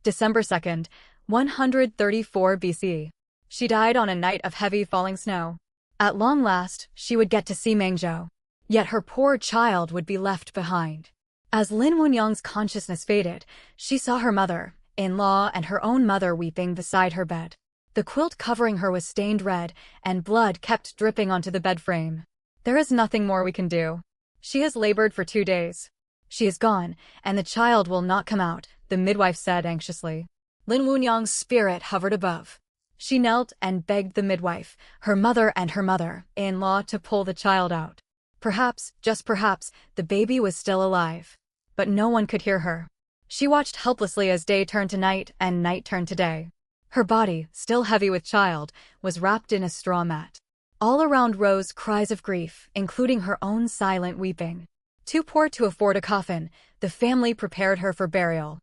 December 2nd, 134 BC. She died on a night of heavy falling snow. At long last, she would get to see Mengzhou. Yet her poor child would be left behind. As Lin Wunyang's consciousness faded, she saw her mother-in-law and her own mother weeping beside her bed. The quilt covering her was stained red, and blood kept dripping onto the bed frame. There is nothing more we can do. She has labored for 2 days. She is gone, and the child will not come out, the midwife said anxiously. Lin Wunyang's spirit hovered above. She knelt and begged the midwife, her mother and her mother-in-law to pull the child out. Perhaps, just perhaps, the baby was still alive. But no one could hear her. She watched helplessly as day turned to night and night turned to day. Her body, still heavy with child, was wrapped in a straw mat. All around rose cries of grief, including her own silent weeping. Too poor to afford a coffin, the family prepared her for burial.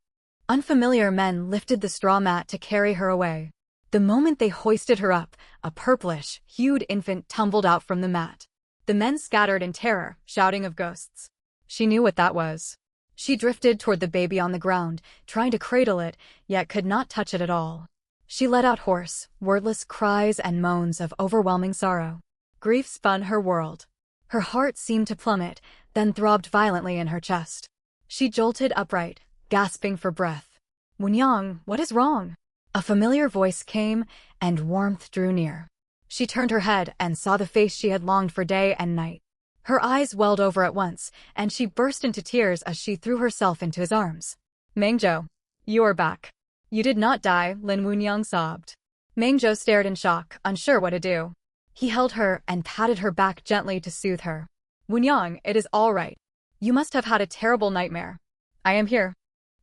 Unfamiliar men lifted the straw mat to carry her away. The moment they hoisted her up, a purplish-hued infant tumbled out from the mat. The men scattered in terror, shouting of ghosts. She knew what that was. She drifted toward the baby on the ground, trying to cradle it, yet could not touch it at all. She let out hoarse, wordless cries and moans of overwhelming sorrow. Grief spun her world. Her heart seemed to plummet, then throbbed violently in her chest. She jolted upright, gasping for breath. "Wunyang, what is wrong?" A familiar voice came, and warmth drew near. She turned her head and saw the face she had longed for day and night. Her eyes welled over at once, and she burst into tears as she threw herself into his arms. "Mengzhou, you are back. You did not die," Lin Wunyang sobbed. Mengzhou stared in shock, unsure what to do. He held her and patted her back gently to soothe her. "Wunyang, it is all right. You must have had a terrible nightmare. I am here.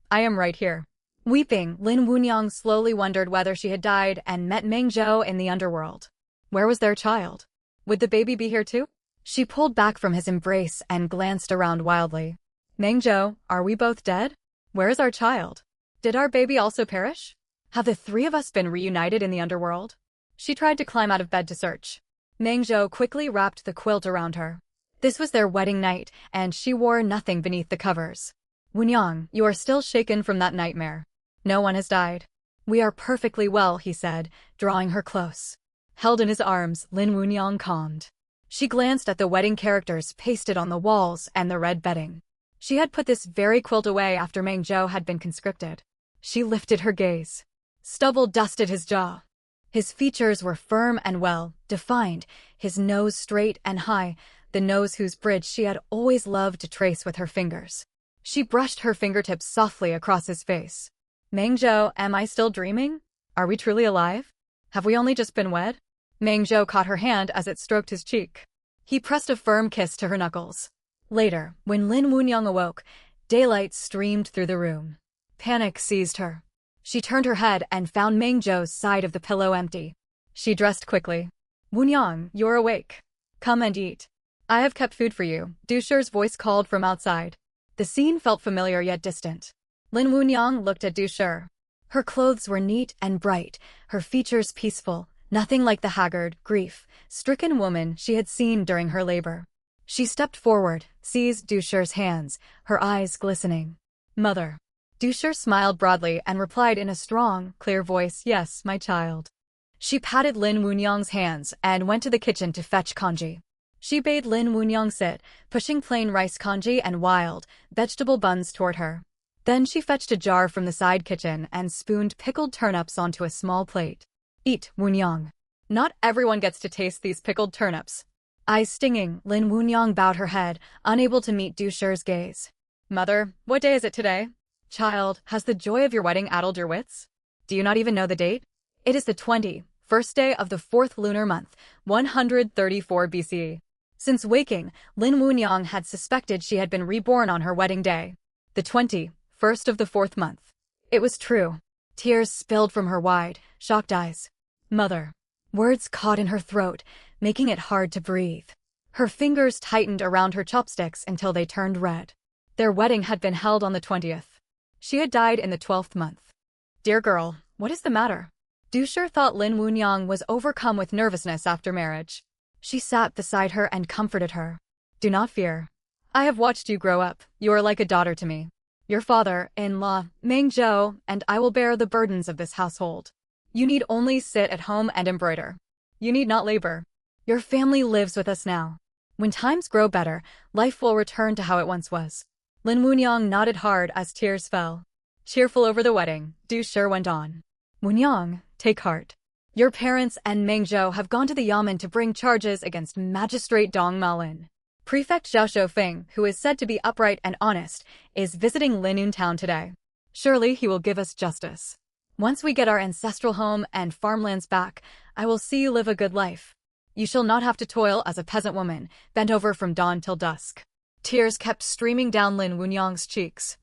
I am right here." Weeping, Lin Wunyang slowly wondered whether she had died and met Mengzhou in the underworld. Where was their child? Would the baby be here too? She pulled back from his embrace and glanced around wildly. "Mengzhou, are we both dead? Where is our child? Did our baby also perish? Have the 3 of us been reunited in the underworld?" She tried to climb out of bed to search. Mengzhou quickly wrapped the quilt around her. This was their wedding night, and she wore nothing beneath the covers. "Wunyang, you are still shaken from that nightmare. No one has died. We are perfectly well," he said, drawing her close. Held in his arms, Lin Wunyang calmed. She glanced at the wedding characters pasted on the walls and the red bedding. She had put this very quilt away after Mengzhou had been conscripted. She lifted her gaze. Stubble dusted his jaw. His features were firm and well-defined, his nose straight and high, the nose whose bridge she had always loved to trace with her fingers. She brushed her fingertips softly across his face. "Mengzhou, am I still dreaming? Are we truly alive? Have we only just been wed?" Mengzhou caught her hand as it stroked his cheek. He pressed a firm kiss to her knuckles. Later, when Lin Wunyang awoke, daylight streamed through the room. Panic seized her. She turned her head and found Mengzhou's side of the pillow empty. She dressed quickly. "Wunyang, you're awake. Come and eat. I have kept food for you," Dusher's voice called from outside. The scene felt familiar yet distant. Lin Wunyang looked at Dusher. Her clothes were neat and bright, her features peaceful, nothing like the haggard, grief-stricken woman she had seen during her labor. She stepped forward, seized Dusher's hands, her eyes glistening. "Mother." Dusher smiled broadly and replied in a strong, clear voice, "Yes, my child." She patted Lin Wunyang's hands and went to the kitchen to fetch congee. She bade Lin Wunyang sit, pushing plain rice congee and wild vegetable buns toward her. Then she fetched a jar from the side kitchen and spooned pickled turnips onto a small plate. "Eat, Wunyang. Not everyone gets to taste these pickled turnips." Eyes stinging, Lin Wunyang bowed her head, unable to meet Dusher's gaze. "Mother, what day is it today?" "Child, has the joy of your wedding addled your wits? Do you not even know the date? It is the 21st day of the 4th lunar month, 134 BC. Since waking, Lin Wunyang had suspected she had been reborn on her wedding day. The 21st of the 4th month. It was true. Tears spilled from her wide, shocked eyes. "Mother." Words caught in her throat, making it hard to breathe. Her fingers tightened around her chopsticks until they turned red. Their wedding had been held on the 20th. She had died in the 12th month. "Dear girl, what is the matter?" Dusher thought Lin Wunyang was overcome with nervousness after marriage. She sat beside her and comforted her. "Do not fear. I have watched you grow up. You are like a daughter to me. Your father-in-law, Meng Zhou, and I will bear the burdens of this household. You need only sit at home and embroider. You need not labor. Your family lives with us now. When times grow better, life will return to how it once was. Lin Wunyang nodded hard as tears fell. Cheerful over the wedding, Du Shi went on. Wunyang, take heart. Your parents and Meng Zhou have gone to the Yamen to bring charges against Magistrate Dong Malin. Prefect Zhao Shoufeng, who is said to be upright and honest, is visiting Linyun town today. Surely he will give us justice. Once we get our ancestral home and farmlands back, I will see you live a good life. You shall not have to toil as a peasant woman, bent over from dawn till dusk. Tears kept streaming down Lin Wunyang's cheeks.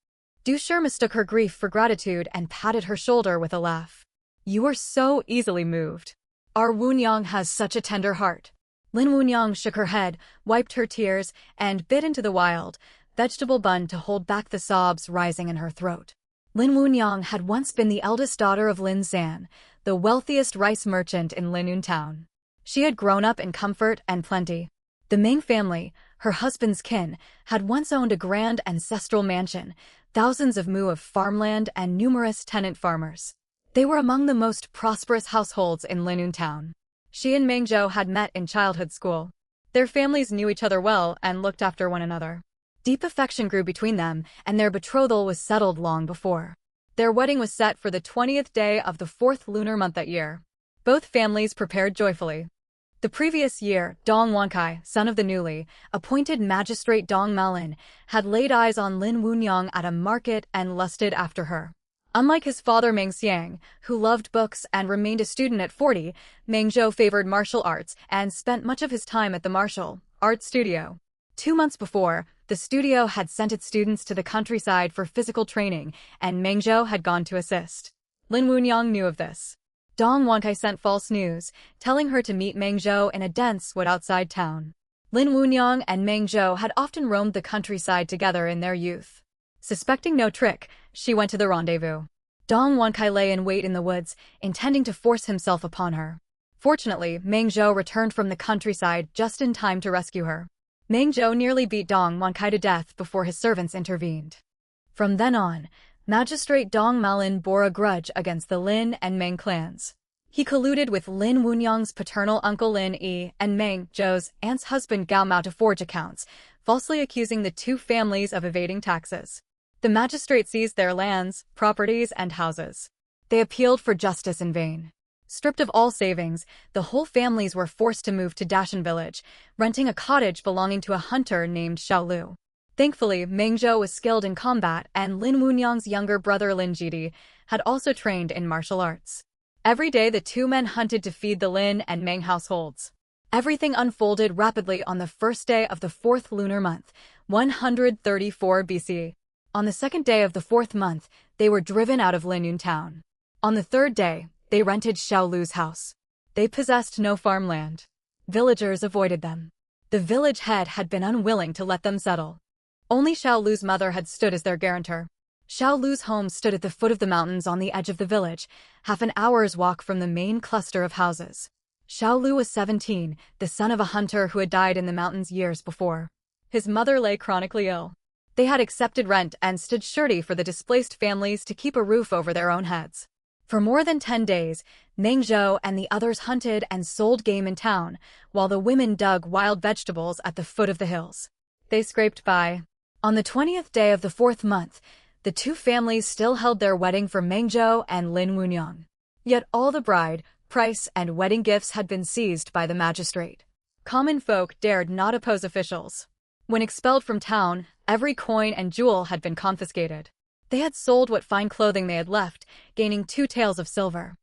Du Shi mistook her grief for gratitude and patted her shoulder with a laugh. You are so easily moved. Our Wunyang has such a tender heart. Lin Wunyang shook her head, wiped her tears, and bit into the wild vegetable bun to hold back the sobs rising in her throat. Lin Wunyang had once been the eldest daughter of Lin Zan, the wealthiest rice merchant in Linyun town. She had grown up in comfort and plenty. The Ming family, her husband's kin, had once owned a grand ancestral mansion, thousands of mu of farmland and numerous tenant farmers. They were among the most prosperous households in Linyun town. She and Meng Zhou had met in childhood school. Their families knew each other well and looked after one another. Deep affection grew between them, and their betrothal was settled long before. Their wedding was set for the 20th day of the 4th lunar month that year. Both families prepared joyfully. The previous year, Dong Wankai, son of the newly appointed magistrate Dong Malin, had laid eyes on Lin Wunyang at a market and lusted after her. Unlike his father Meng Xiang, who loved books and remained a student at 40, Meng Zhou favored martial arts and spent much of his time at the martial arts studio. 2 months before, the studio had sent its students to the countryside for physical training, and Meng Zhou had gone to assist. Lin Wunyang knew of this. Dong Wankai sent false news, telling her to meet Meng Zhou in a dense wood outside town. Lin Wunyang and Meng Zhou had often roamed the countryside together in their youth. Suspecting no trick, she went to the rendezvous. Dong Wankai lay in wait in the woods, intending to force himself upon her. Fortunately, Meng Zhou returned from the countryside just in time to rescue her. Meng Zhou nearly beat Dong Wankai to death before his servants intervened. From then on, Magistrate Dong Malin bore a grudge against the Lin and Meng clans. He colluded with Lin Wunyang's paternal uncle Lin Yi and Meng Zhou's aunt's husband Gao Mao to forge accounts, falsely accusing the two families of evading taxes. The magistrate seized their lands, properties, and houses. They appealed for justice in vain. Stripped of all savings, the whole families were forced to move to Dashan village, renting a cottage belonging to a hunter named Xiao Lu. Thankfully, Meng Zhou was skilled in combat, and Lin Wunyang's younger brother Lin Jidi had also trained in martial arts. Every day the two men hunted to feed the Lin and Meng households. Everything unfolded rapidly on the first day of the 4th lunar month, 134 BC. On the 2nd day of the 4th month, they were driven out of Linyun town. On the 3rd day, they rented Xiao Lu's house. They possessed no farmland. Villagers avoided them. The village head had been unwilling to let them settle. Only Xiao Lu's mother had stood as their guarantor. Xiao Lu's home stood at the foot of the mountains on the edge of the village, half an hour's walk from the main cluster of houses. Xiao Lu was 17, the son of a hunter who had died in the mountains years before. His mother lay chronically ill. They had accepted rent and stood surety for the displaced families to keep a roof over their own heads. For more than 10 days, Meng Zhou and the others hunted and sold game in town, while the women dug wild vegetables at the foot of the hills. They scraped by. On the 20th day of the 4th month, the two families still held their wedding for Meng Zhou and Lin Wunyang. Yet all the bride, price, and wedding gifts had been seized by the magistrate. Common folk dared not oppose officials. When expelled from town, every coin and jewel had been confiscated. They had sold what fine clothing they had left, gaining 2 taels of silver.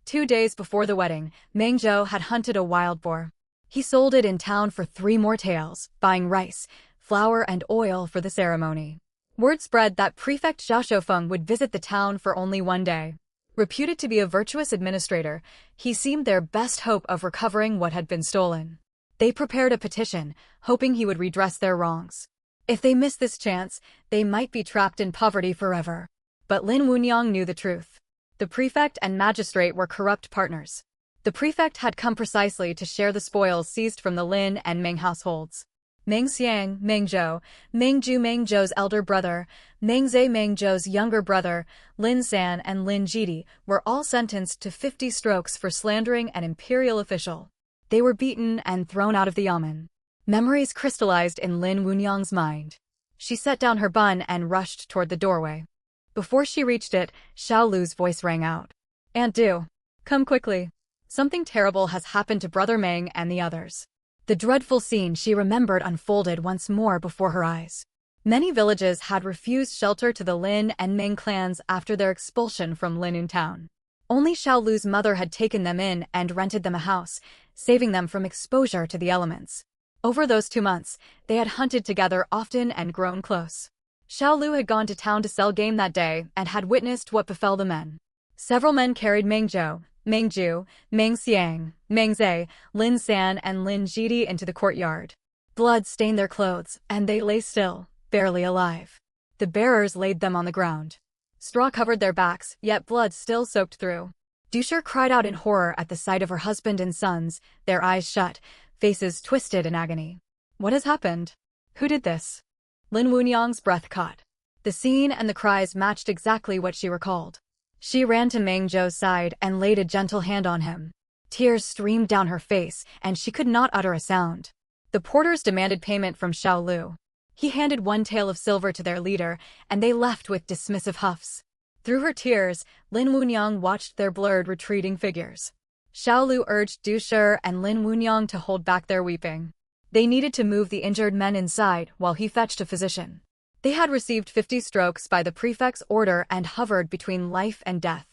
2 days before the wedding, Meng Zhou had hunted a wild boar. He sold it in town for 3 more taels, buying rice, flour, and oil for the ceremony. Word spread that Prefect Zhao Shoufeng would visit the town for only 1 day. Reputed to be a virtuous administrator, he seemed their best hope of recovering what had been stolen. They prepared a petition, hoping he would redress their wrongs. If they missed this chance, they might be trapped in poverty forever. But Lin Wunyang knew the truth. The prefect and magistrate were corrupt partners. The prefect had come precisely to share the spoils seized from the Lin and Meng households. Meng Xiang, Meng Zhou, Meng Ju Meng Zhou's elder brother, Meng Zhe Meng Zhou's younger brother, Lin San and Lin Jidi were all sentenced to 50 strokes for slandering an imperial official. They were beaten and thrown out of the yamen. Memories crystallized in Lin Wunyang's mind. She set down her bun and rushed toward the doorway. Before she reached it, Xiao Lu's voice rang out. "Aunt Du, come quickly. Something terrible has happened to Brother Meng and the others." The dreadful scene she remembered unfolded once more before her eyes. Many villages had refused shelter to the Lin and Meng clans after their expulsion from Linun town. Only Xiao Lu's mother had taken them in and rented them a house, saving them from exposure to the elements. Over those 2 months, they had hunted together often and grown close. Xiao Lu had gone to town to sell game that day and had witnessed what befell the men. Several men carried Meng Zhou, Meng Ju, Meng Xiang, Meng Zhe, Lin San and Lin Jidi into the courtyard. Blood stained their clothes, and they lay still, barely alive. The bearers laid them on the ground. Straw covered their backs, yet blood still soaked through. Dusher cried out in horror at the sight of her husband and sons, their eyes shut, faces twisted in agony. What has happened? Who did this? Lin Wunyang's breath caught. The scene and the cries matched exactly what she recalled. She ran to Meng Zhou's side and laid a gentle hand on him. Tears streamed down her face, and she could not utter a sound. The porters demanded payment from Xiao Lu. He handed one tael of silver to their leader, and they left with dismissive huffs. Through her tears, Lin Wunyang watched their blurred, retreating figures. Xiao Lu urged Du Shi and Lin Wunyang to hold back their weeping. They needed to move the injured men inside while he fetched a physician. They had received 50 strokes by the prefect's order and hovered between life and death.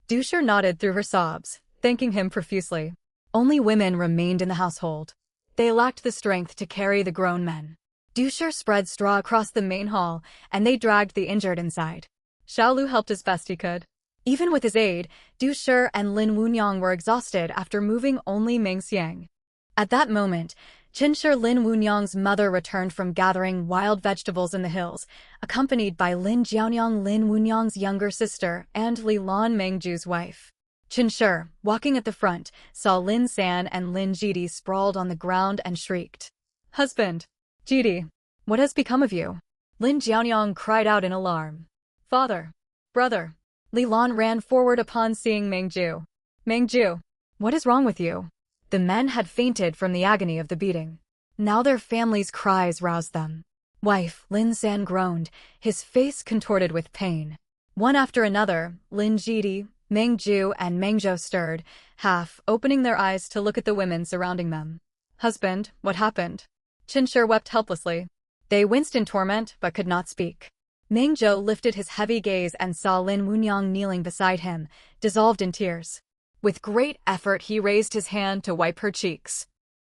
Du Shi nodded through her sobs, thanking him profusely. Only women remained in the household. They lacked the strength to carry the grown men. Du Shi spread straw across the main hall, and they dragged the injured inside. Xiao Lu helped as best he could. Even with his aid, Du Shi and Lin Wunyang were exhausted after moving only Meng Xiang. At that moment, Qinshi Lin Wunyang's mother returned from gathering wild vegetables in the hills, accompanied by Lin Jiaonyang Lin Wunyang's younger sister and Li Lan Mengju's wife. Qinshi, walking at the front, saw Lin San and Lin Jidi sprawled on the ground and shrieked. "Husband! Jidi! What has become of you?" Lin Jiaonyang cried out in alarm. "Father! Brother!" Li Lan ran forward upon seeing Mengju. "Mengju! What is wrong with you?" The men had fainted from the agony of the beating. Now their families' cries roused them. "Wife," Lin San groaned, his face contorted with pain. One after another, Lin Jidi, Meng Ju and Meng Zhou stirred, half opening their eyes to look at the women surrounding them. "Husband, what happened?" Qinshi wept helplessly. They winced in torment but could not speak. Meng Zhou lifted his heavy gaze and saw Lin Wunyang kneeling beside him, dissolved in tears. With great effort he raised his hand to wipe her cheeks.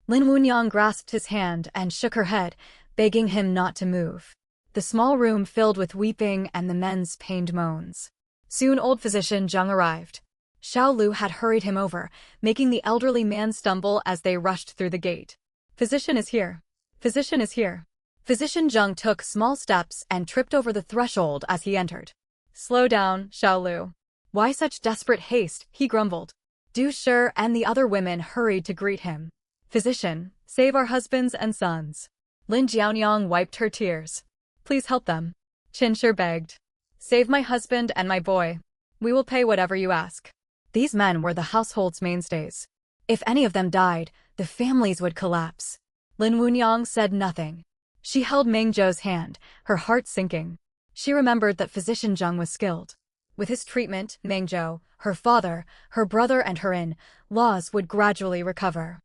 Lin Wunyang grasped his hand and shook her head, begging him not to move. The small room filled with weeping and the men's pained moans. Soon old physician Zheng arrived. Xiao Lu had hurried him over, making the elderly man stumble as they rushed through the gate. "Physician is here. Physician is here." Physician Zheng took small steps and tripped over the threshold as he entered. "Slow down, Xiao Lu. Why such desperate haste?" he grumbled. Du Shi and the other women hurried to greet him. "Physician, save our husbands and sons." Lin Jiaonyang wiped her tears. "Please help them." Qinshi begged. "Save my husband and my boy. We will pay whatever you ask." These men were the household's mainstays. If any of them died, the families would collapse. Lin Wunyang said nothing. She held Meng Zhou's hand, her heart sinking. She remembered that physician Zheng was skilled. With his treatment, Meng Zhou, her father, her brother and her in-laws would gradually recover.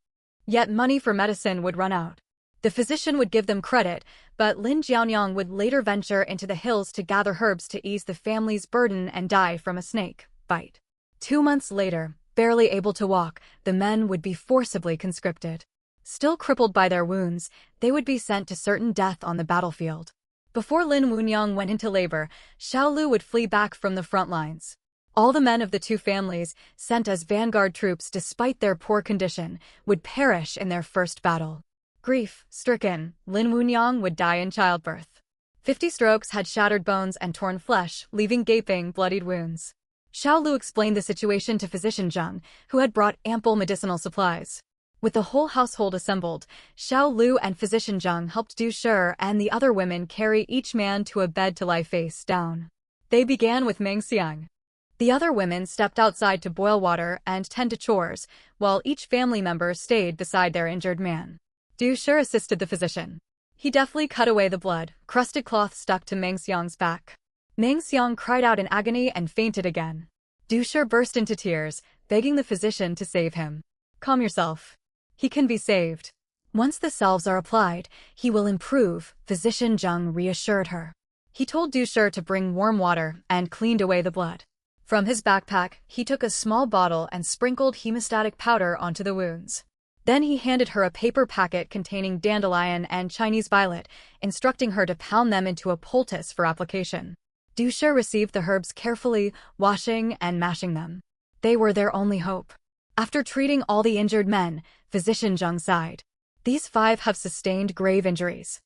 Yet money for medicine would run out. The physician would give them credit, but Lin Jiaonyang would later venture into the hills to gather herbs to ease the family's burden and die from a snake bite. 2 months later, barely able to walk, the men would be forcibly conscripted. Still crippled by their wounds, they would be sent to certain death on the battlefield. Before Lin Wunyang went into labor, Xiao Lu would flee back from the front lines. All the men of the two families, sent as vanguard troops despite their poor condition, would perish in their first battle. Grief-stricken, Lin Wunyang would die in childbirth. 50 strokes had shattered bones and torn flesh, leaving gaping, bloodied wounds. Xiao Lu explained the situation to physician Zheng, who had brought ample medicinal supplies. With the whole household assembled, Xiao Lu and Physician Zheng helped Du Shi and the other women carry each man to a bed to lie face down. They began with Meng Xiang. The other women stepped outside to boil water and tend to chores, while each family member stayed beside their injured man. Du Shi assisted the physician. He deftly cut away the blood-crusted cloth stuck to Meng Xiang's back. Meng Xiang cried out in agony and fainted again. Du Shi burst into tears, begging the physician to save him. "Calm yourself. He can be saved. Once the salves are applied, he will improve," Physician Zheng reassured her. He told Du Shi to bring warm water and cleaned away the blood. From his backpack, he took a small bottle and sprinkled hemostatic powder onto the wounds. Then he handed her a paper packet containing dandelion and Chinese violet, instructing her to pound them into a poultice for application. Du Shi received the herbs carefully, washing and mashing them. They were their only hope. After treating all the injured men, Physician Zheng sighed. These 5 have sustained grave injuries.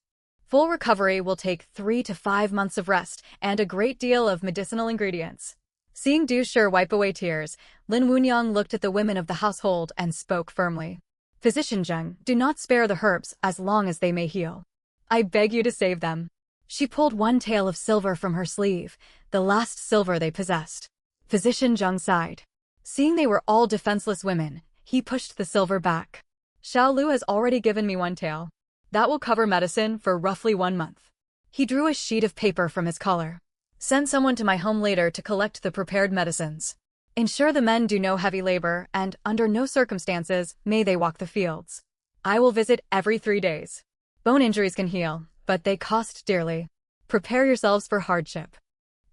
Full recovery will take 3 to 5 months of rest and a great deal of medicinal ingredients. Seeing Du Shi wipe away tears, Lin Wunyang looked at the women of the household and spoke firmly. "Physician Zheng, do not spare the herbs as long as they may heal. I beg you to save them." She pulled one tael of silver from her sleeve, the last silver they possessed. Physician Zheng sighed. Seeing they were all defenseless women, he pushed the silver back. "Xiao Lu has already given me 1 tael. That will cover medicine for roughly 1 month." He drew a sheet of paper from his collar. "Send someone to my home later to collect the prepared medicines. Ensure the men do no heavy labor and, under no circumstances, may they walk the fields. I will visit every 3 days. Bone injuries can heal, but they cost dearly. Prepare yourselves for hardship.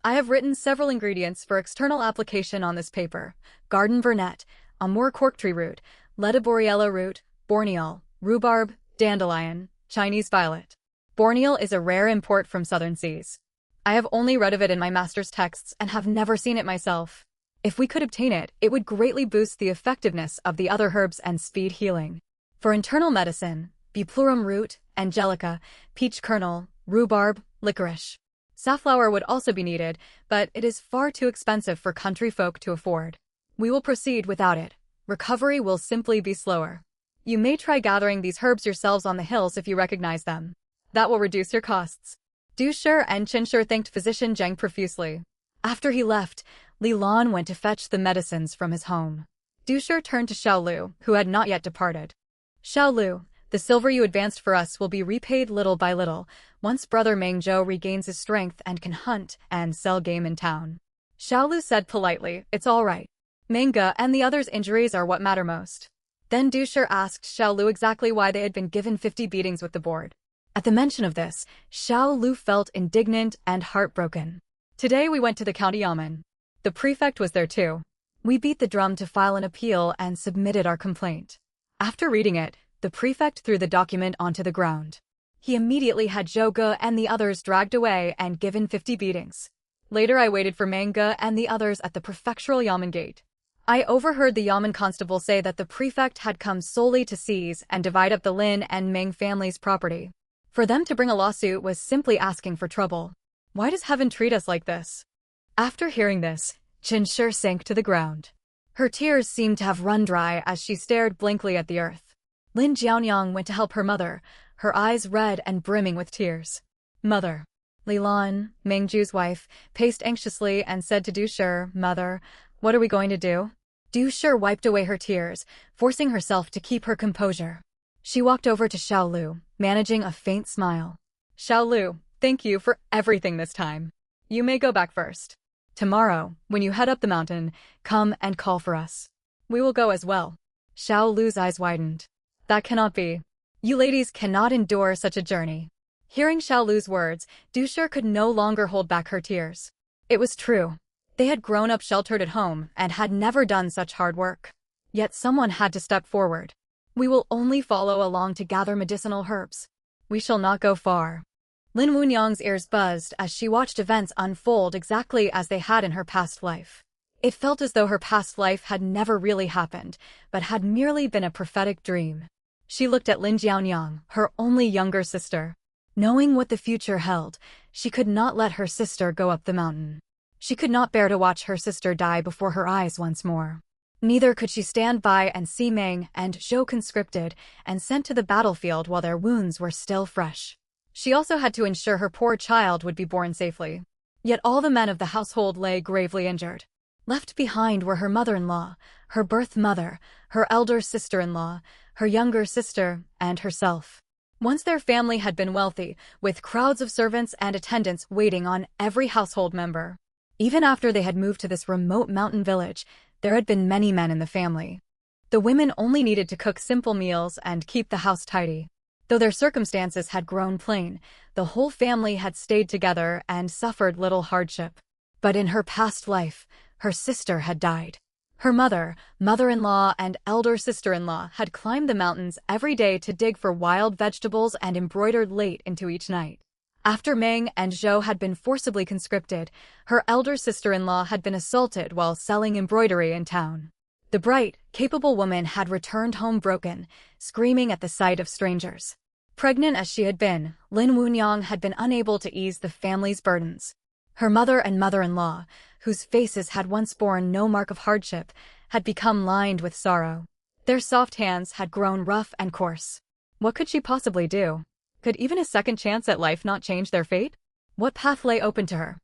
I have written several ingredients for external application on this paper: garden vernet, amur corktree root, lediboriella root, borneol, rhubarb, dandelion, Chinese violet. Borneol is a rare import from southern seas. I have only read of it in my master's texts and have never seen it myself. If we could obtain it, it would greatly boost the effectiveness of the other herbs and speed healing. For internal medicine, buplurum root, angelica, peach kernel, rhubarb, licorice. Safflower would also be needed, but it is far too expensive for country folk to afford. We will proceed without it. Recovery will simply be slower. You may try gathering these herbs yourselves on the hills if you recognize them. That will reduce your costs." Du Shi and Qin Shi thanked Physician Zheng profusely. After he left, Li Lan went to fetch the medicines from his home. Du Shi turned to Xiao Lu, who had not yet departed. "Xiao Lu, the silver you advanced for us will be repaid little by little, once Brother Meng Zhou regains his strength and can hunt and sell game in town." Xiao Lu said politely, "It's all right. Meng Ge and the others' injuries are what matter most." Then Du Shi asked Xiao Lu exactly why they had been given 50 beatings with the board. At the mention of this, Xiao Lu felt indignant and heartbroken. "Today we went to the county yamen. The prefect was there too. We beat the drum to file an appeal and submitted our complaint. After reading it, the prefect threw the document onto the ground. He immediately had Zhou Ge and the others dragged away and given 50 beatings. Later I waited for Meng Ge and the others at the prefectural yamen gate. I overheard the yamen constable say that the prefect had come solely to seize and divide up the Lin and Meng families' property. For them to bring a lawsuit was simply asking for trouble. Why does heaven treat us like this?" After hearing this, Qin Shi sank to the ground. Her tears seemed to have run dry as she stared blankly at the earth. Lin Jianyang went to help her mother, her eyes red and brimming with tears. "Mother." Li Lan, Meng Zhu's wife, paced anxiously and said to Du Shi, "Mother, what are we going to do?" Du Shi wiped away her tears, forcing herself to keep her composure. She walked over to Xiao Lu, managing a faint smile. "Xiao Lu, thank you for everything this time. You may go back first. Tomorrow, when you head up the mountain, come and call for us. We will go as well." Xiao Lu's eyes widened. "That cannot be. You ladies cannot endure such a journey." Hearing Xiao Lu's words, Du Shi could no longer hold back her tears. It was true. They had grown up sheltered at home and had never done such hard work. Yet someone had to step forward. "We will only follow along to gather medicinal herbs. We shall not go far." Lin Wunyang's ears buzzed as she watched events unfold exactly as they had in her past life. It felt as though her past life had never really happened, but had merely been a prophetic dream. She looked at Lin Jianyang, her only younger sister. Knowing what the future held, she could not let her sister go up the mountain. She could not bear to watch her sister die before her eyes once more. Neither could she stand by and see Meng and Zhou conscripted and sent to the battlefield while their wounds were still fresh. She also had to ensure her poor child would be born safely. Yet all the men of the household lay gravely injured. Left behind were her mother-in-law, her birth mother, her elder sister-in-law, her younger sister, and herself. Once their family had been wealthy, with crowds of servants and attendants waiting on every household member. Even after they had moved to this remote mountain village, there had been many men in the family. The women only needed to cook simple meals and keep the house tidy. Though their circumstances had grown plain, the whole family had stayed together and suffered little hardship. But in her past life, her sister had died. Her mother, mother-in-law, and elder sister-in-law had climbed the mountains every day to dig for wild vegetables and embroidered late into each night. After Meng and Zhou had been forcibly conscripted, her elder sister-in-law had been assaulted while selling embroidery in town. The bright, capable woman had returned home broken, screaming at the sight of strangers. Pregnant as she had been, Lin Wunyang had been unable to ease the family's burdens. Her mother and mother-in-law, whose faces had once borne no mark of hardship, had become lined with sorrow. Their soft hands had grown rough and coarse. What could she possibly do? Could even a second chance at life not change their fate? What path lay open to her?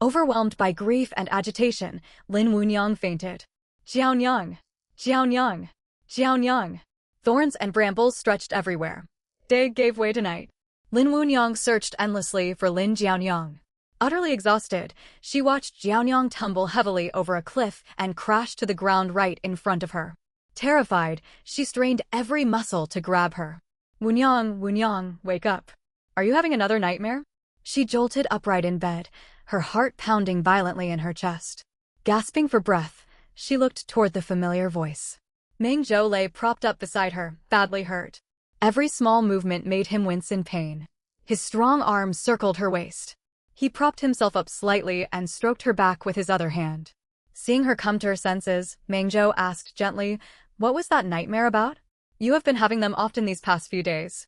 Overwhelmed by grief and agitation, Lin Wunyang fainted. Jianyang! Jianyang! Jianyang! Thorns and brambles stretched everywhere. Day gave way to night. Lin Wunyang searched endlessly for Lin Jianyang. Utterly exhausted, she watched Jianyang tumble heavily over a cliff and crash to the ground right in front of her. Terrified, she strained every muscle to grab her. Wunyang, Wunyang, wake up. Are you having another nightmare? She jolted upright in bed, her heart pounding violently in her chest. Gasping for breath, she looked toward the familiar voice. Meng Zhou lay propped up beside her, badly hurt. Every small movement made him wince in pain. His strong arms circled her waist. He propped himself up slightly and stroked her back with his other hand. Seeing her come to her senses, Meng Zhou asked gently, "What was that nightmare about? You have been having them often these past few days."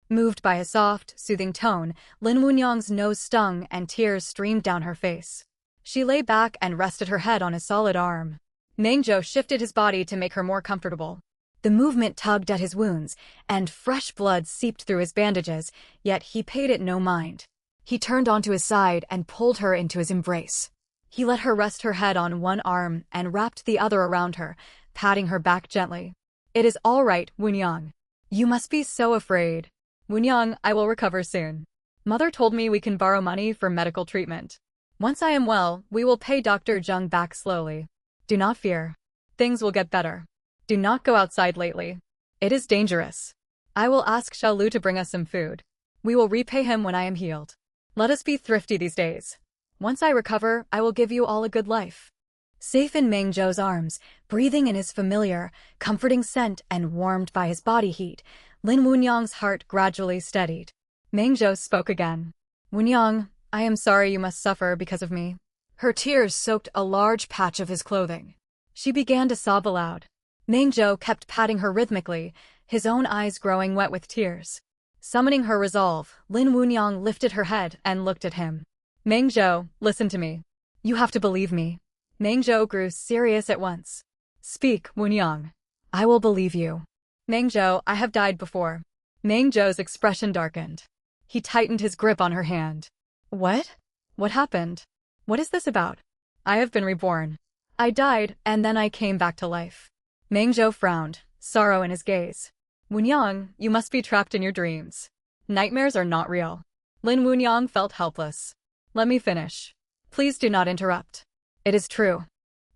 Moved by his soft, soothing tone, Lin Wunyang's nose stung and tears streamed down her face. She lay back and rested her head on his solid arm. Meng Zhou shifted his body to make her more comfortable. The movement tugged at his wounds, and fresh blood seeped through his bandages, yet he paid it no mind. He turned onto his side and pulled her into his embrace. He let her rest her head on one arm and wrapped the other around her, patting her back gently. "It is all right, Wunyang. You must be so afraid. Wunyang, I will recover soon. Mother told me we can borrow money for medical treatment. Once I am well, we will pay Dr. Zheng back slowly. Do not fear. Things will get better. Do not go outside lately. It is dangerous. I will ask Xiaolu to bring us some food. We will repay him when I am healed. Let us be thrifty these days. Once I recover, I will give you all a good life." Safe in Meng Zhou's arms, breathing in his familiar, comforting scent and warmed by his body heat, Lin Wunyang's heart gradually steadied. Meng Zhou spoke again. "Wunyang, I am sorry you must suffer because of me." Her tears soaked a large patch of his clothing. She began to sob aloud. Meng Zhou kept patting her rhythmically, his own eyes growing wet with tears. Summoning her resolve, Lin Wunyang lifted her head and looked at him. "Meng Zhou, listen to me. You have to believe me." Meng Zhou grew serious at once. "Speak, Wunyang. I will believe you." "Meng Zhou, I have died before." Meng Zhou's expression darkened. He tightened his grip on her hand. "What? What happened? What is this about?" "I have been reborn. I died, and then I came back to life." Meng Zhou frowned, sorrow in his gaze. "Wunyang, you must be trapped in your dreams. Nightmares are not real." Lin Wunyang felt helpless. "Let me finish. Please do not interrupt. It is true.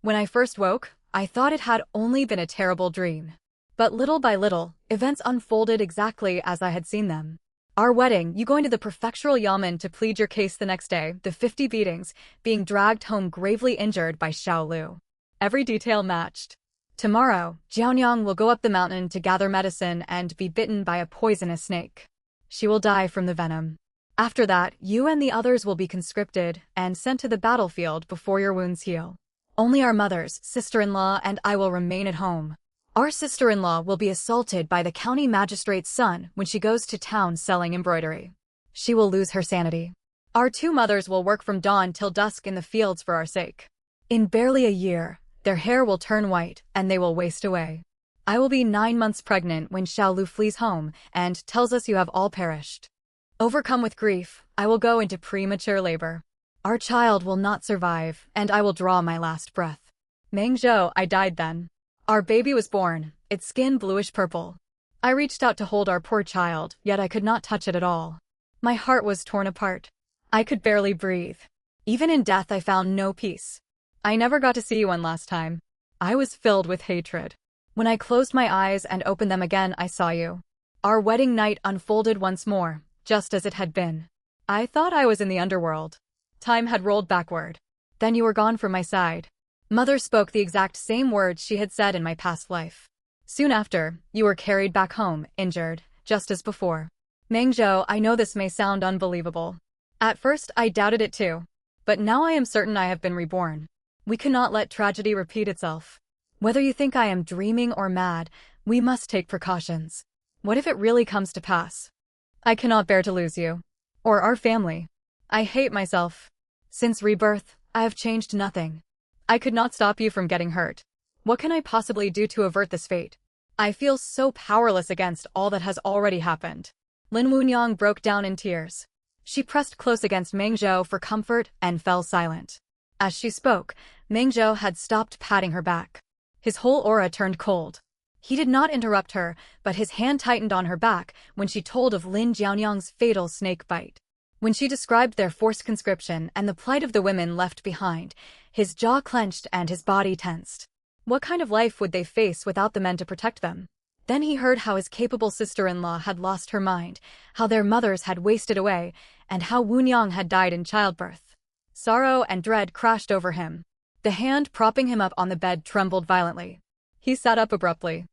When I first woke, I thought it had only been a terrible dream. But little by little, events unfolded exactly as I had seen them. Our wedding, you going to the prefectural yamen to plead your case the next day, the 50 beatings, being dragged home gravely injured by Xiaolu. Every detail matched. Tomorrow, Jianyang will go up the mountain to gather medicine and be bitten by a poisonous snake. She will die from the venom. After that, you and the others will be conscripted and sent to the battlefield before your wounds heal. Only our mothers, sister-in-law, and I will remain at home. Our sister-in-law will be assaulted by the county magistrate's son when she goes to town selling embroidery. She will lose her sanity. Our two mothers will work from dawn till dusk in the fields for our sake. In barely a year, Their hair will turn white, and they will waste away. I will be 9 months pregnant when Xiaolu flees home and tells us you have all perished. Overcome with grief, I will go into premature labor. Our child will not survive, and I will draw my last breath. Mengzhou, I died then. Our baby was born, its skin bluish-purple. I reached out to hold our poor child, yet I could not touch it at all. My heart was torn apart. I could barely breathe. Even in death I found no peace. I never got to see you one last time. I was filled with hatred. When I closed my eyes and opened them again, I saw you. Our wedding night unfolded once more, just as it had been. I thought I was in the underworld. Time had rolled backward. Then you were gone from my side. Mother spoke the exact same words she had said in my past life. Soon after, you were carried back home, injured, just as before. Mengzhou, I know this may sound unbelievable. At first, I doubted it too. But now I am certain I have been reborn. We cannot let tragedy repeat itself. Whether you think I am dreaming or mad, we must take precautions. What if it really comes to pass? I cannot bear to lose you. Or our family. I hate myself. Since rebirth, I have changed nothing. I could not stop you from getting hurt. What can I possibly do to avert this fate? I feel so powerless against all that has already happened. Lin Wunyang broke down in tears. She pressed close against Mengzhou for comfort and fell silent. As she spoke, Mengzhou had stopped patting her back. His whole aura turned cold. He did not interrupt her, but his hand tightened on her back when she told of Lin Jianyang's fatal snake bite. When she described their forced conscription and the plight of the women left behind, his jaw clenched and his body tensed. What kind of life would they face without the men to protect them? Then he heard how his capable sister-in-law had lost her mind, how their mothers had wasted away, and how Wunyang had died in childbirth. Sorrow and dread crashed over him. The hand propping him up on the bed trembled violently. He sat up abruptly.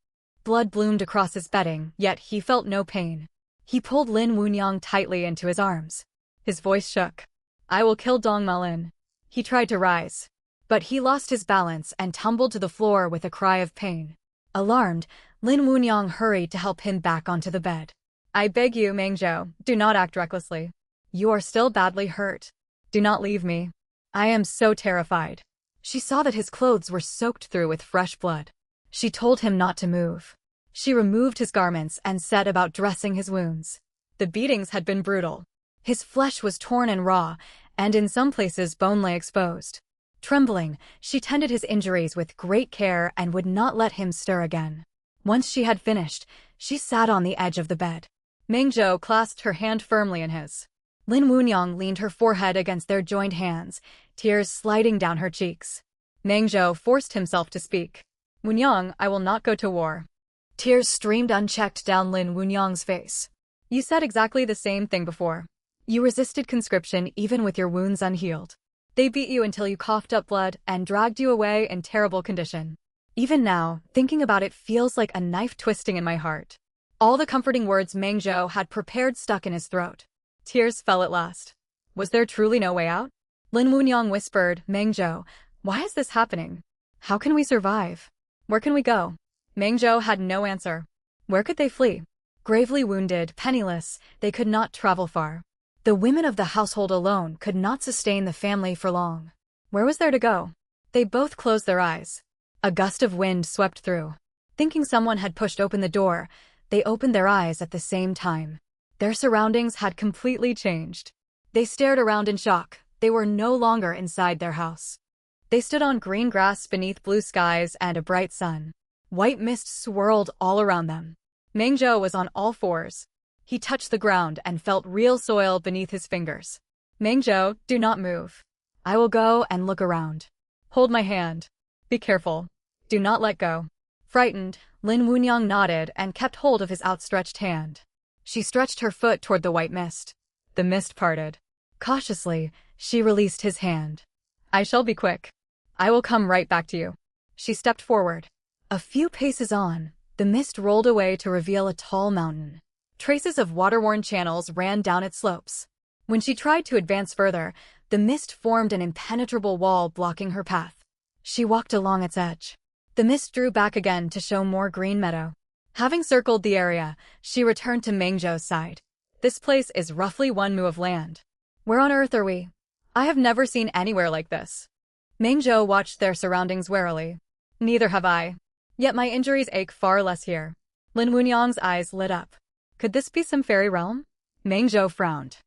Blood bloomed across his bedding, yet he felt no pain. He pulled Lin Wunyang tightly into his arms. His voice shook. I will kill Dong Malin. He tried to rise. But he lost his balance and tumbled to the floor with a cry of pain. Alarmed, Lin Wunyang hurried to help him back onto the bed. I beg you, Mengzhou, do not act recklessly. You are still badly hurt. Do not leave me. I am so terrified. She saw that his clothes were soaked through with fresh blood. She told him not to move. She removed his garments and set about dressing his wounds. The beatings had been brutal. His flesh was torn and raw, and in some places bone lay exposed. Trembling, she tended his injuries with great care and would not let him stir again. Once she had finished, she sat on the edge of the bed. Mengzhou clasped her hand firmly in his. Lin Wunyang leaned her forehead against their joined hands, tears sliding down her cheeks. Mengzhou forced himself to speak. Wunyang, I will not go to war. Tears streamed unchecked down Lin Wunyang's face. You said exactly the same thing before. You resisted conscription even with your wounds unhealed. They beat you until you coughed up blood and dragged you away in terrible condition. Even now, thinking about it feels like a knife twisting in my heart. All the comforting words Mengzhou had prepared stuck in his throat. Tears fell at last. Was there truly no way out? Lin Wunyang whispered, Mengzhou, why is this happening? How can we survive? Where can we go? Mengzhou had no answer. Where could they flee? Gravely wounded, penniless, they could not travel far. The women of the household alone could not sustain the family for long. Where was there to go? They both closed their eyes. A gust of wind swept through. Thinking someone had pushed open the door, they opened their eyes at the same time. Their surroundings had completely changed. They stared around in shock. They were no longer inside their house. They stood on green grass beneath blue skies and a bright sun. White mist swirled all around them. Mengzhou was on all fours. He touched the ground and felt real soil beneath his fingers. Mengzhou, do not move. I will go and look around. Hold my hand. Be careful. Do not let go. Frightened, Lin Wunyang nodded and kept hold of his outstretched hand. She stretched her foot toward the white mist. The mist parted. Cautiously, she released his hand. I shall be quick. I will come right back to you. She stepped forward. A few paces on, the mist rolled away to reveal a tall mountain. Traces of water-worn channels ran down its slopes. When she tried to advance further, the mist formed an impenetrable wall blocking her path. She walked along its edge. The mist drew back again to show more green meadow. Having circled the area, she returned to Mengzhou's side. This place is roughly 1 mu of land. Where on earth are we? I have never seen anywhere like this. Meng Zhou watched their surroundings warily. Neither have I. Yet my injuries ache far less here. Lin Wunyang's eyes lit up. Could this be some fairy realm? Meng Zhou frowned.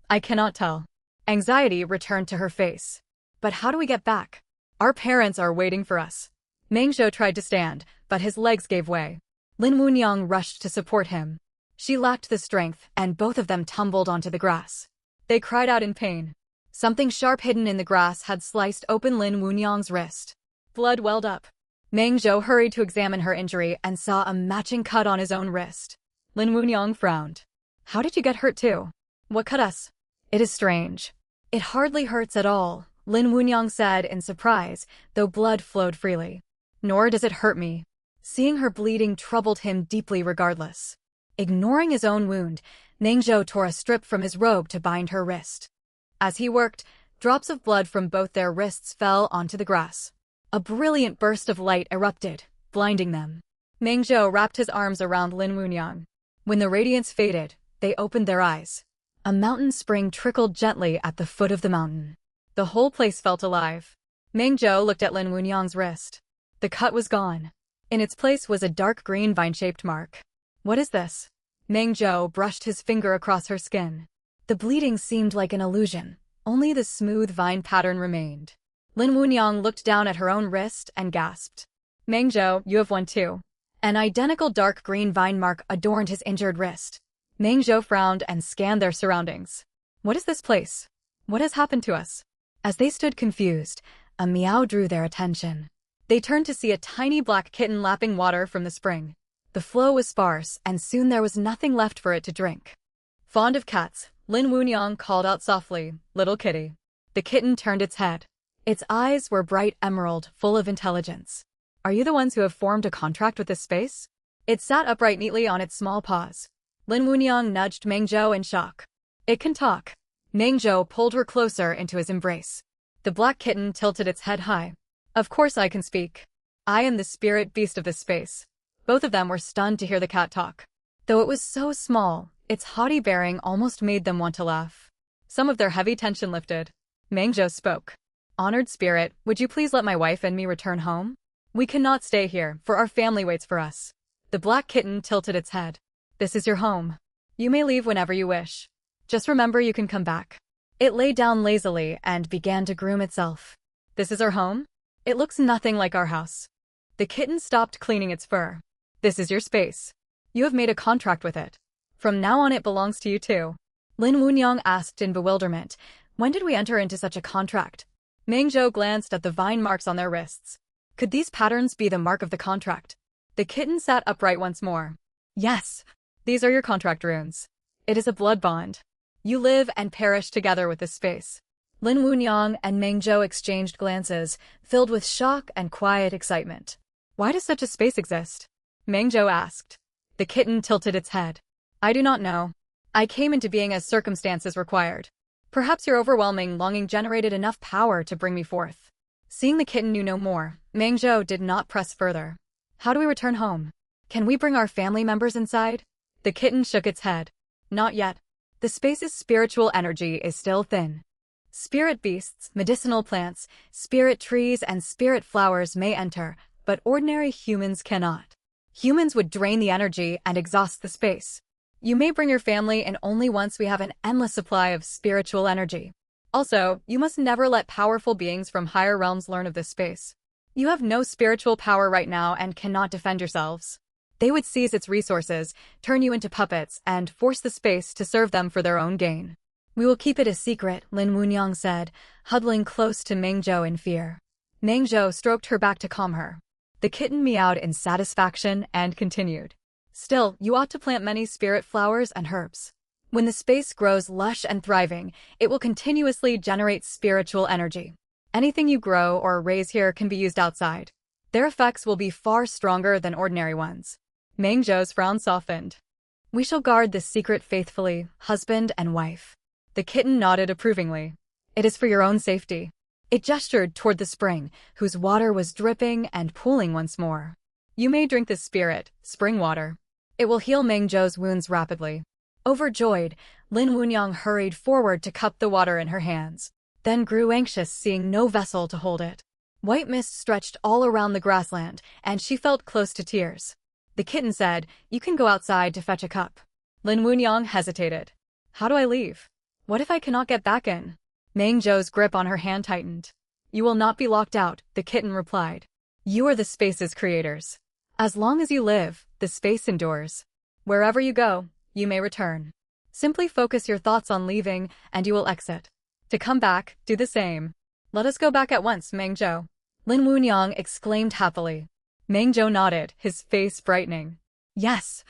I cannot tell. Anxiety returned to her face. But how do we get back? Our parents are waiting for us. Meng Zhou tried to stand, but his legs gave way. Lin Wunyang rushed to support him. She lacked the strength, and both of them tumbled onto the grass. They cried out in pain. Something sharp hidden in the grass had sliced open Lin Wunyang's wrist. Blood welled up. Meng Zhou hurried to examine her injury and saw a matching cut on his own wrist. Lin Wunyang frowned. How did you get hurt too? What cut us? It is strange. It hardly hurts at all, Lin Wunyang said in surprise, though blood flowed freely. Nor does it hurt me. Seeing her bleeding troubled him deeply regardless. Ignoring his own wound, Meng Zhou tore a strip from his robe to bind her wrist. As he worked, drops of blood from both their wrists fell onto the grass. A brilliant burst of light erupted, blinding them. Meng Zhou wrapped his arms around Lin Wunyang. When the radiance faded, they opened their eyes. A mountain spring trickled gently at the foot of the mountain. The whole place felt alive. Meng Zhou looked at Lin Wunyang's wrist. The cut was gone. In its place was a dark green vine-shaped mark. What is this? Meng Zhou brushed his finger across her skin. The bleeding seemed like an illusion. Only the smooth vine pattern remained. Lin Wunyang looked down at her own wrist and gasped. Meng Zhou, you have one too. An identical dark green vine mark adorned his injured wrist. Meng Zhou frowned and scanned their surroundings. What is this place? What has happened to us? As they stood confused, a meow drew their attention. They turned to see a tiny black kitten lapping water from the spring. The flow was sparse, and soon there was nothing left for it to drink. Fond of cats, Lin Wunyang called out softly, "Little kitty." The kitten turned its head. Its eyes were bright emerald, full of intelligence. Are you the ones who have formed a contract with this space? It sat upright neatly on its small paws. Lin Wunyang nudged Meng Zhou in shock. It can talk. Meng Zhou pulled her closer into his embrace. The black kitten tilted its head high. Of course I can speak. I am the spirit beast of this space. Both of them were stunned to hear the cat talk. Though it was so small, its haughty bearing almost made them want to laugh. Some of their heavy tension lifted. Meng Zhou spoke. Honored spirit, would you please let my wife and me return home? We cannot stay here, for our family waits for us. The black kitten tilted its head. This is your home. You may leave whenever you wish. Just remember you can come back. It lay down lazily and began to groom itself. This is our home? It looks nothing like our house. The kitten stopped cleaning its fur. This is your space. You have made a contract with it. From now on it belongs to you too. Lin Wunyang asked in bewilderment, when did we enter into such a contract? Meng Zhou glanced at the vine marks on their wrists. Could these patterns be the mark of the contract? The kitten sat upright once more. Yes, these are your contract runes. It is a blood bond. You live and perish together with this space. Lin Wunyang and Meng Zhou exchanged glances, filled with shock and quiet excitement. Why does such a space exist? Meng Zhou asked. The kitten tilted its head. I do not know. I came into being as circumstances required. Perhaps your overwhelming longing generated enough power to bring me forth. Seeing the kitten knew no more, Meng Zhou did not press further. How do we return home? Can we bring our family members inside? The kitten shook its head. Not yet. The space's spiritual energy is still thin. Spirit beasts, medicinal plants, spirit trees, and spirit flowers may enter, but ordinary humans cannot. Humans would drain the energy and exhaust the space. You may bring your family in only once we have an endless supply of spiritual energy. Also, you must never let powerful beings from higher realms learn of this space. You have no spiritual power right now and cannot defend yourselves. They would seize its resources, turn you into puppets, and force the space to serve them for their own gain. We will keep it a secret, Lin Wunyang said, huddling close to Meng Zhou in fear. Meng Zhou stroked her back to calm her. The kitten meowed in satisfaction and continued. Still, you ought to plant many spirit flowers and herbs. When the space grows lush and thriving, it will continuously generate spiritual energy. Anything you grow or raise here can be used outside. Their effects will be far stronger than ordinary ones. Meng Zhou's frown softened. We shall guard this secret faithfully, husband and wife. The kitten nodded approvingly. It is for your own safety. It gestured toward the spring, whose water was dripping and pooling once more. You may drink this spirit, spring water. It will heal Meng Zhou's wounds rapidly. Overjoyed, Lin Wunyang hurried forward to cup the water in her hands, then grew anxious seeing no vessel to hold it. White mist stretched all around the grassland, and she felt close to tears. The kitten said, "You can go outside to fetch a cup." Lin Wunyang hesitated. "How do I leave? What if I cannot get back in?" Meng Zhou's grip on her hand tightened. "You will not be locked out," the kitten replied. "You are the space's creators. As long as you live, the space endures. Wherever you go, you may return. Simply focus your thoughts on leaving, and you will exit. To come back, do the same." "Let us go back at once, Meng Zhou," Lin Wunyang exclaimed happily. Meng Zhou nodded, his face brightening. Yes.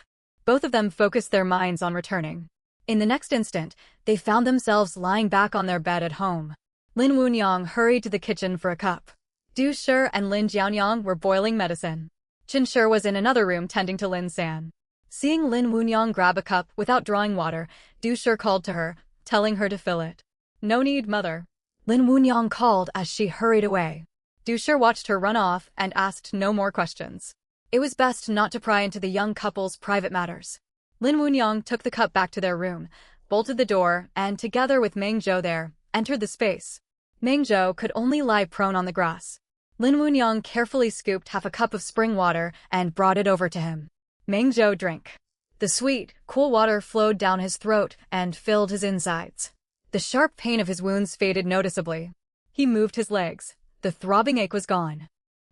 Both of them focused their minds on returning. In the next instant, they found themselves lying back on their bed at home. Lin Wunyang hurried to the kitchen for a cup. Du Shi and Lin Jianyang were boiling medicine. Qin Shi was in another room tending to Lin San. Seeing Lin Wunyang grab a cup without drawing water, Du Shi called to her, telling her to fill it. "No need, mother," Lin Wunyang called as she hurried away. Du Shi watched her run off and asked no more questions. It was best not to pry into the young couple's private matters. Lin Wunyang took the cup back to their room, bolted the door, and together with Meng Zhou there, entered the space. Meng Zhou could only lie prone on the grass. Lin Wunyang carefully scooped half a cup of spring water and brought it over to him. Meng Zhou drank. The sweet, cool water flowed down his throat and filled his insides. The sharp pain of his wounds faded noticeably. He moved his legs. The throbbing ache was gone.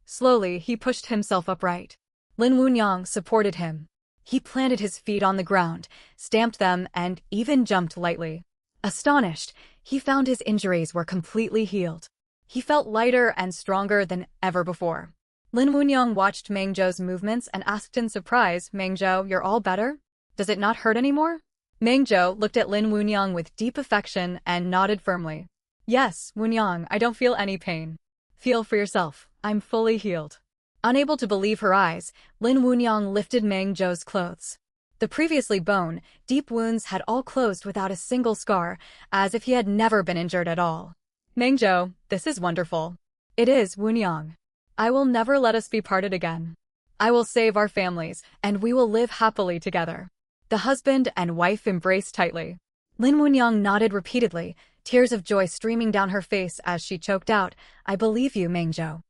Slowly, he pushed himself upright. Lin Wunyang supported him. He planted his feet on the ground, stamped them, and even jumped lightly. Astonished, he found his injuries were completely healed. He felt lighter and stronger than ever before. Lin Wunyang watched Meng Zhou's movements and asked in surprise, "Meng Zhou, you're all better? Does it not hurt anymore?" Meng Zhou looked at Lin Wunyang with deep affection and nodded firmly. "Yes, Wunyang, I don't feel any pain. Feel for yourself, I'm fully healed." Unable to believe her eyes, Lin Wunyang lifted Meng Zhou's clothes. The previously bone, deep wounds had all closed without a single scar, as if he had never been injured at all. "Meng Zhou, this is wonderful." "It is, Wunyang. I will never let us be parted again. I will save our families, and we will live happily together." The husband and wife embraced tightly. Lin Wunyang nodded repeatedly, tears of joy streaming down her face as she choked out, "I believe you, Meng Zhou.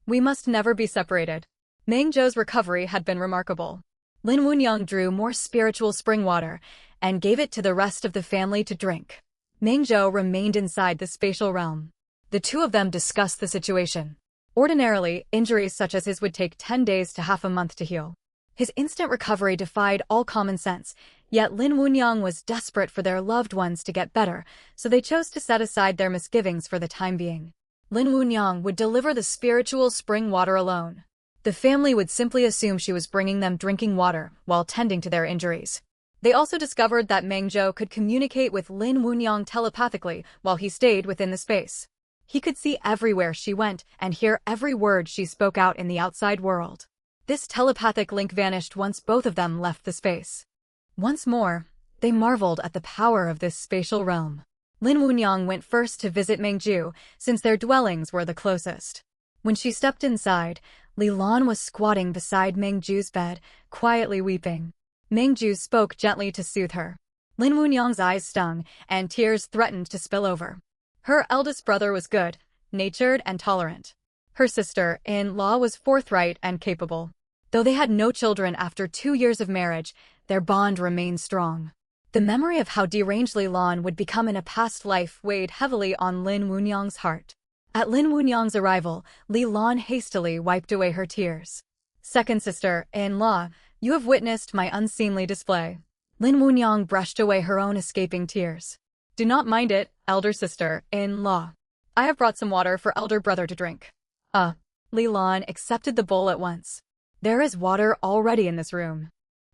We must never be separated." Meng Zhou's recovery had been remarkable. Lin Wunyang drew more spiritual spring water and gave it to the rest of the family to drink. Meng Zhou remained inside the spatial realm. The two of them discussed the situation. Ordinarily, injuries such as his would take 10 days to half a month to heal. His instant recovery defied all common sense, yet Lin Wunyang was desperate for their loved ones to get better, so they chose to set aside their misgivings for the time being. Lin Wunyang would deliver the spiritual spring water alone. The family would simply assume she was bringing them drinking water while tending to their injuries. They also discovered that Meng Zhou could communicate with Lin Wunyang telepathically while he stayed within the space. He could see everywhere she went and hear every word she spoke out in the outside world. This telepathic link vanished once both of them left the space. Once more, they marveled at the power of this spatial realm. Lin Wunyang went first to visit Meng Zhou, since their dwellings were the closest. When she stepped inside, Li Lan was squatting beside Meng Zhou's bed, quietly weeping. Meng Zhou spoke gently to soothe her. Lin Wunyang's eyes stung, and tears threatened to spill over. Her eldest brother was good, natured, and tolerant. Her sister-in-law was forthright and capable. Though they had no children after 2 years of marriage, their bond remained strong. The memory of how deranged Li Lan would become in a past life weighed heavily on Lin Wunyang's heart. At Lin Wunyang's arrival, Li Lan hastily wiped away her tears. "Second sister-in-law, you have witnessed my unseemly display." Lin Wunyang brushed away her own escaping tears. "Do not mind it, elder sister-in-law. I have brought some water for elder brother to drink." Li Lan accepted the bowl at once. "There is water already in this room.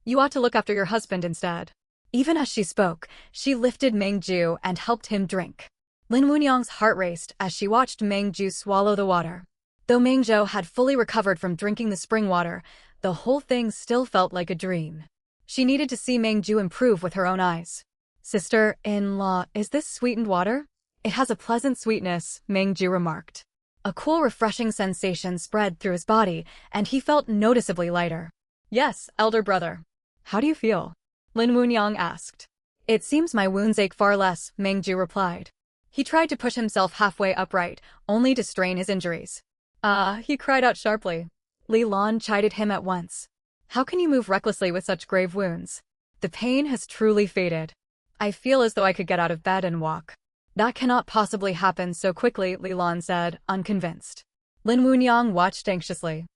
You ought to look after your husband instead." Even as she spoke, she lifted Meng Zhou and helped him drink. Lin Wunyang's heart raced as she watched Meng Zhou swallow the water. Though Meng Zhou had fully recovered from drinking the spring water, the whole thing still felt like a dream. She needed to see Meng Zhou improve with her own eyes. "Sister-in-law, is this sweetened water?" "It has a pleasant sweetness," Meng Zhou remarked. A cool, refreshing sensation spread through his body, and he felt noticeably lighter. "Yes, elder brother." "How do you feel?" Lin Wunyang asked. "It seems my wounds ache far less," Meng Zhou replied. He tried to push himself halfway upright, only to strain his injuries. Ah, he cried out sharply. Li Lan chided him at once. How can you move recklessly with such grave wounds? The pain has truly faded. I feel as though I could get out of bed and walk. That cannot possibly happen so quickly, Li Lan said, unconvinced. Lin Wunyang watched anxiously.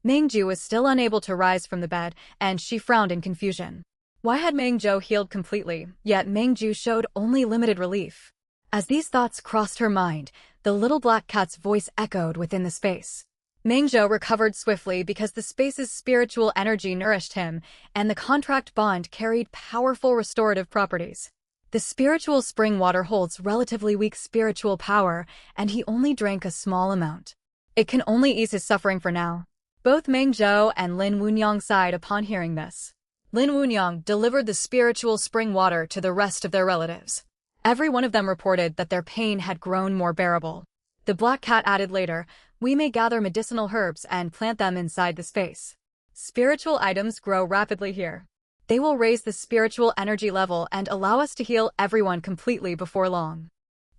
Mengju was still unable to rise from the bed, and she frowned in confusion. Why had Mengzhou healed completely, yet Mengju showed only limited relief? As these thoughts crossed her mind, the little black cat's voice echoed within the space. Mengzhou recovered swiftly because the space's spiritual energy nourished him, and the contract bond carried powerful restorative properties. The spiritual spring water holds relatively weak spiritual power, and he only drank a small amount. It can only ease his suffering for now. Both Mengzhou and Lin Wunyang sighed upon hearing this. Lin Wunyang delivered the spiritual spring water to the rest of their relatives. Every one of them reported that their pain had grown more bearable. The black cat added later, we may gather medicinal herbs and plant them inside the space. Spiritual items grow rapidly here. They will raise the spiritual energy level and allow us to heal everyone completely before long.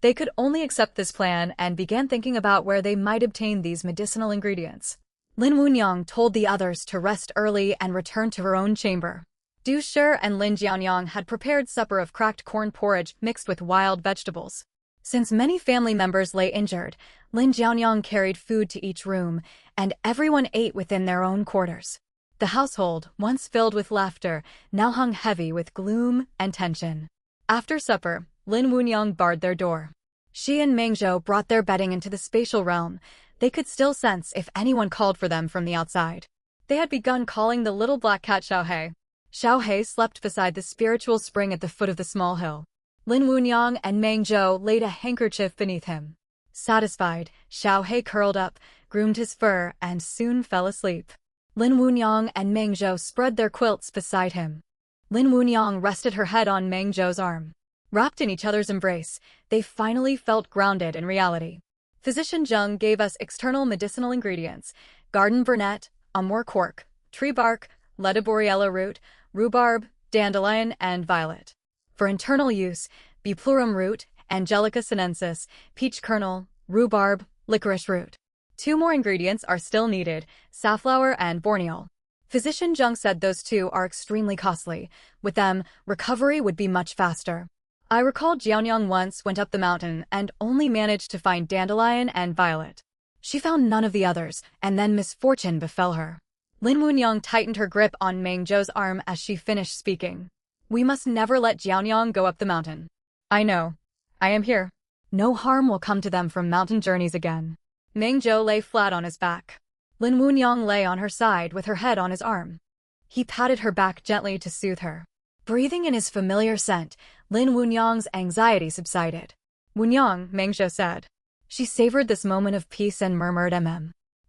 They could only accept this plan and began thinking about where they might obtain these medicinal ingredients. Lin Wunyang told the others to rest early and return to her own chamber. Du Shi and Lin Jianyang had prepared supper of cracked corn porridge mixed with wild vegetables. Since many family members lay injured, Lin Jianyang carried food to each room, and everyone ate within their own quarters. The household, once filled with laughter, now hung heavy with gloom and tension. After supper, Lin Wunyang barred their door. She and Mengzhou brought their bedding into the spatial realm. They could still sense if anyone called for them from the outside. They had begun calling the little black cat Xiaohei. Xiaohei slept beside the spiritual spring at the foot of the small hill. Lin Wunyang and Mengzhou laid a handkerchief beneath him. Satisfied, Xiaohei curled up, groomed his fur, and soon fell asleep. Lin Wunyang and Mengzhou spread their quilts beside him. Lin Wunyang rested her head on Mengzhou's arm. Wrapped in each other's embrace, they finally felt grounded in reality. Physician Zheng gave us external medicinal ingredients: garden burnet, amur cork, tree bark, lettuce root, rhubarb, dandelion, and violet. For internal use, buplurum root, angelica sinensis, peach kernel, rhubarb, licorice root. 2 more ingredients are still needed: safflower and borneol. Physician Zheng said those 2 are extremely costly. With them, recovery would be much faster. I recall Jianyang once went up the mountain and only managed to find dandelion and violet. She found none of the others, and then misfortune befell her. Lin Wunyang tightened her grip on Mengzhou's arm as she finished speaking. We must never let Jianyang go up the mountain. I know. I am here. No harm will come to them from mountain journeys again. Mengzhou lay flat on his back. Lin Wunyang lay on her side with her head on his arm. He patted her back gently to soothe her. Breathing in his familiar scent, Lin Wunyang's anxiety subsided. Wunyang, Mengzhou said. She savored this moment of peace and murmured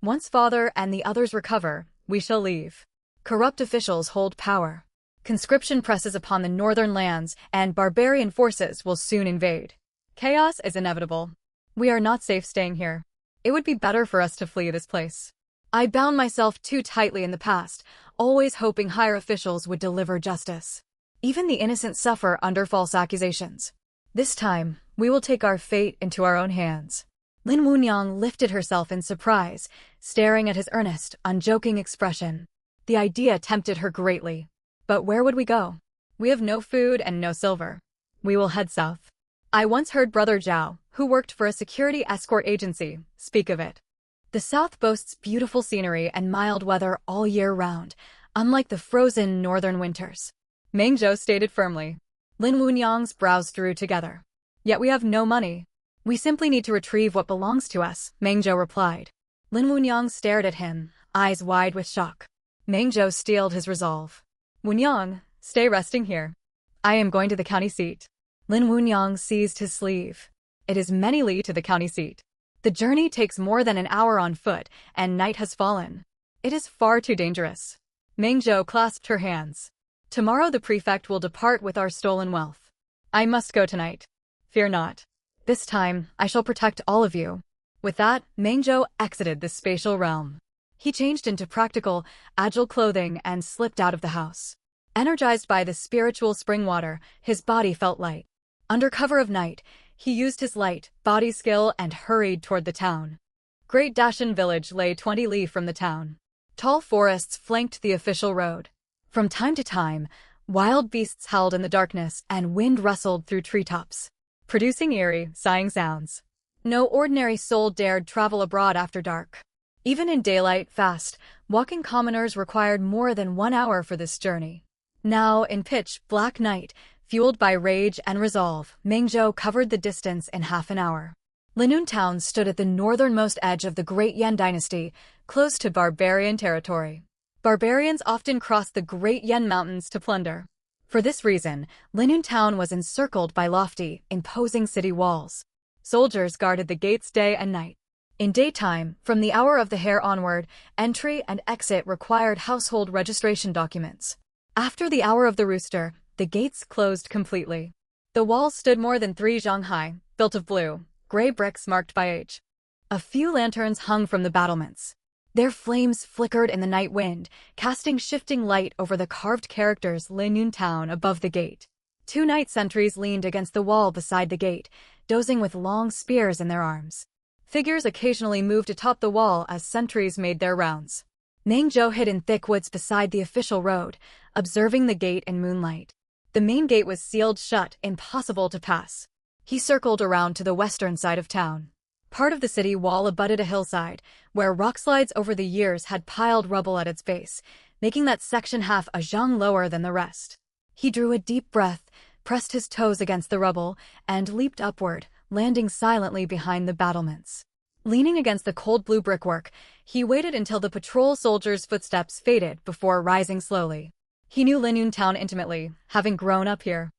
Once father and the others recover, we shall leave. Corrupt officials hold power. Conscription presses upon the northern lands, and barbarian forces will soon invade. Chaos is inevitable. We are not safe staying here. It would be better for us to flee this place. I bound myself too tightly in the past, always hoping higher officials would deliver justice. Even the innocent suffer under false accusations. This time, we will take our fate into our own hands. Lin Wunyang lifted herself in surprise, staring at his earnest, unjoking expression. The idea tempted her greatly. But where would we go? We have no food and no silver. We will head south. I once heard Brother Zhao, who worked for a security escort agency, speak of it. The south boasts beautiful scenery and mild weather all year round, unlike the frozen northern winters. Mengzhou stated firmly. Lin Wunyang's brows drew together. Yet we have no money. We simply need to retrieve what belongs to us, Mengzhou replied. Lin Wunyang stared at him, eyes wide with shock. Mengzhou steeled his resolve. Wunyang, stay resting here. I am going to the county seat. Lin Wunyang seized his sleeve. It is many li to the county seat. The journey takes more than an hour on foot, and night has fallen. It is far too dangerous. Mengzhou clasped her hands. Tomorrow the prefect will depart with our stolen wealth. I must go tonight. Fear not. This time, I shall protect all of you. With that, Mengzhou exited the spatial realm. He changed into practical, agile clothing and slipped out of the house. Energized by the spiritual spring water, his body felt light. Under cover of night, he used his light, body skill and hurried toward the town. Great Dashan village lay 20 li from the town. Tall forests flanked the official road. From time to time, wild beasts howled in the darkness and wind rustled through treetops, producing eerie, sighing sounds. No ordinary soul dared travel abroad after dark. Even in daylight fast, walking commoners required more than 1 hour for this journey. Now, in pitch black night, fueled by rage and resolve, Mengzhou covered the distance in half an hour. Linun town stood at the northernmost edge of the Great Yan dynasty, close to barbarian territory. Barbarians often crossed the Great Yan mountains to plunder. For this reason, Linun town was encircled by lofty, imposing city walls. Soldiers guarded the gates day and night. In daytime, from the hour of the hare onward, entry and exit required household registration documents. After the hour of the rooster, the gates closed completely. The walls stood more than 3 zhang high, built of blue, gray bricks marked by age. A few lanterns hung from the battlements. Their flames flickered in the night wind, casting shifting light over the carved characters Linun town above the gate. 2 night sentries leaned against the wall beside the gate, dozing with long spears in their arms. Figures occasionally moved atop the wall as sentries made their rounds. Mengzhou hid in thick woods beside the official road, observing the gate in moonlight. The main gate was sealed shut, impossible to pass. He circled around to the western side of town. Part of the city wall abutted a hillside, where rockslides over the years had piled rubble at its base, making that section half a zhang lower than the rest. He drew a deep breath, pressed his toes against the rubble, and leaped upward, landing silently behind the battlements. Leaning against the cold blue brickwork, he waited until the patrol soldiers' footsteps faded before rising slowly. He knew Linun town intimately, having grown up here.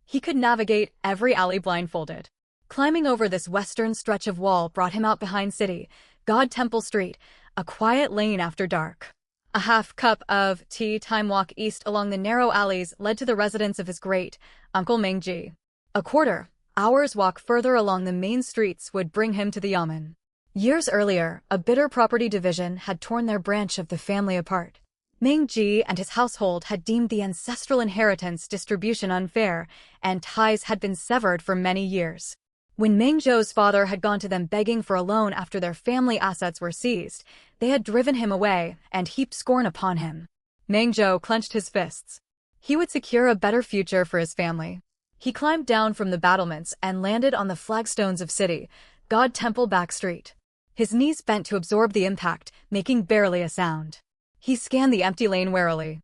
He could navigate every alley blindfolded. Climbing over this western stretch of wall brought him out behind City, God Temple Street, a quiet lane after dark. A half cup of tea time walk east along the narrow alleys led to the residence of his great-uncle Mengji. A quarter-hour's walk further along the main streets would bring him to the yamen. Years earlier, a bitter property division had torn their branch of the family apart. Mengji and his household had deemed the ancestral inheritance distribution unfair, and ties had been severed for many years. When Mengzhou's father had gone to them begging for a loan after their family assets were seized, they had driven him away and heaped scorn upon him. Mengzhou clenched his fists. He would secure a better future for his family. He climbed down from the battlements and landed on the flagstones of City, God Temple Back Street. His knees bent to absorb the impact, making barely a sound. He scanned the empty lane warily.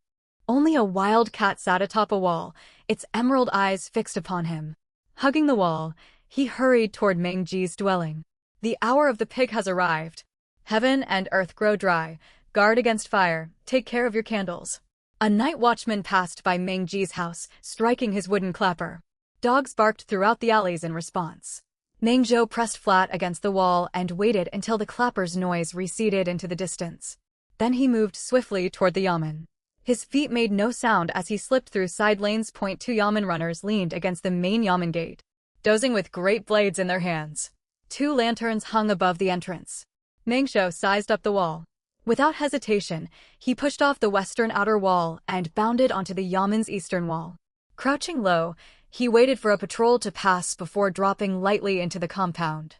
Only a wild cat sat atop a wall, its emerald eyes fixed upon him. Hugging the wall, he hurried toward Mengji's dwelling. The hour of the pig has arrived. Heaven and earth grow dry. Guard against fire. Take care of your candles. A night watchman passed by Mengji's house, striking his wooden clapper. Dogs barked throughout the alleys in response. Mengzhou pressed flat against the wall and waited until the clapper's noise receded into the distance. Then he moved swiftly toward the yamen. His feet made no sound as he slipped through side lanes. 2 yamen runners leaned against the main yamen gate, dozing with great blades in their hands. 2 lanterns hung above the entrance. Mengzhou sized up the wall. Without hesitation, he pushed off the western outer wall and bounded onto the yamen's eastern wall. Crouching low, he waited for a patrol to pass before dropping lightly into the compound.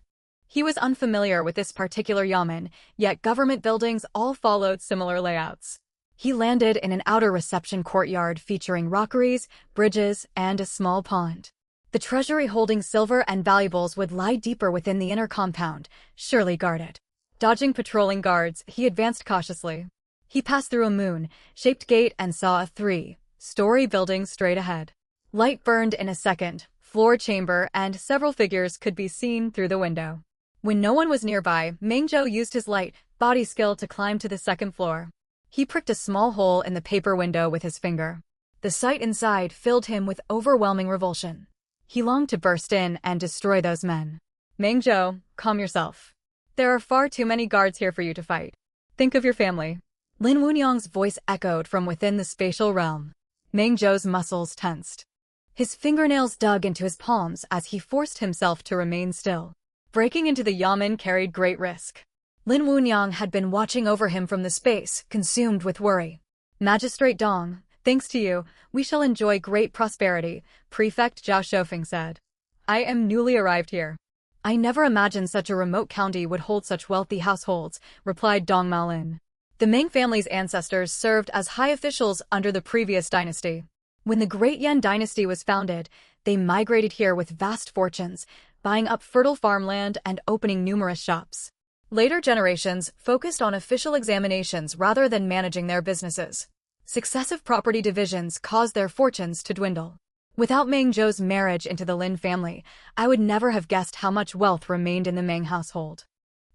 He was unfamiliar with this particular yamen, yet government buildings all followed similar layouts. He landed in an outer reception courtyard featuring rockeries, bridges, and a small pond. The treasury holding silver and valuables would lie deeper within the inner compound, surely guarded. Dodging patrolling guards, he advanced cautiously. He passed through a moon-shaped gate and saw a 3-story building straight ahead. Light burned in a second-floor chamber, and several figures could be seen through the window. When no one was nearby, Mengzhou used his light body skill to climb to the second floor. He pricked a small hole in the paper window with his finger. The sight inside filled him with overwhelming revulsion. He longed to burst in and destroy those men. Mengzhou, calm yourself. There are far too many guards here for you to fight. Think of your family. Lin Wunyang's voice echoed from within the spatial realm. Mengzhou's muscles tensed. His fingernails dug into his palms as he forced himself to remain still. Breaking into the yamen carried great risk. Lin Wunyang had been watching over him from the space, consumed with worry. Magistrate Dong, thanks to you, we shall enjoy great prosperity, Prefect Zhao Shoufeng said. I am newly arrived here. I never imagined such a remote county would hold such wealthy households, replied Dong Malin. The Ming family's ancestors served as high officials under the previous dynasty. When the Great Yan dynasty was founded, they migrated here with vast fortunes, buying up fertile farmland and opening numerous shops. Later generations focused on official examinations rather than managing their businesses. Successive property divisions caused their fortunes to dwindle. Without Meng Zhou's marriage into the Lin family, I would never have guessed how much wealth remained in the Meng household.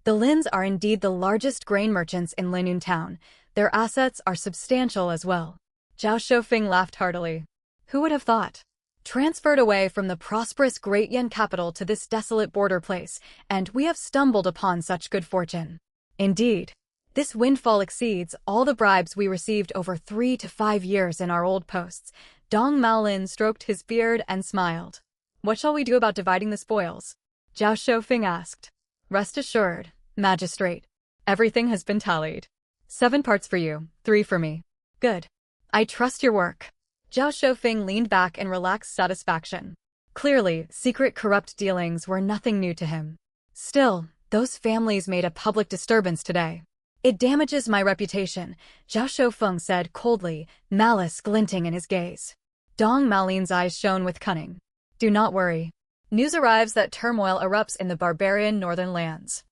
The Lins are indeed the largest grain merchants in Linyun town. Their assets are substantial as well. Zhao Shoufeng laughed heartily. Who would have thought? Transferred away from the prosperous Great Yan capital to this desolate border place, and we have stumbled upon such good fortune. Indeed, this windfall exceeds all the bribes we received over 3 to 5 years in our old posts. Dong Malin stroked his beard and smiled. What shall we do about dividing the spoils? Zhao Shoufeng asked. Rest assured, magistrate. Everything has been tallied. 7 parts for you, 3 for me. Good. I trust your work. Zhao Shoufeng leaned back in relaxed satisfaction. Clearly, secret corrupt dealings were nothing new to him. Still, those families made a public disturbance today. It damages my reputation, Zhao Shoufeng said coldly, malice glinting in his gaze. Dong Malin's eyes shone with cunning. Do not worry. News arrives that turmoil erupts in the barbarian northern lands.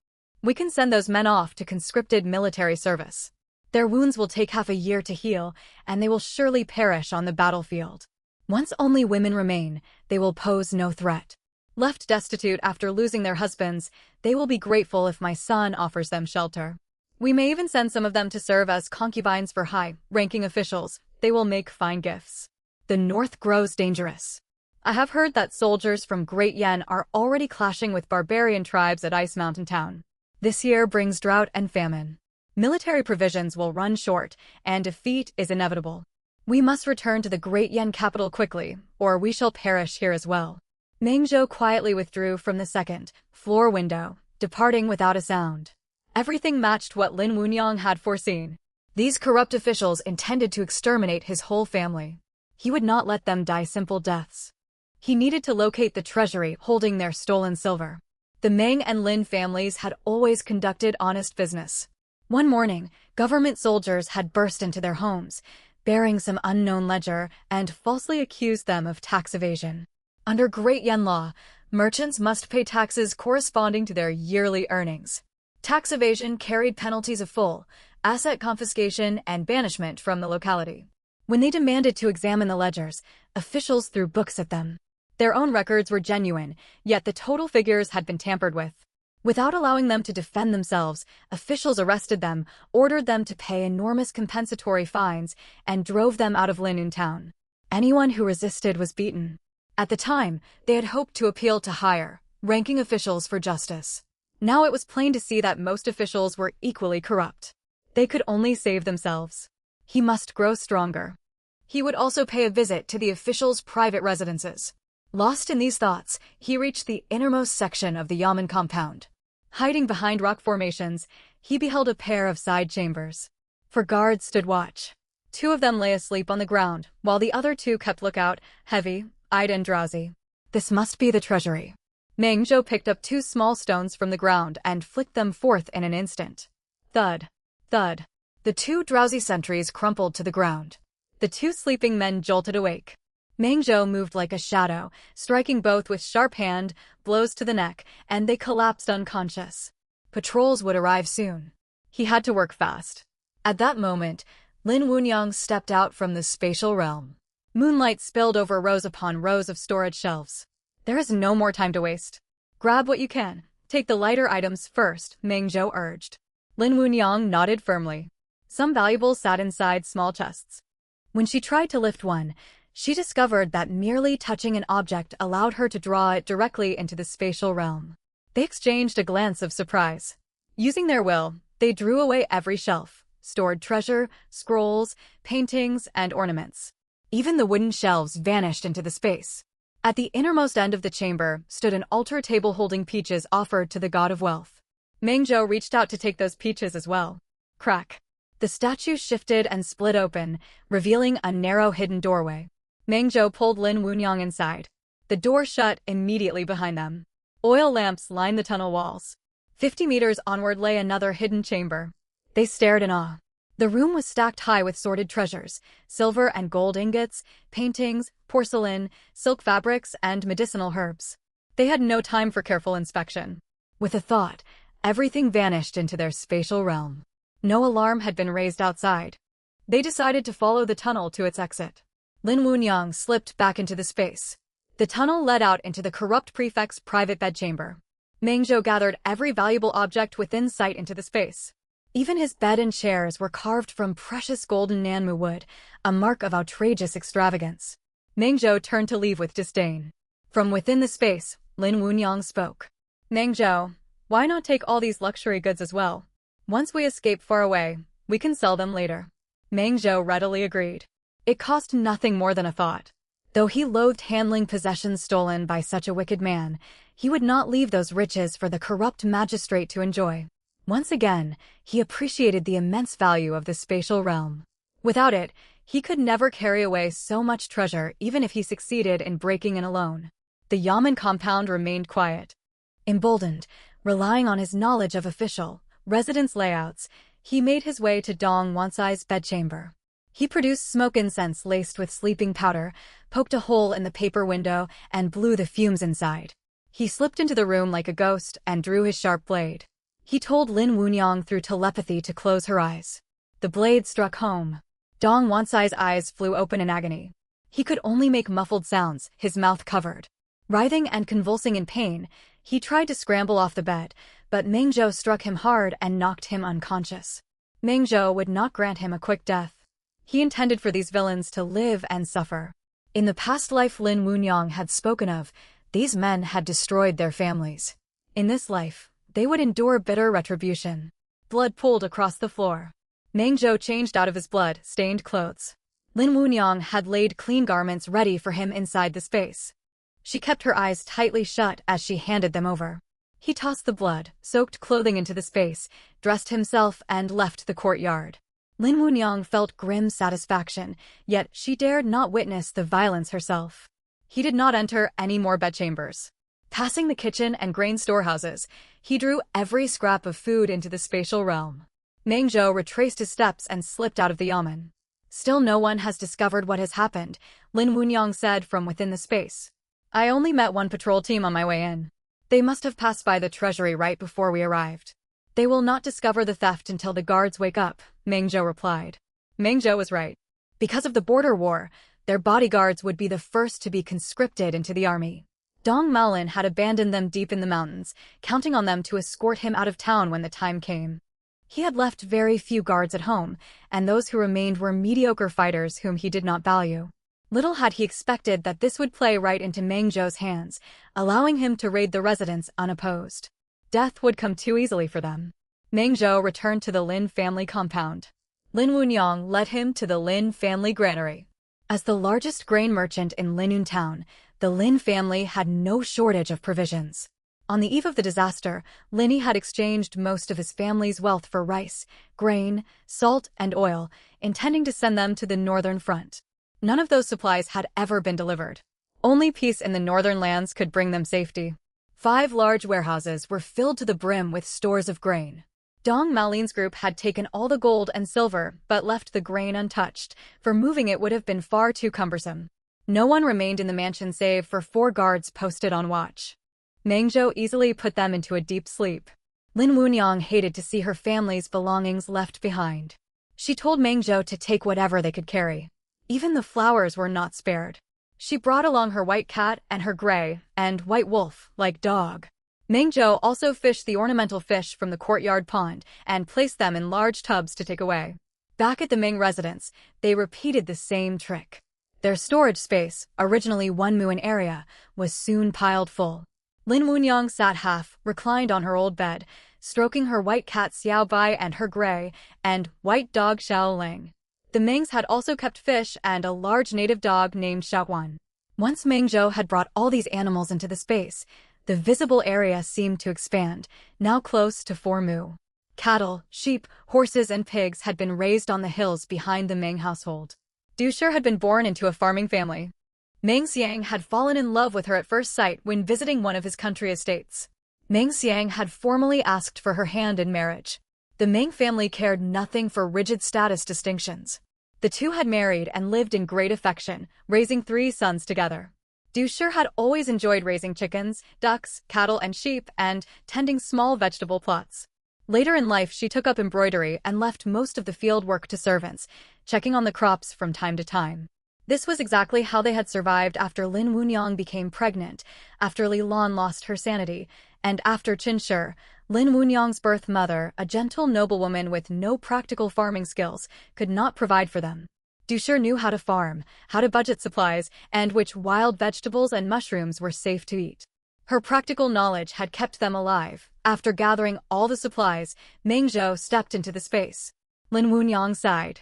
We can send those men off to conscripted military service. Their wounds will take half a year to heal, and they will surely perish on the battlefield. Once only women remain, they will pose no threat. Left destitute after losing their husbands, they will be grateful if my son offers them shelter. We may even send some of them to serve as concubines for high-ranking officials. They will make fine gifts. The north grows dangerous. I have heard that soldiers from Great Yan are already clashing with barbarian tribes at Ice Mountain Town. This year brings drought and famine. Military provisions will run short, and defeat is inevitable. We must return to the Great Yan capital quickly, or we shall perish here as well. Meng Zhou quietly withdrew from the second-floor window, departing without a sound. Everything matched what Lin Wunyang had foreseen. These corrupt officials intended to exterminate his whole family. He would not let them die simple deaths. He needed to locate the treasury holding their stolen silver. The Meng and Lin families had always conducted honest business. One morning, government soldiers had burst into their homes, bearing some unknown ledger, and falsely accused them of tax evasion. Under Great Yan law, merchants must pay taxes corresponding to their yearly earnings. Tax evasion carried penalties of full asset confiscation and banishment from the locality. When they demanded to examine the ledgers, officials threw books at them. Their own records were genuine, yet the total figures had been tampered with. Without allowing them to defend themselves, officials arrested them, ordered them to pay enormous compensatory fines, and drove them out of Linyun town. Anyone who resisted was beaten. At the time, they had hoped to appeal to higher-ranking officials for justice. Now it was plain to see that most officials were equally corrupt. They could only save themselves. He must grow stronger. He would also pay a visit to the officials' private residences. Lost in these thoughts, he reached the innermost section of the Yamen compound. Hiding behind rock formations, he beheld a pair of side chambers. 4 guards stood watch. 2 of them lay asleep on the ground, while the other 2 kept lookout, heavy-eyed and drowsy. This must be the treasury. Meng Zhou picked up 2 small stones from the ground and flicked them forth in an instant. Thud. Thud. The 2 drowsy sentries crumpled to the ground. The 2 sleeping men jolted awake. Meng Zhou moved like a shadow, striking both with sharp hand, blows to the neck, and they collapsed unconscious. Patrols would arrive soon. He had to work fast. At that moment, Lin Wunyang stepped out from the spatial realm. Moonlight spilled over rows upon rows of storage shelves. There is no more time to waste. Grab what you can. Take the lighter items first, Meng Zhou urged. Lin Wunyang nodded firmly. Some valuables sat inside small chests. When she tried to lift one, she discovered that merely touching an object allowed her to draw it directly into the spatial realm. They exchanged a glance of surprise. Using their will, they drew away every shelf, stored treasure, scrolls, paintings, and ornaments. Even the wooden shelves vanished into the space. At the innermost end of the chamber stood an altar table holding peaches offered to the god of wealth. Meng Zhou reached out to take those peaches as well. Crack. The statue shifted and split open, revealing a narrow hidden doorway. Meng Zhou pulled Lin Wunyang inside. The door shut immediately behind them. Oil lamps lined the tunnel walls. 50 meters onward lay another hidden chamber. They stared in awe. The room was stacked high with sorted treasures, silver and gold ingots, paintings, porcelain, silk fabrics, and medicinal herbs. They had no time for careful inspection. With a thought, everything vanished into their spatial realm. No alarm had been raised outside. They decided to follow the tunnel to its exit. Lin Wunyang slipped back into the space. The tunnel led out into the corrupt prefect's private bedchamber. Meng Zhou gathered every valuable object within sight into the space. Even his bed and chairs were carved from precious golden Nanmu wood, a mark of outrageous extravagance. Meng Zhou turned to leave with disdain. From within the space, Lin Wunyang spoke. Meng Zhou, why not take all these luxury goods as well? Once we escape far away, we can sell them later. Meng Zhou readily agreed. It cost nothing more than a thought. Though he loathed handling possessions stolen by such a wicked man, he would not leave those riches for the corrupt magistrate to enjoy. Once again, he appreciated the immense value of the spatial realm. Without it, he could never carry away so much treasure even if he succeeded in breaking in alone. The Yamen compound remained quiet. Emboldened, relying on his knowledge of official, residence layouts, he made his way to Dong Wansai's bedchamber. He produced smoke incense laced with sleeping powder, poked a hole in the paper window, and blew the fumes inside. He slipped into the room like a ghost and drew his sharp blade. He told Lin Wunyang through telepathy to close her eyes. The blade struck home. Dong Wansai's eyes flew open in agony. He could only make muffled sounds, his mouth covered. Writhing and convulsing in pain, he tried to scramble off the bed, but Meng Zhou struck him hard and knocked him unconscious. Meng Zhou would not grant him a quick death. He intended for these villains to live and suffer. In the past life Lin Wunyang had spoken of, these men had destroyed their families. In this life, they would endure bitter retribution. Blood pooled across the floor. Meng Zhou changed out of his blood-stained clothes. Lin Wunyang had laid clean garments ready for him inside the space. She kept her eyes tightly shut as she handed them over. He tossed the blood-soaked clothing into the space, dressed himself, and left the courtyard. Lin Wunyang felt grim satisfaction, yet she dared not witness the violence herself. He did not enter any more bedchambers. Passing the kitchen and grain storehouses, he drew every scrap of food into the spatial realm. Meng Zhou retraced his steps and slipped out of the yamen. Still no one has discovered what has happened, Lin Wunyang said from within the space. I only met one patrol team on my way in. They must have passed by the treasury right before we arrived. They will not discover the theft until the guards wake up, Meng Zhou replied. Meng Zhou was right. Because of the border war, their bodyguards would be the first to be conscripted into the army. Dong Maolin had abandoned them deep in the mountains, counting on them to escort him out of town when the time came. He had left very few guards at home, and those who remained were mediocre fighters whom he did not value. Little had he expected that this would play right into Meng Zhou's hands, allowing him to raid the residence unopposed. Death would come too easily for them. Meng Zhou returned to the Lin family compound. Lin Wunyang led him to the Lin family granary. As the largest grain merchant in Linyun town, the Lin family had no shortage of provisions. On the eve of the disaster, Linny had exchanged most of his family's wealth for rice, grain, salt, and oil, intending to send them to the northern front. None of those supplies had ever been delivered. Only peace in the northern lands could bring them safety. 5 large warehouses were filled to the brim with stores of grain. Dong Maolin's group had taken all the gold and silver, but left the grain untouched, for moving it would have been far too cumbersome. No one remained in the mansion save for 4 guards posted on watch. Meng Zhou easily put them into a deep sleep. Lin Wunyang hated to see her family's belongings left behind. She told Meng Zhou to take whatever they could carry. Even the flowers were not spared. She brought along her white cat and her gray and white wolf-like dog. Meng Zhou also fished the ornamental fish from the courtyard pond and placed them in large tubs to take away. Back at the Ming residence, they repeated the same trick. Their storage space, originally 1 mu in area, was soon piled full. Lin Wunyang sat half reclined on her old bed, stroking her white cat Xiao Bai and her gray and white dog Xiao Ling. The Mings had also kept fish and a large native dog named Xiaoguan. Once Meng Zhou had brought all these animals into the space, the visible area seemed to expand, now close to 4 mu. Cattle, sheep, horses, and pigs had been raised on the hills behind the Meng household. Dusher had been born into a farming family. Meng Xiang had fallen in love with her at first sight when visiting one of his country estates. Meng Xiang had formally asked for her hand in marriage. The Meng family cared nothing for rigid status distinctions. The two had married and lived in great affection, raising 3 sons together. Dusher had always enjoyed raising chickens, ducks, cattle, and sheep, and tending small vegetable plots. Later in life, she took up embroidery and left most of the field work to servants, checking on the crops from time to time. This was exactly how they had survived after Lin Wunyang became pregnant, after Li Lan lost her sanity, and after Qin Shi, Lin Wunyang's birth mother, a gentle noblewoman with no practical farming skills, could not provide for them. Dusher knew how to farm, how to budget supplies, and which wild vegetables and mushrooms were safe to eat. Her practical knowledge had kept them alive. After gathering all the supplies, Meng Zhou stepped into the space. Lin Wunyang sighed.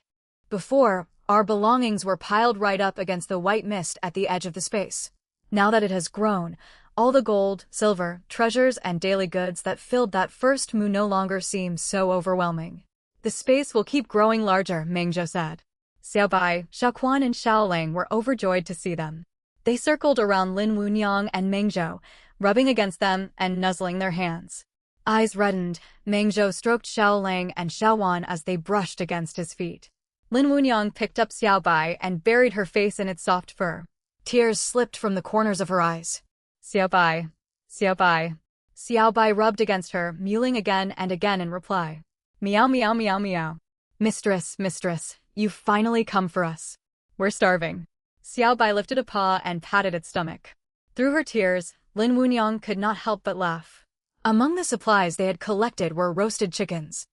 Before, our belongings were piled right up against the white mist at the edge of the space. Now that it has grown, all the gold, silver, treasures, and daily goods that filled that first mu no longer seem so overwhelming. The space will keep growing larger, Meng Zhou said. Xiaobai, Xiaoquan, and Xiaolang were overjoyed to see them. They circled around Lin Wunyang and Meng Zhou, rubbing against them and nuzzling their hands. Eyes reddened, Meng Zhou stroked Xiaolang and Xiaowan as they brushed against his feet. Lin Wunyang picked up Xiaobai and buried her face in its soft fur. Tears slipped from the corners of her eyes. Xiaobai, Xiaobai. Xiaobai rubbed against her, mewing again and again in reply. Meow meow meow meow. Mistress, mistress, you've finally come for us. We're starving. Xiaobai lifted a paw and patted its stomach. Through her tears, Lin Wunyang could not help but laugh. Among the supplies they had collected were roasted chickens.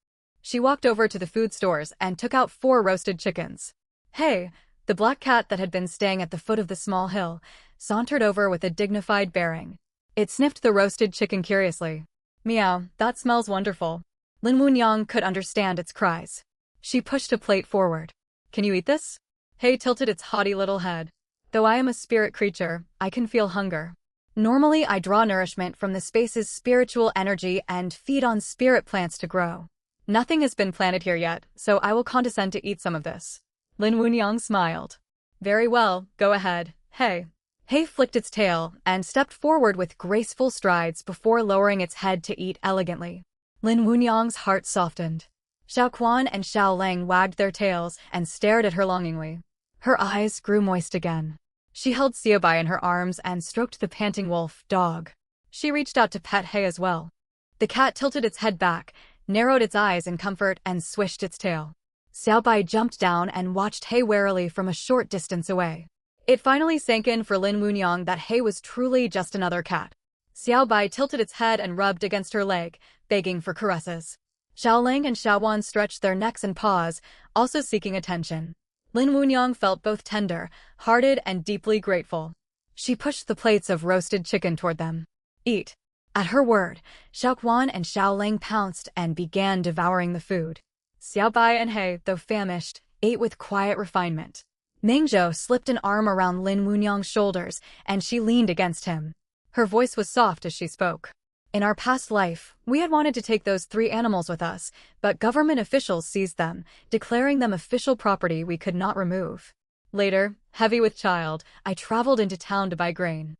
She walked over to the food stores and took out 4 roasted chickens. Hey, the black cat that had been staying at the foot of the small hill, sauntered over with a dignified bearing. It sniffed the roasted chicken curiously. Meow, that smells wonderful. Lin Wunyang could understand its cries. She pushed a plate forward. Can you eat this? Hey tilted its haughty little head. Though I am a spirit creature, I can feel hunger. Normally I draw nourishment from the space's spiritual energy and feed on spirit plants to grow. Nothing has been planted here yet, so I will condescend to eat some of this. Lin Wunyang smiled. Very well, go ahead. Hey. Hey flicked its tail and stepped forward with graceful strides before lowering its head to eat elegantly. Lin Wunyang's heart softened. Xiaoquan and Xiaolang wagged their tails and stared at her longingly. Her eyes grew moist again. She held Xiaobai in her arms and stroked the panting wolf dog. She reached out to pet He as well. The cat tilted its head back, narrowed its eyes in comfort, and swished its tail. Xiaobai jumped down and watched He warily from a short distance away. It finally sank in for Lin Wunyang that He was truly just another cat. Xiaobai tilted its head and rubbed against her leg, begging for caresses. Xiaolang and Xiaowan stretched their necks and paws, also seeking attention. Lin Wunyang felt both tender-hearted and deeply grateful. She pushed the plates of roasted chicken toward them. Eat. At her word, Xiaoquan and Xiaolang pounced and began devouring the food. Xiaobai and He, though famished, ate with quiet refinement. Meng Zhou slipped an arm around Lin Wunyang's shoulders, and she leaned against him. Her voice was soft as she spoke. In our past life, we had wanted to take those 3 animals with us, but government officials seized them, declaring them official property we could not remove. Later, heavy with child, I traveled into town to buy grain.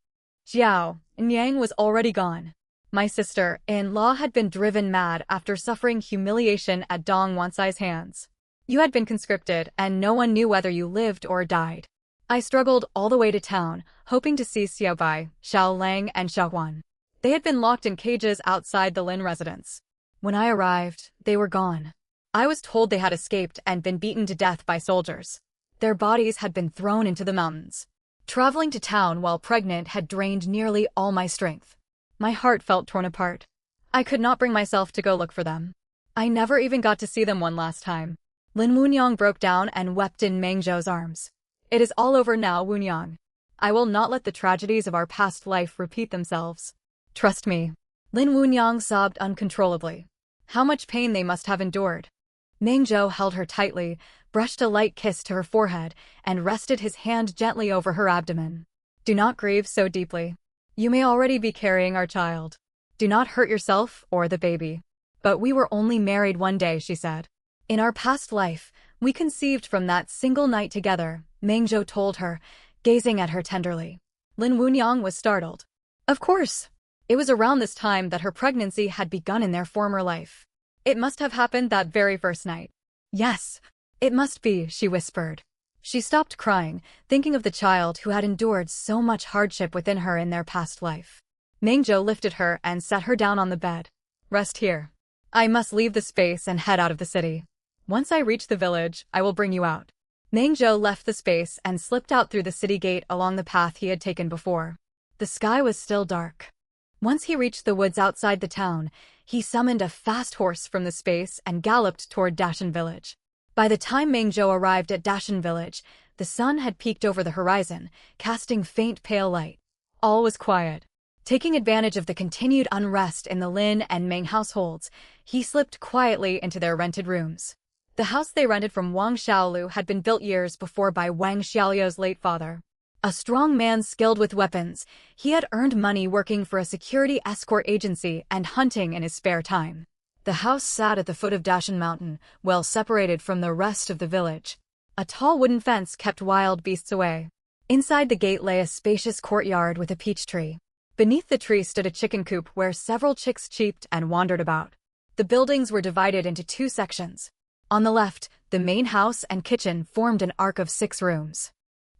Jiao, Nyang was already gone. My sister-in-law had been driven mad after suffering humiliation at Dong Wansai's hands. You had been conscripted, and no one knew whether you lived or died. I struggled all the way to town, hoping to see Xiaobai, Xiaolang, and Xiaowan. They had been locked in cages outside the Lin residence. When I arrived, they were gone. I was told they had escaped and been beaten to death by soldiers. Their bodies had been thrown into the mountains. Traveling to town while pregnant had drained nearly all my strength. My heart felt torn apart. I could not bring myself to go look for them. I never even got to see them one last time. Lin Wunyang broke down and wept in Meng Zhou's arms. It is all over now, Wunyang. I will not let the tragedies of our past life repeat themselves. Trust me. Lin Wunyang sobbed uncontrollably. How much pain they must have endured. Meng Zhou held her tightly, brushed a light kiss to her forehead, and rested his hand gently over her abdomen. Do not grieve so deeply. You may already be carrying our child. Do not hurt yourself or the baby. But we were only married one day, she said. In our past life, we conceived from that single night together, Meng Zhou told her, gazing at her tenderly. Lin Wunyang was startled. Of course. It was around this time that her pregnancy had begun in their former life. It must have happened that very first night. Yes, it must be, she whispered. She stopped crying, thinking of the child who had endured so much hardship within her in their past life. Mengzhou lifted her and set her down on the bed. Rest here. I must leave the space and head out of the city. Once I reach the village, I will bring you out. Mengzhou left the space and slipped out through the city gate along the path he had taken before. The sky was still dark. Once he reached the woods outside the town, he summoned a fast horse from the space and galloped toward Dashan village. By the time Mengzhou arrived at Dashan village, the sun had peeked over the horizon, casting faint pale light. All was quiet. Taking advantage of the continued unrest in the Lin and Meng households, he slipped quietly into their rented rooms. The house they rented from Wang Xiaolu had been built years before by Wang Xiaoliu's late father. A strong man skilled with weapons, he had earned money working for a security escort agency and hunting in his spare time. The house sat at the foot of Dashan Mountain, well separated from the rest of the village. A tall wooden fence kept wild beasts away. Inside the gate lay a spacious courtyard with a peach tree. Beneath the tree stood a chicken coop where several chicks cheeped and wandered about. The buildings were divided into two sections. On the left, the main house and kitchen formed an arc of 6 rooms.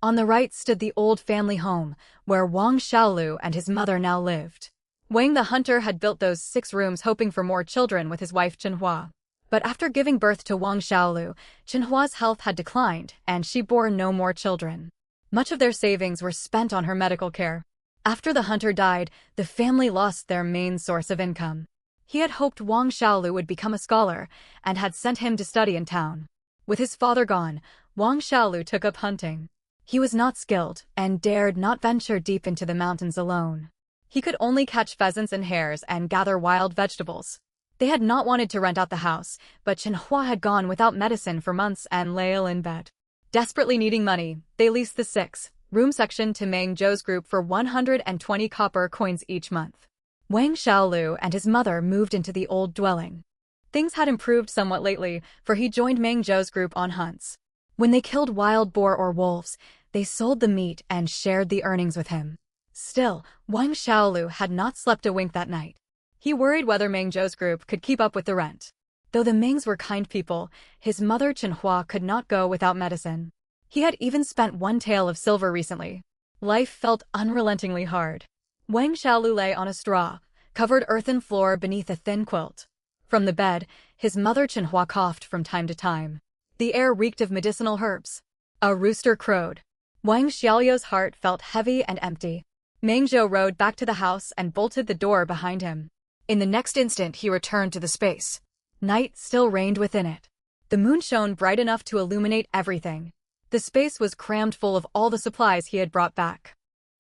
On the right stood the old family home, where Wang Xiaolu and his mother now lived. Wang the hunter had built those 6 rooms hoping for more children with his wife Chenhua. But after giving birth to Wang Xiaolu, Chenhua's health had declined, and she bore no more children. Much of their savings were spent on her medical care. After the hunter died, the family lost their main source of income. He had hoped Wang Xiaolu would become a scholar, and had sent him to study in town. With his father gone, Wang Xiaolu took up hunting. He was not skilled, and dared not venture deep into the mountains alone. He could only catch pheasants and hares and gather wild vegetables. They had not wanted to rent out the house, but Chenhua had gone without medicine for months and lay ill in bed. Desperately needing money, they leased the 6-room section to Meng Zhou's group for 120 copper coins each month. Wang Xiaolu and his mother moved into the old dwelling. Things had improved somewhat lately, for he joined Meng Zhou's group on hunts. When they killed wild boar or wolves, they sold the meat and shared the earnings with him. Still, Wang Xiaolu had not slept a wink that night. He worried whether Meng Zhou's group could keep up with the rent. Though the Mengs were kind people, his mother Chenhua could not go without medicine. He had even spent 1 tael of silver recently. Life felt unrelentingly hard. Wang Xiaolu lay on a straw-covered earthen floor beneath a thin quilt. From the bed, his mother Chenhua coughed from time to time. The air reeked of medicinal herbs. A rooster crowed. Wang Xiaoliu's heart felt heavy and empty. Meng Zhou rode back to the house and bolted the door behind him. In the next instant he returned to the space. Night still reigned within it. The moon shone bright enough to illuminate everything. The space was crammed full of all the supplies he had brought back.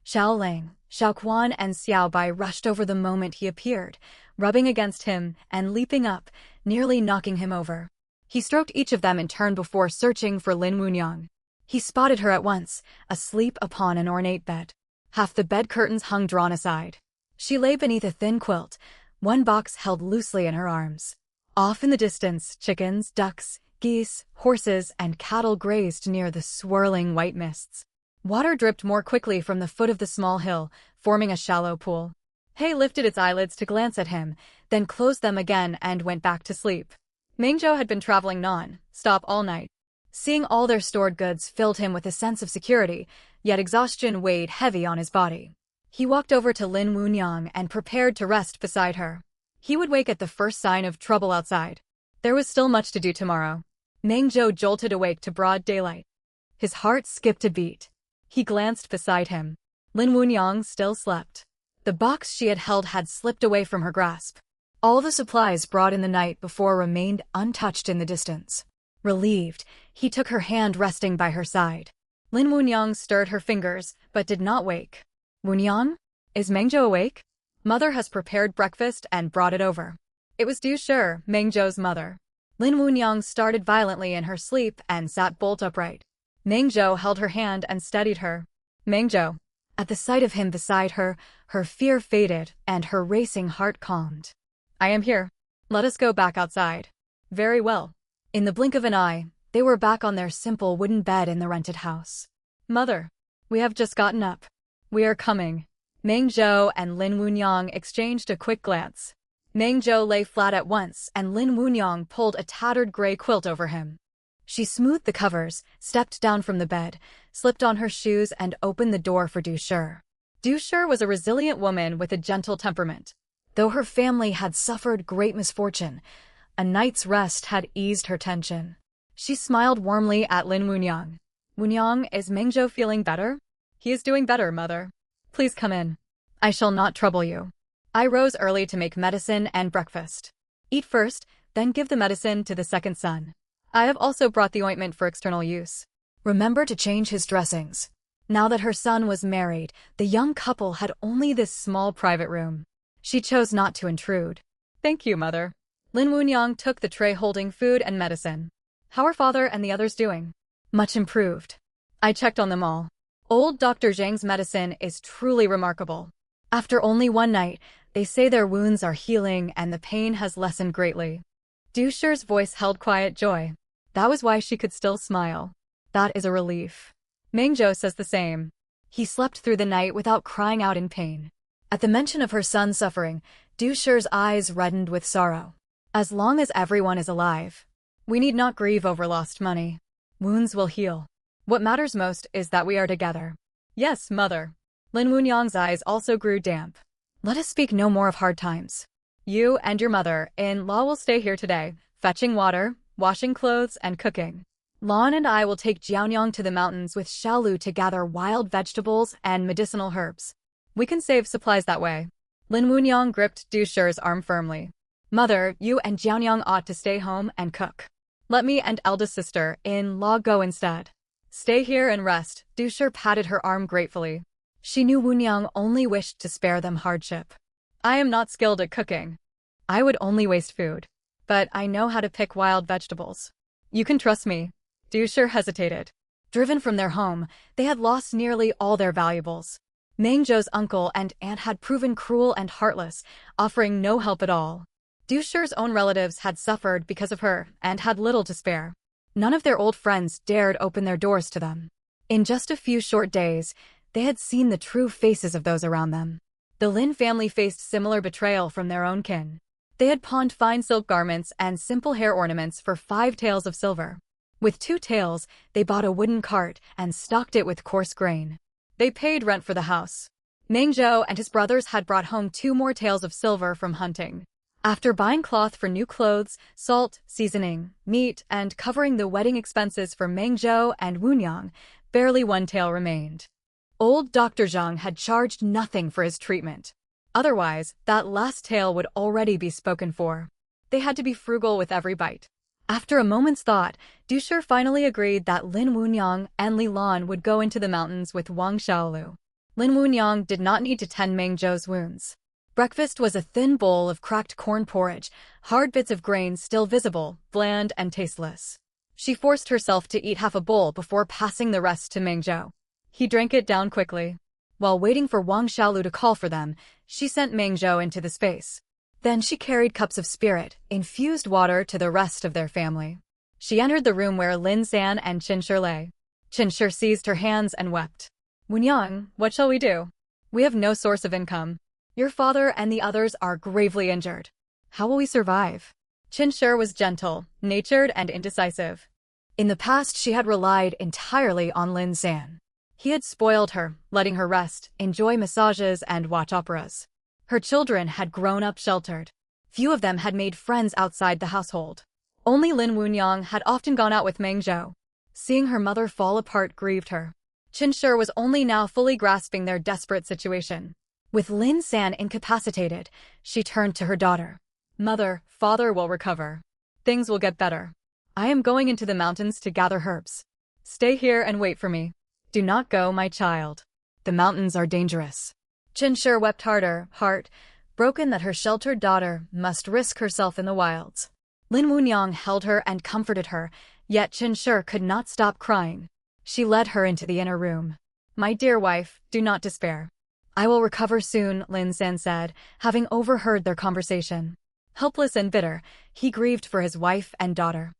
Xiao Lang, Xiao Quan and Xiao Bai rushed over the moment he appeared, rubbing against him and leaping up, nearly knocking him over. He stroked each of them in turn before searching for Lin Wunyang. He spotted her at once, asleep upon an ornate bed. Half the bed curtains hung drawn aside. She lay beneath a thin quilt, one box held loosely in her arms. Off in the distance, chickens, ducks, geese, horses, and cattle grazed near the swirling white mists. Water dripped more quickly from the foot of the small hill, forming a shallow pool. Hay lifted its eyelids to glance at him, then closed them again and went back to sleep. Mengzhou had been traveling non-stop all night. Seeing all their stored goods filled him with a sense of security, yet exhaustion weighed heavy on his body. He walked over to Lin Wunyang and prepared to rest beside her. He would wake at the first sign of trouble outside. There was still much to do tomorrow. Mengzhou jolted awake to broad daylight. His heart skipped a beat. He glanced beside him. Lin Wunyang still slept. The box she had held had slipped away from her grasp. All the supplies brought in the night before remained untouched in the distance. Relieved, he took her hand resting by her side. Lin Wunyang stirred her fingers, but did not wake. Wunyang? Is Mengzhou awake? Mother has prepared breakfast and brought it over. It was Du Shi, Mengzhou's mother. Lin Wunyang started violently in her sleep and sat bolt upright. Mengzhou held her hand and steadied her. Mengzhou. At the sight of him beside her, her fear faded and her racing heart calmed. I am here. Let us go back outside. Very well. In the blink of an eye, they were back on their simple wooden bed in the rented house. Mother. We have just gotten up. We are coming. Meng Zhou and Lin Wunyang exchanged a quick glance. Meng Zhou lay flat at once, and Lin Wunyang pulled a tattered gray quilt over him. She smoothed the covers, stepped down from the bed, slipped on her shoes, and opened the door for Du Shi. Du Shi was a resilient woman with a gentle temperament. Though her family had suffered great misfortune, a night's rest had eased her tension. She smiled warmly at Lin Wunyang. Wunyang, is Meng Zhou feeling better? He is doing better, mother. Please come in. I shall not trouble you. I rose early to make medicine and breakfast. Eat first, then give the medicine to the second son. I have also brought the ointment for external use. Remember to change his dressings. Now that her son was married, the young couple had only this small private room. She chose not to intrude. Thank you, mother. Lin Wunyang took the tray holding food and medicine. How are father and the others doing? Much improved. I checked on them all. Old Dr. Zhang's medicine is truly remarkable. After only one night, they say their wounds are healing and the pain has lessened greatly. Du Shi's voice held quiet joy. That was why she could still smile. That is a relief. Meng Zhou says the same. He slept through the night without crying out in pain. At the mention of her son's suffering, Du Shi's eyes reddened with sorrow. As long as everyone is alive, we need not grieve over lost money. Wounds will heal. What matters most is that we are together. Yes, mother. Lin Wunyang's eyes also grew damp. Let us speak no more of hard times. You and your mother-in-law will stay here today, fetching water, washing clothes, and cooking. Lan and I will take Jianyang to the mountains with Xiaolu to gather wild vegetables and medicinal herbs. We can save supplies that way. Lin Wunyang gripped Du Shi's arm firmly. Mother, you and Jianyang ought to stay home and cook. Let me and eldest sister-in-law go instead. Stay here and rest. Du Shi patted her arm gratefully. She knew Wunyang only wished to spare them hardship. I am not skilled at cooking. I would only waste food. But I know how to pick wild vegetables. You can trust me. Du Shi hesitated. Driven from their home, they had lost nearly all their valuables. Meng Zhou's uncle and aunt had proven cruel and heartless, offering no help at all. Du Shi's own relatives had suffered because of her and had little to spare. None of their old friends dared open their doors to them. In just a few short days, they had seen the true faces of those around them. The Lin family faced similar betrayal from their own kin. They had pawned fine silk garments and simple hair ornaments for 5 taels of silver. With 2 taels, they bought a wooden cart and stocked it with coarse grain. They paid rent for the house. Meng Zhou and his brothers had brought home 2 more taels of silver from hunting. After buying cloth for new clothes, salt, seasoning, meat, and covering the wedding expenses for Meng Zhou and Wunyang, barely 1 tael remained. Old Dr. Zhang had charged nothing for his treatment. Otherwise, that last tael would already be spoken for. They had to be frugal with every bite. After a moment's thought, Du Shi finally agreed that Lin Wunyang and Li Lan would go into the mountains with Wang Xiaolu. Lin Wunyang did not need to tend Meng Zhou's wounds. Breakfast was a thin bowl of cracked corn porridge, hard bits of grain still visible, bland and tasteless. She forced herself to eat half a bowl before passing the rest to Meng Zhou. He drank it down quickly. While waiting for Wang Xiaolu to call for them, she sent Meng Zhou into the space. Then she carried cups of spirit, infused water to the rest of their family. She entered the room where Lin San and Qin Shi lay. Qin Shi seized her hands and wept. Wunyang, what shall we do? We have no source of income. Your father and the others are gravely injured. How will we survive? Qin Shi was gentle, natured, and indecisive. In the past, she had relied entirely on Lin San. He had spoiled her, letting her rest, enjoy massages, and watch operas. Her children had grown up sheltered. Few of them had made friends outside the household. Only Lin Wunyang had often gone out with Meng Zhou. Seeing her mother fall apart grieved her. Qin Shi was only now fully grasping their desperate situation. With Lin San incapacitated, she turned to her daughter. Mother, father will recover. Things will get better. I am going into the mountains to gather herbs. Stay here and wait for me. Do not go, my child. The mountains are dangerous. Qin Shi wept harder, heart broken that her sheltered daughter must risk herself in the wilds. Lin Wunyang held her and comforted her, yet Qin Shi could not stop crying. She led her into the inner room. My dear wife, do not despair. I will recover soon, Lin San said, having overheard their conversation. Helpless and bitter, he grieved for his wife and daughter.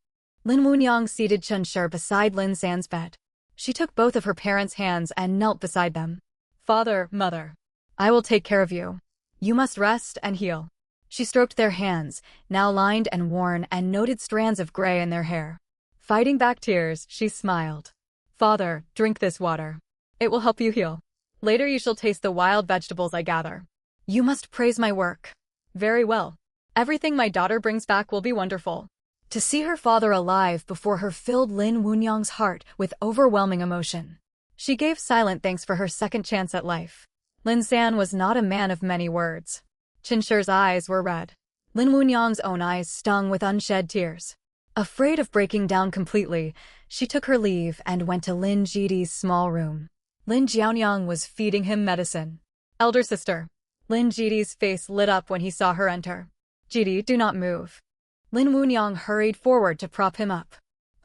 Lin Wunyang seated Qin Shi beside Lin San's bed. She took both of her parents' hands and knelt beside them. Father, mother, I will take care of you. You must rest and heal. She stroked their hands, now lined and worn, and noted strands of gray in their hair. Fighting back tears, she smiled. Father, drink this water. It will help you heal. Later you shall taste the wild vegetables I gather. You must praise my work. Very well. Everything my daughter brings back will be wonderful. To see her father alive before her filled Lin Wunyang's heart with overwhelming emotion. She gave silent thanks for her second chance at life. Lin San was not a man of many words. Qinshi's eyes were red. Lin Wunyang's own eyes stung with unshed tears. Afraid of breaking down completely, she took her leave and went to Lin Jidi's small room. Lin Jianyang was feeding him medicine. Elder sister. Lin Jidi's face lit up when he saw her enter. Jidi, do not move. Lin Wunyang hurried forward to prop him up.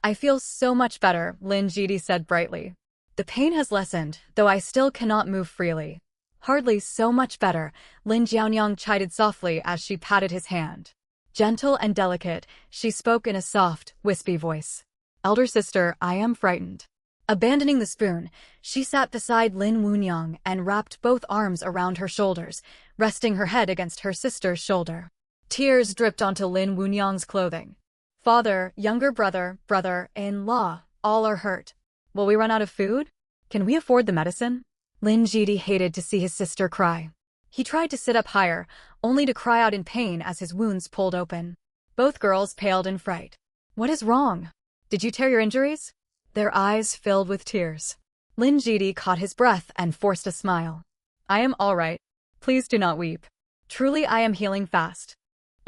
I feel so much better, Lin Jidi said brightly. The pain has lessened, though I still cannot move freely. Hardly so much better, Lin Jianyang chided softly as she patted his hand. Gentle and delicate, she spoke in a soft, wispy voice. Elder sister, I am frightened. Abandoning the spoon, she sat beside Lin Wunyang and wrapped both arms around her shoulders, resting her head against her sister's shoulder. Tears dripped onto Lin Wunyang's clothing. Father, younger brother, brother-in-law, all are hurt. Will we run out of food? Can we afford the medicine? Lin Jidi hated to see his sister cry. He tried to sit up higher, only to cry out in pain as his wounds pulled open. Both girls paled in fright. What is wrong? Did you tear your injuries? Their eyes filled with tears. Lin Jidi caught his breath and forced a smile. I am all right. Please do not weep. Truly I am healing fast.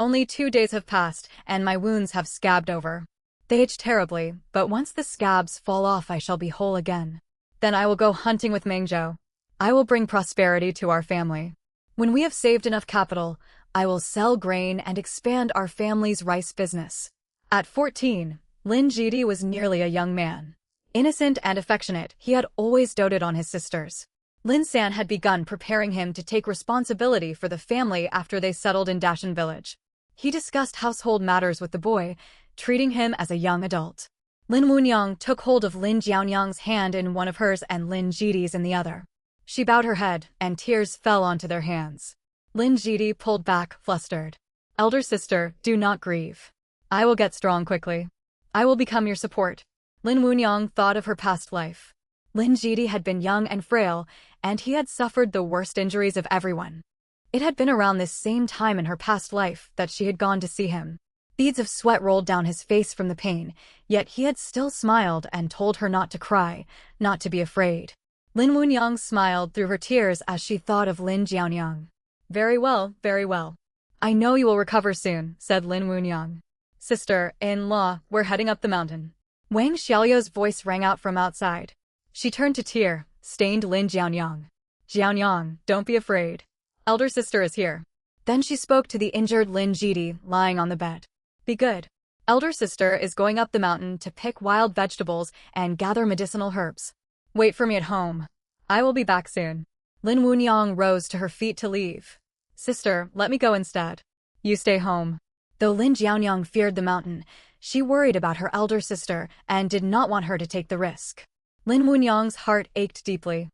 Only 2 days have passed, and my wounds have scabbed over. They itch terribly, but once the scabs fall off I shall be whole again. Then I will go hunting with Mengzhou. I will bring prosperity to our family. When we have saved enough capital, I will sell grain and expand our family's rice business. At 14, Lin Jidi was nearly a young man. Innocent and affectionate, he had always doted on his sisters. Lin San had begun preparing him to take responsibility for the family after they settled in Dashan village. He discussed household matters with the boy, treating him as a young adult. Lin Wunyang took hold of Lin Jianyang's hand in one of hers and Lin Jidi's in the other. She bowed her head, and tears fell onto their hands. Lin Jidi pulled back, flustered. Elder sister, do not grieve. I will get strong quickly. I will become your support. Lin Wunyang thought of her past life. Lin Jidi had been young and frail, and he had suffered the worst injuries of everyone. It had been around this same time in her past life that she had gone to see him. Beads of sweat rolled down his face from the pain, yet he had still smiled and told her not to cry, not to be afraid. Lin Wunyang smiled through her tears as she thought of Lin Jianyang. Very well, very well. I know you will recover soon, said Lin Wunyang. Sister-in-law, we're heading up the mountain. Wang Xiaoyou's voice rang out from outside. She turned to tear-stained Lin Jianyang. Jianyang, don't be afraid. Elder sister is here. Then she spoke to the injured Lin Jidi lying on the bed. Be good. Elder sister is going up the mountain to pick wild vegetables and gather medicinal herbs. Wait for me at home. I will be back soon. Lin Wunyang rose to her feet to leave. Sister, let me go instead. You stay home. Though Lin Jianyang feared the mountain, she worried about her elder sister and did not want her to take the risk. Lin Wunyang's heart ached deeply.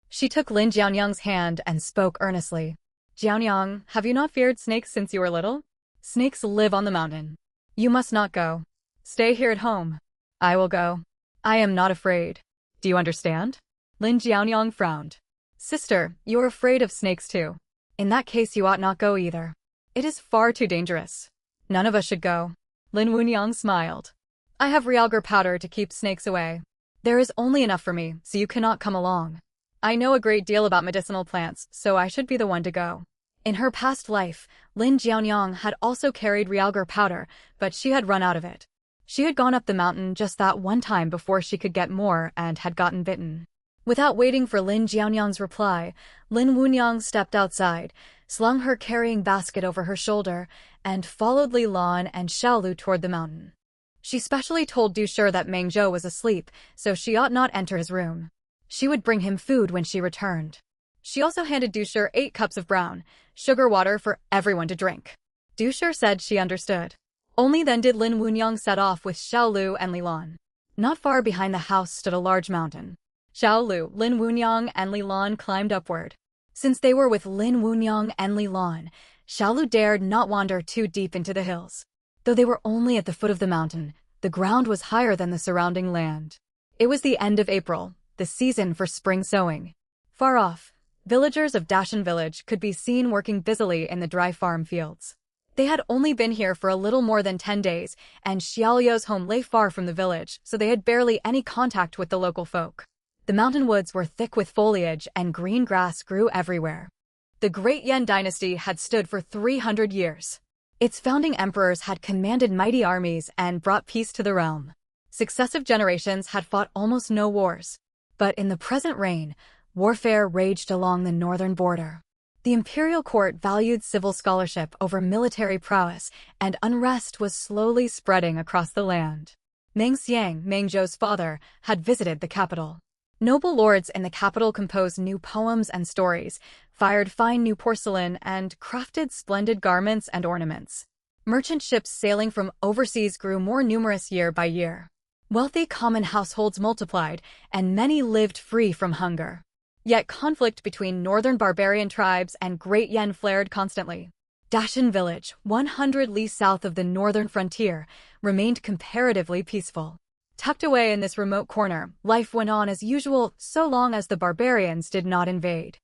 She took Lin Jianyang's hand and spoke earnestly. Jianyang, have you not feared snakes since you were little? Snakes live on the mountain. You must not go. Stay here at home. I will go. I am not afraid. Do you understand? Lin Jianyang frowned. Sister, you are afraid of snakes too. In that case you ought not go either. It is far too dangerous. None of us should go. Lin Wunyang smiled. I have realgar powder to keep snakes away. There is only enough for me, so you cannot come along. I know a great deal about medicinal plants, so I should be the one to go. In her past life, Lin Jianyang had also carried realgar powder, but she had run out of it. She had gone up the mountain just that one time before she could get more and had gotten bitten. Without waiting for Lin Jianyang's reply, Lin Wunyang stepped outside, slung her carrying basket over her shoulder, and followed Li Lan and Xiaolu toward the mountain. She specially told Dushir that Mengzhou was asleep, so she ought not enter his room. She would bring him food when she returned. She also handed Dushir 8 cups of brown sugar water for everyone to drink. Dushir said she understood. Only then did Lin Wunyang set off with Xiaolu and Li Lan. Not far behind the house stood a large mountain. Xiaolu, Lin Wunyang, and Li Lan climbed upward. Since they were with Lin Wunyang and Li Lan, Xiaolu dared not wander too deep into the hills. Though they were only at the foot of the mountain, the ground was higher than the surrounding land. It was the end of April, the season for spring sowing. Far off, villagers of Dashan village could be seen working busily in the dry farm fields. They had only been here for a little more than 10 days, and Xiaolio's home lay far from the village, so they had barely any contact with the local folk. The mountain woods were thick with foliage and green grass grew everywhere. The Great Yan dynasty had stood for 300 years. Its founding emperors had commanded mighty armies and brought peace to the realm. Successive generations had fought almost no wars. But in the present reign, warfare raged along the northern border. The imperial court valued civil scholarship over military prowess, and unrest was slowly spreading across the land. Meng Xiang, Meng Zhou's father, had visited the capital. Noble lords in the capital composed new poems and stories, fired fine new porcelain, and crafted splendid garments and ornaments. Merchant ships sailing from overseas grew more numerous year by year. Wealthy common households multiplied, and many lived free from hunger. Yet conflict between northern barbarian tribes and Great Yan flared constantly. Dashan village, 100 li south of the northern frontier, remained comparatively peaceful. Tucked away in this remote corner, life went on as usual so long as the barbarians did not invade.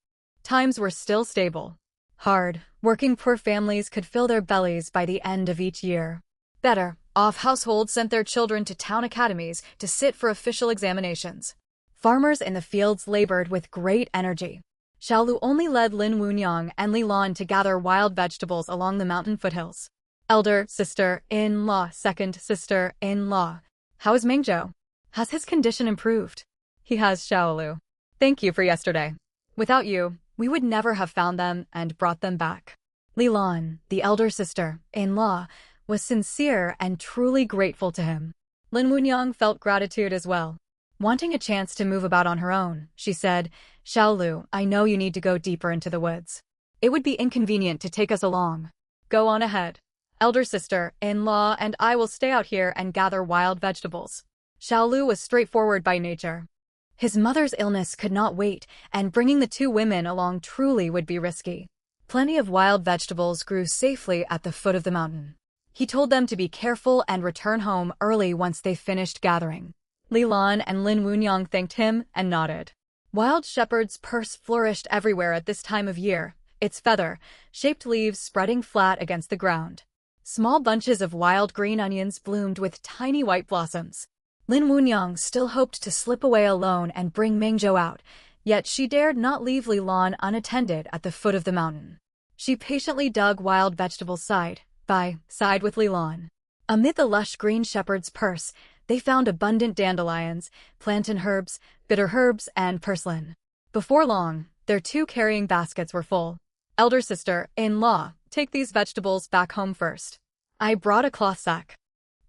Times were still stable. Hard, working poor families could fill their bellies by the end of each year. Better off households sent their children to town academies to sit for official examinations. Farmers in the fields labored with great energy. Xiaolu only led Lin Wunyang and Li Lan to gather wild vegetables along the mountain foothills. Elder sister-in-law, second sister-in-law. How is Mengzhou? Has his condition improved? He has, Xiaolu. Thank you for yesterday. Without you, we would never have found them and brought them back. Li Lan, the elder sister-in-law, was sincere and truly grateful to him. Lin Wunyang felt gratitude as well. Wanting a chance to move about on her own, she said, Xiaolu, I know you need to go deeper into the woods. It would be inconvenient to take us along. Go on ahead. Elder sister-in-law and I will stay out here and gather wild vegetables. Xiaolu was straightforward by nature. His mother's illness could not wait, and bringing the two women along truly would be risky. Plenty of wild vegetables grew safely at the foot of the mountain. He told them to be careful and return home early once they finished gathering. Li Lan and Lin Wunyang thanked him and nodded. Wild shepherd's purse flourished everywhere at this time of year, its feather-shaped leaves spreading flat against the ground. Small bunches of wild green onions bloomed with tiny white blossoms. Lin Wunyang still hoped to slip away alone and bring Mengzhou out, yet she dared not leave Li Lan unattended at the foot of the mountain. She patiently dug wild vegetables side by side with Li Lan. Amid the lush green shepherd's purse, they found abundant dandelions, plantain herbs, bitter herbs, and purslane. Before long, their two carrying baskets were full. Elder sister-in-law, take these vegetables back home first. I brought a cloth sack.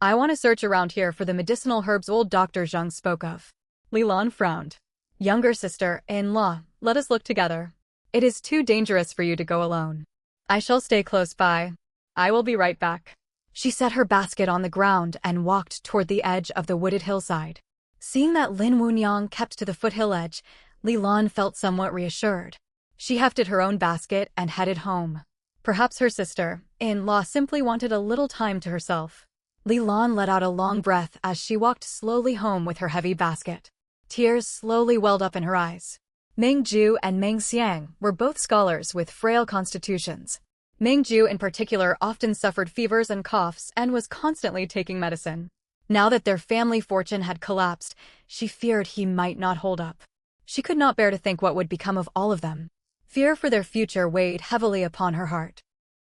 I want to search around here for the medicinal herbs old Dr. Zhang spoke of. Li Lan frowned. Younger sister-in-law, let us look together. It is too dangerous for you to go alone. I shall stay close by. I will be right back. She set her basket on the ground and walked toward the edge of the wooded hillside. Seeing that Lin Wunyang kept to the foothill edge, Li Lan felt somewhat reassured. She hefted her own basket and headed home. Perhaps her sister-in-law simply wanted a little time to herself. Li Lan let out a long breath as she walked slowly home with her heavy basket. Tears slowly welled up in her eyes. Meng Zhou and Meng Xiang were both scholars with frail constitutions. Meng Zhou in particular often suffered fevers and coughs and was constantly taking medicine. Now that their family fortune had collapsed, she feared he might not hold up. She could not bear to think what would become of all of them. Fear for their future weighed heavily upon her heart.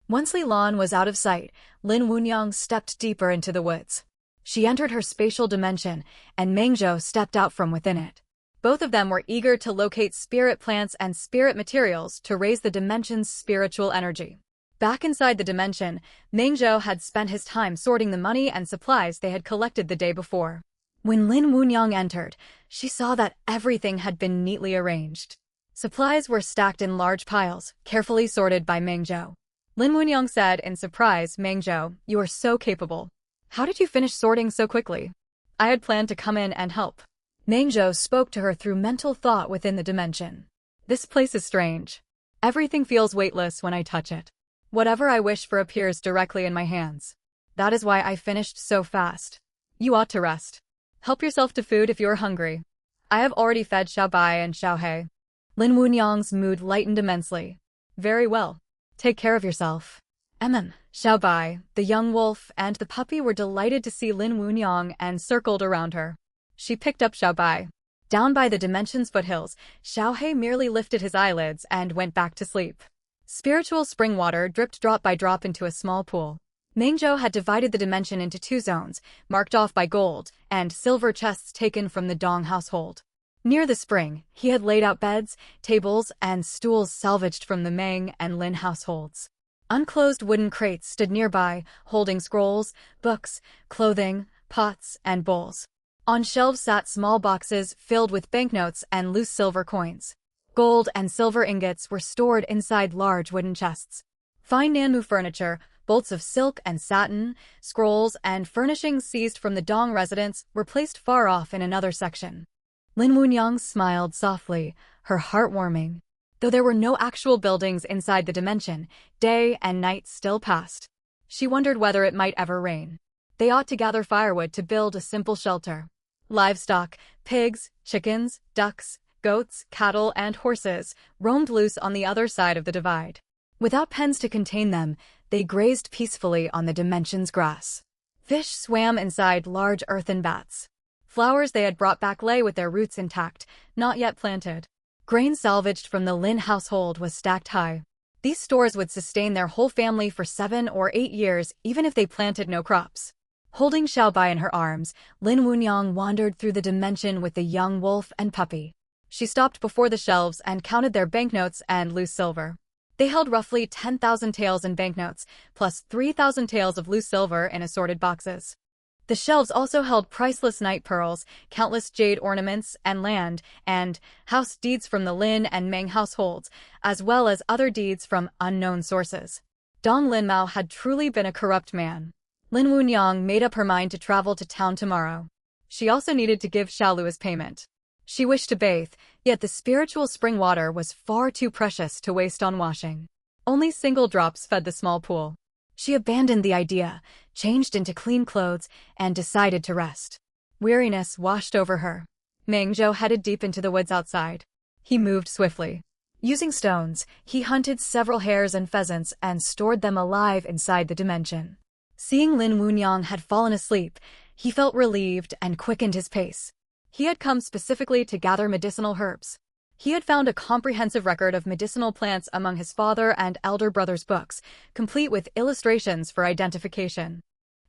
Once Li Lan was out of sight, Lin Wunyang stepped deeper into the woods. She entered her spatial dimension, and Mengzhou stepped out from within it. Both of them were eager to locate spirit plants and spirit materials to raise the dimension's spiritual energy. Back inside the dimension, Mengzhou had spent his time sorting the money and supplies they had collected the day before. When Lin Wunyang entered, she saw that everything had been neatly arranged. Supplies were stacked in large piles, carefully sorted by Mengzhou. Lin Wunyang said in surprise, Mengzhou, you are so capable. How did you finish sorting so quickly? I had planned to come in and help. Mangzhou spoke to her through mental thought within the dimension. This place is strange. Everything feels weightless when I touch it. Whatever I wish for appears directly in my hands. That is why I finished so fast. You ought to rest. Help yourself to food if you are hungry. I have already fed Xiaobai and Xiaohe. Lin Wunyang's mood lightened immensely. Very well. Take care of yourself. Xiaobai, the young wolf, and the puppy were delighted to see Lin Wunyang and circled around her. She picked up Xiaobai. Down by the dimension's foothills, Xiaohe merely lifted his eyelids and went back to sleep. Spiritual spring water dripped drop by drop into a small pool. Mangzhou had divided the dimension into 2 zones, marked off by gold and silver chests taken from the Dong household. Near the spring, he had laid out beds, tables, and stools salvaged from the Meng and Lin households. Unclosed wooden crates stood nearby, holding scrolls, books, clothing, pots, and bowls. On shelves sat small boxes filled with banknotes and loose silver coins. Gold and silver ingots were stored inside large wooden chests. Fine Nanmu furniture, bolts of silk and satin, scrolls, and furnishings seized from the Dong residence were placed far off in another section. Lin Wunyang smiled softly, her heart warming. Though there were no actual buildings inside the dimension, day and night still passed. She wondered whether it might ever rain. They ought to gather firewood to build a simple shelter. Livestock, pigs, chickens, ducks, goats, cattle, and horses roamed loose on the other side of the divide. Without pens to contain them, they grazed peacefully on the dimension's grass. Fish swam inside large earthen bats. Flowers they had brought back lay with their roots intact, not yet planted. Grain salvaged from the Lin household was stacked high. These stores would sustain their whole family for 7 or 8 years, even if they planted no crops. Holding Xiaobai in her arms, Lin Wunyang wandered through the dimension with the young wolf and puppy. She stopped before the shelves and counted their banknotes and loose silver. They held roughly 10,000 taels in banknotes, plus 3,000 taels of loose silver in assorted boxes. The shelves also held priceless night pearls, countless jade ornaments and land, and house deeds from the Lin and Meng households, as well as other deeds from unknown sources. Dong Linmao had truly been a corrupt man. Lin Wunyang made up her mind to travel to town tomorrow. She also needed to give Xiaolu his payment. She wished to bathe, yet the spiritual spring water was far too precious to waste on washing. Only single drops fed the small pool. She abandoned the idea, changed into clean clothes, and decided to rest. Weariness washed over her. Mangzhou headed deep into the woods outside. He moved swiftly. Using stones, he hunted several hares and pheasants and stored them alive inside the dimension. Seeing Lin Wunyang had fallen asleep, he felt relieved and quickened his pace. He had come specifically to gather medicinal herbs. He had found a comprehensive record of medicinal plants among his father and elder brother's books, complete with illustrations for identification.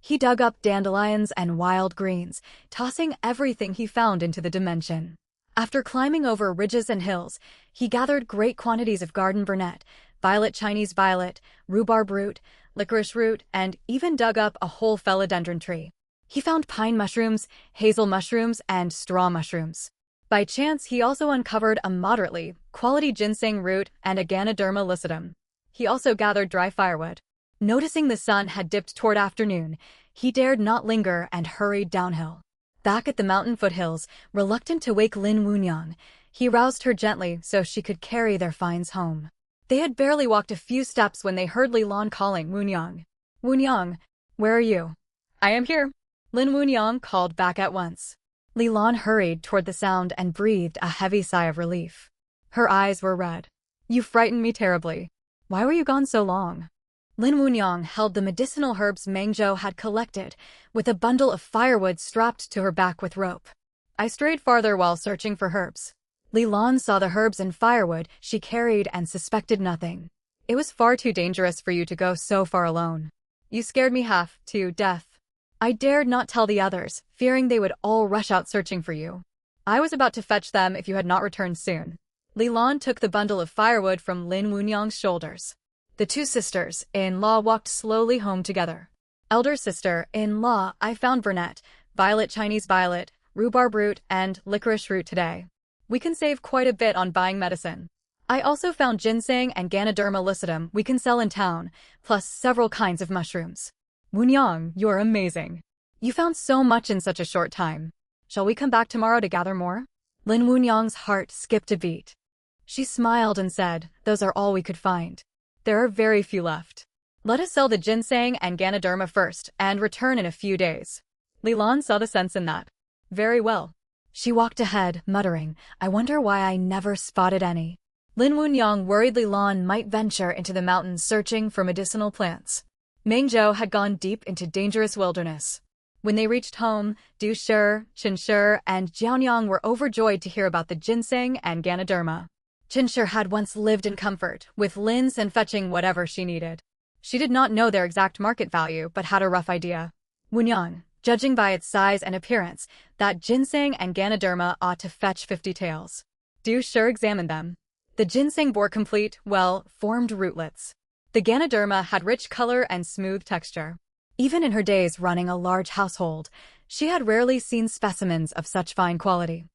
He dug up dandelions and wild greens, tossing everything he found into the dimension. After climbing over ridges and hills, he gathered great quantities of garden burnet, violet Chinese violet, rhubarb root, licorice root, and even dug up a whole philodendron tree. He found pine mushrooms, hazel mushrooms, and straw mushrooms. By chance, he also uncovered a moderately quality ginseng root and a Ganoderma lucidum. He also gathered dry firewood. Noticing the sun had dipped toward afternoon, he dared not linger and hurried downhill. Back at the mountain foothills, reluctant to wake Lin Wunyang, he roused her gently so she could carry their finds home. They had barely walked a few steps when they heard Li Lan calling Wunyang. "Wunyang, where are you?" "I am here," Lin Wunyang called back at once. Li Lan hurried toward the sound and breathed a heavy sigh of relief. Her eyes were red. "You frightened me terribly. Why were you gone so long?" Lin Wunyang held the medicinal herbs Mangzhou had collected, with a bundle of firewood strapped to her back with rope. "I strayed farther while searching for herbs." Li Lan saw the herbs and firewood she carried and suspected nothing. "It was far too dangerous for you to go so far alone. You scared me half to death. I dared not tell the others, fearing they would all rush out searching for you. I was about to fetch them if you had not returned soon." Li Lan took the bundle of firewood from Lin Wunyang's shoulders. The 2 sisters-in-law walked slowly home together. "Elder sister-in-law, I found burnet, violet Chinese violet, rhubarb root, and licorice root today. We can save quite a bit on buying medicine. I also found ginseng and Ganoderma lucidum we can sell in town, plus several kinds of mushrooms." "Wunyang, you're amazing. You found so much in such a short time. Shall we come back tomorrow to gather more? Lin Wunyang's heart skipped a beat. She smiled and said, those are all we could find. There are very few left. Let us sell the ginseng and Ganoderma first and return in a few days. Li Lan saw the sense in that. Very well. She walked ahead, muttering, I wonder why I never spotted any. Lin Wunyang worried Li Lan might venture into the mountains searching for medicinal plants. Meng Zhou had gone deep into dangerous wilderness. When they reached home, Du Shi, Qin Shi, and Jianyang were overjoyed to hear about the ginseng and Ganoderma. Qin Shi had once lived in comfort, with Lin's and fetching whatever she needed. She did not know their exact market value, but had a rough idea. Wunyang, judging by its size and appearance, that ginseng and Ganoderma ought to fetch 50 taels. Du Shi examined them. The ginseng bore complete, well-formed rootlets. The Ganoderma had rich color and smooth texture. Even in her days running a large household, she had rarely seen specimens of such fine quality.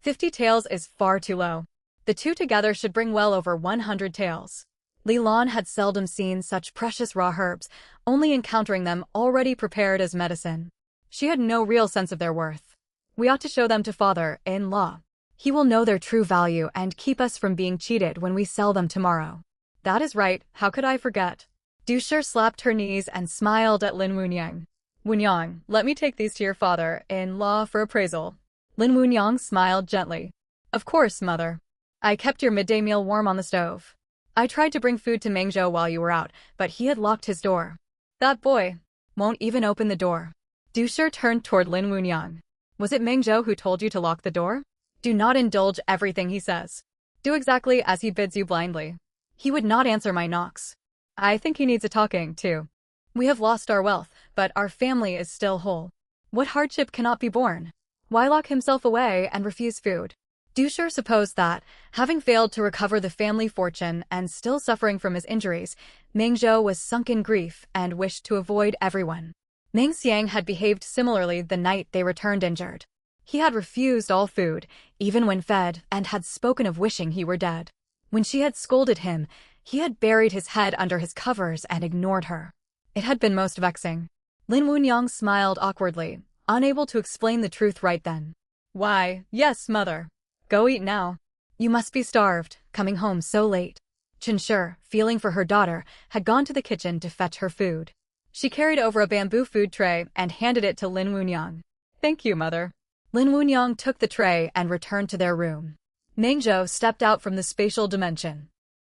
50 taels is far too low. The two together should bring well over 100 taels. Li Lan had seldom seen such precious raw herbs, only encountering them already prepared as medicine. She had no real sense of their worth. We ought to show them to father-in-law. He will know their true value and keep us from being cheated when we sell them tomorrow. That is right, how could I forget? Du Shi slapped her knees and smiled at Lin Wunyang. Wunyang, let me take these to your father-in-law for appraisal. Lin Wunyang smiled gently. Of course, mother. I kept your midday meal warm on the stove. I tried to bring food to Meng Zhou while you were out, but he had locked his door. That boy won't even open the door. Du Shi turned toward Lin Wunyang. Was it Meng Zhou who told you to lock the door? Do not indulge everything he says. Do exactly as he bids you blindly. He would not answer my knocks. I think he needs a talking, too. We have lost our wealth, but our family is still whole. What hardship cannot be borne? Why lock himself away and refuse food? Du Shi supposed that, having failed to recover the family fortune and still suffering from his injuries, Meng Zhou was sunk in grief and wished to avoid everyone. Meng Xiang had behaved similarly the night they returned injured. He had refused all food, even when fed, and had spoken of wishing he were dead. When she had scolded him, he had buried his head under his covers and ignored her. It had been most vexing. Lin Wunyang smiled awkwardly, unable to explain the truth right then. Why, yes, mother. Go eat now. You must be starved, coming home so late. Qin Shi, feeling for her daughter, had gone to the kitchen to fetch her food. She carried over a bamboo food tray and handed it to Lin Wunyang. Thank you, mother. Lin Wunyang took the tray and returned to their room. Meng Zhou stepped out from the spatial dimension.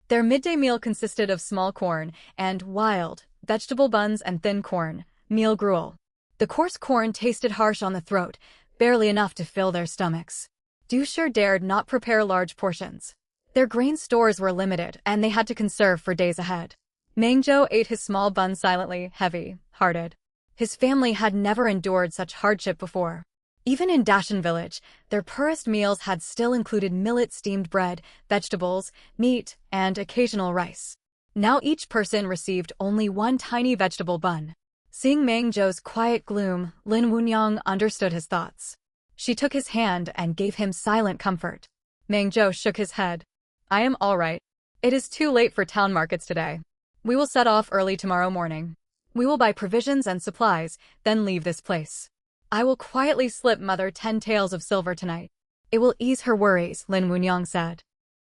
Their midday meal consisted of small corn and wild vegetable buns and thin corn meal gruel. The coarse corn tasted harsh on the throat, barely enough to fill their stomachs. Du Shi dared not prepare large portions. Their grain stores were limited, and they had to conserve for days ahead. Meng Zhou ate his small bun silently, heavy-hearted. His family had never endured such hardship before. Even in Dashan village, their poorest meals had still included millet-steamed bread, vegetables, meat, and occasional rice. Now each person received only one tiny vegetable bun. Seeing Meng Zhou's quiet gloom, Lin Wunyang understood his thoughts. She took his hand and gave him silent comfort. Meng Zhou shook his head. I am all right. It is too late for town markets today. We will set off early tomorrow morning. We will buy provisions and supplies, then leave this place. I will quietly slip mother 10 taels of silver tonight. It will ease her worries, Lin Wunyang said.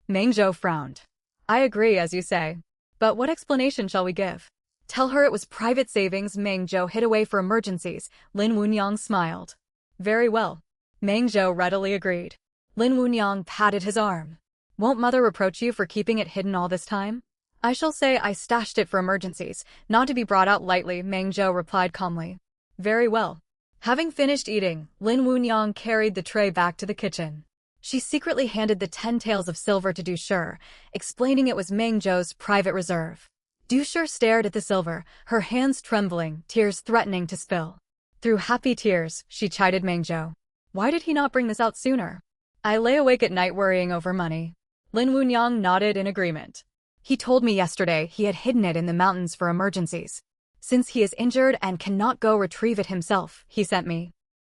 Meng Zhou frowned. I agree, as you say. But what explanation shall we give? Tell her it was private savings Meng Zhou hid away for emergencies, Lin Wunyang smiled. Very well. Meng Zhou readily agreed. Lin Wunyang patted his arm. Won't mother reproach you for keeping it hidden all this time? I shall say I stashed it for emergencies, not to be brought out lightly, Meng Zhou replied calmly. Very well. Having finished eating, Lin Wunyang carried the tray back to the kitchen. She secretly handed the 10 taels of silver to Du Shi, explaining it was Meng Zhou's private reserve. Du Shi stared at the silver, her hands trembling, tears threatening to spill. Through happy tears, she chided Meng Zhou. Why did he not bring this out sooner? I lay awake at night worrying over money. Lin Wunyang nodded in agreement. He told me yesterday he had hidden it in the mountains for emergencies. Since he is injured and cannot go retrieve it himself, he sent me.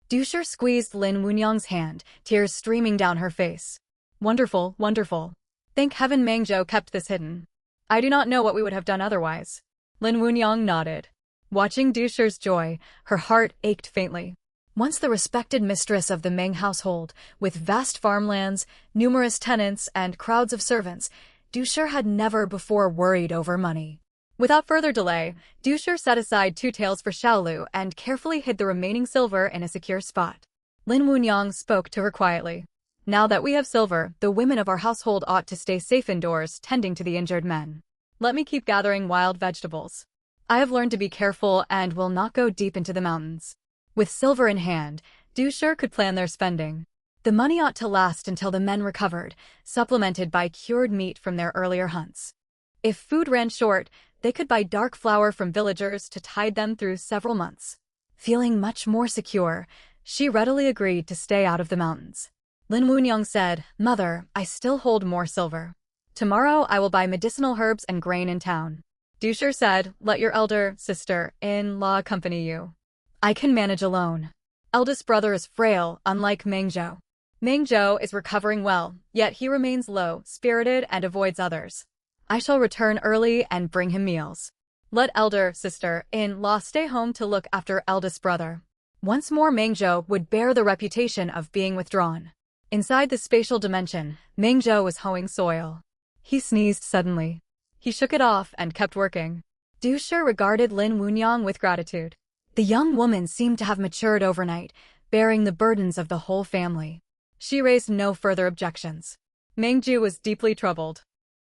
Du Shi squeezed Lin Wunyang's hand, tears streaming down her face. Wonderful, wonderful. Thank heaven Meng Zhou kept this hidden. I do not know what we would have done otherwise. Lin Wunyang nodded. Watching Du Shi's joy, her heart ached faintly. Once the respected mistress of the Meng household, with vast farmlands, numerous tenants, and crowds of servants, Du Shi had never before worried over money. Without further delay, Du Shi set aside 2 taels for Xiaolu and carefully hid the remaining silver in a secure spot. Lin Wunyang spoke to her quietly. Now that we have silver, the women of our household ought to stay safe indoors, tending to the injured men. Let me keep gathering wild vegetables. I have learned to be careful and will not go deep into the mountains. With silver in hand, Du Shi could plan their spending. The money ought to last until the men recovered, supplemented by cured meat from their earlier hunts. If food ran short, they could buy dark flour from villagers to tide them through several months. Feeling much more secure, she readily agreed to stay out of the mountains. Lin Wunyang said, "Mother, I still hold more silver. Tomorrow I will buy medicinal herbs and grain in town." Du Shi said, "Let your elder sister-in-law accompany you. I can manage alone. Eldest brother is frail, unlike Meng Zhou. Meng Zhou is recovering well, yet he remains low-spirited and avoids others. I shall return early and bring him meals. Let elder sister-in-law stay home to look after eldest brother." Once more Meng Zhou would bear the reputation of being withdrawn. Inside the spatial dimension, Meng Zhou was hoeing soil. He sneezed suddenly. He shook it off and kept working. Du Shi regarded Lin Wunyang with gratitude. The young woman seemed to have matured overnight, bearing the burdens of the whole family. She raised no further objections. Meng Zhou was deeply troubled.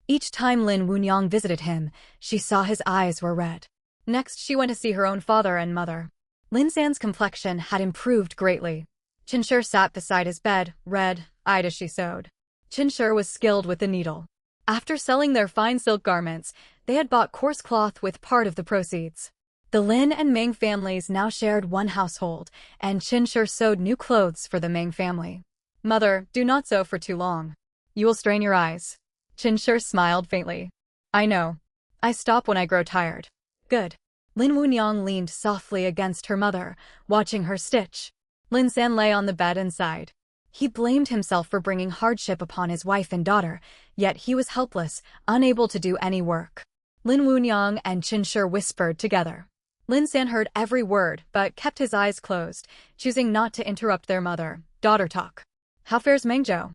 Each time Lin Wunyang visited him, she saw his eyes were red. Next she went to see her own father and mother. Lin San's complexion had improved greatly. Qin Shi sat beside his bed, red-eyed as she sewed. Qin Shi was skilled with the needle. After selling their fine silk garments, they had bought coarse cloth with part of the proceeds. The Lin and Meng families now shared one household, and Qin Shi sewed new clothes for the Meng family. "Mother, do not sew for too long. You will strain your eyes." Qin Shi smiled faintly. "I know. I stop when I grow tired." "Good." Lin Wunyang leaned softly against her mother, watching her stitch. Lin San lay on the bed and sighed. He blamed himself for bringing hardship upon his wife and daughter, yet he was helpless, unable to do any work. Lin Wunyang and Qin Shi whispered together. Lin San heard every word but kept his eyes closed, choosing not to interrupt their mother-daughter talk. "How fares Meng Zhou?"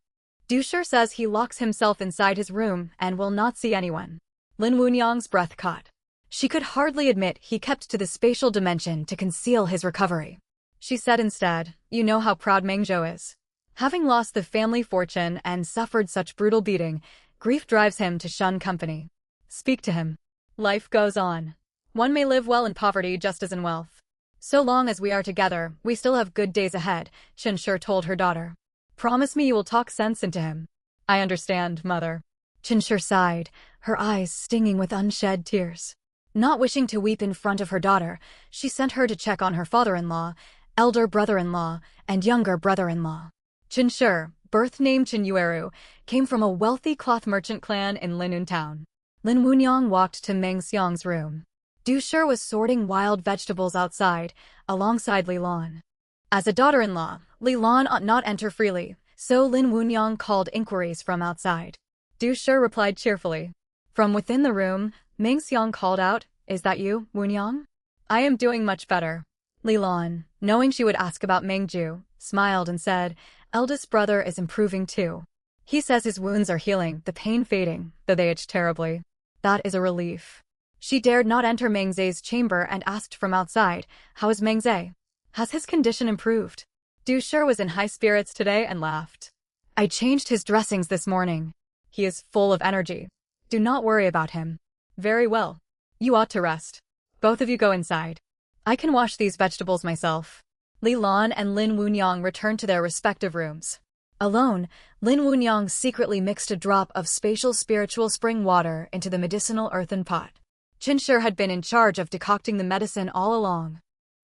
Du Shi says he locks himself inside his room and will not see anyone. Lin Wunyang's breath caught. She could hardly admit he kept to the spatial dimension to conceal his recovery. She said instead, "You know how proud Meng Zhou is. Having lost the family fortune and suffered such brutal beating, grief drives him to shun company. Speak to him. Life goes on. One may live well in poverty just as in wealth. So long as we are together, we still have good days ahead," Qin Shi told her daughter. "Promise me you will talk sense into him." "I understand, mother." Qin Shi sighed, her eyes stinging with unshed tears. Not wishing to weep in front of her daughter, she sent her to check on her father-in-law, elder brother-in-law, and younger brother-in-law. Qin Shi, birth name Qin Yueru, came from a wealthy cloth merchant clan in Linun town. Lin Wunyang walked to Meng Xiang's room. Du Shi was sorting wild vegetables outside, alongside Li Lan. As a daughter-in-law, Li Lan ought not enter freely, so Lin Wunyang called inquiries from outside. Du Shi replied cheerfully. From within the room, Meng Xiang called out, "Is that you, Wunyang?" "I am doing much better." Li Lan, knowing she would ask about Meng Zhou, smiled and said, "Eldest brother is improving too. He says his wounds are healing, the pain fading, though they itch terribly." "That is a relief." She dared not enter Meng Zhe's chamber and asked from outside, "How is Meng Zhe? Has his condition improved?" Du Shi was in high spirits today and laughed. "I changed his dressings this morning. He is full of energy. Do not worry about him." "Very well. You ought to rest. Both of you go inside. I can wash these vegetables myself." Li Lan and Lin Wunyang returned to their respective rooms. Alone, Lin Wunyang secretly mixed a drop of spatial spiritual spring water into the medicinal earthen pot. Qin Shi had been in charge of decocting the medicine all along.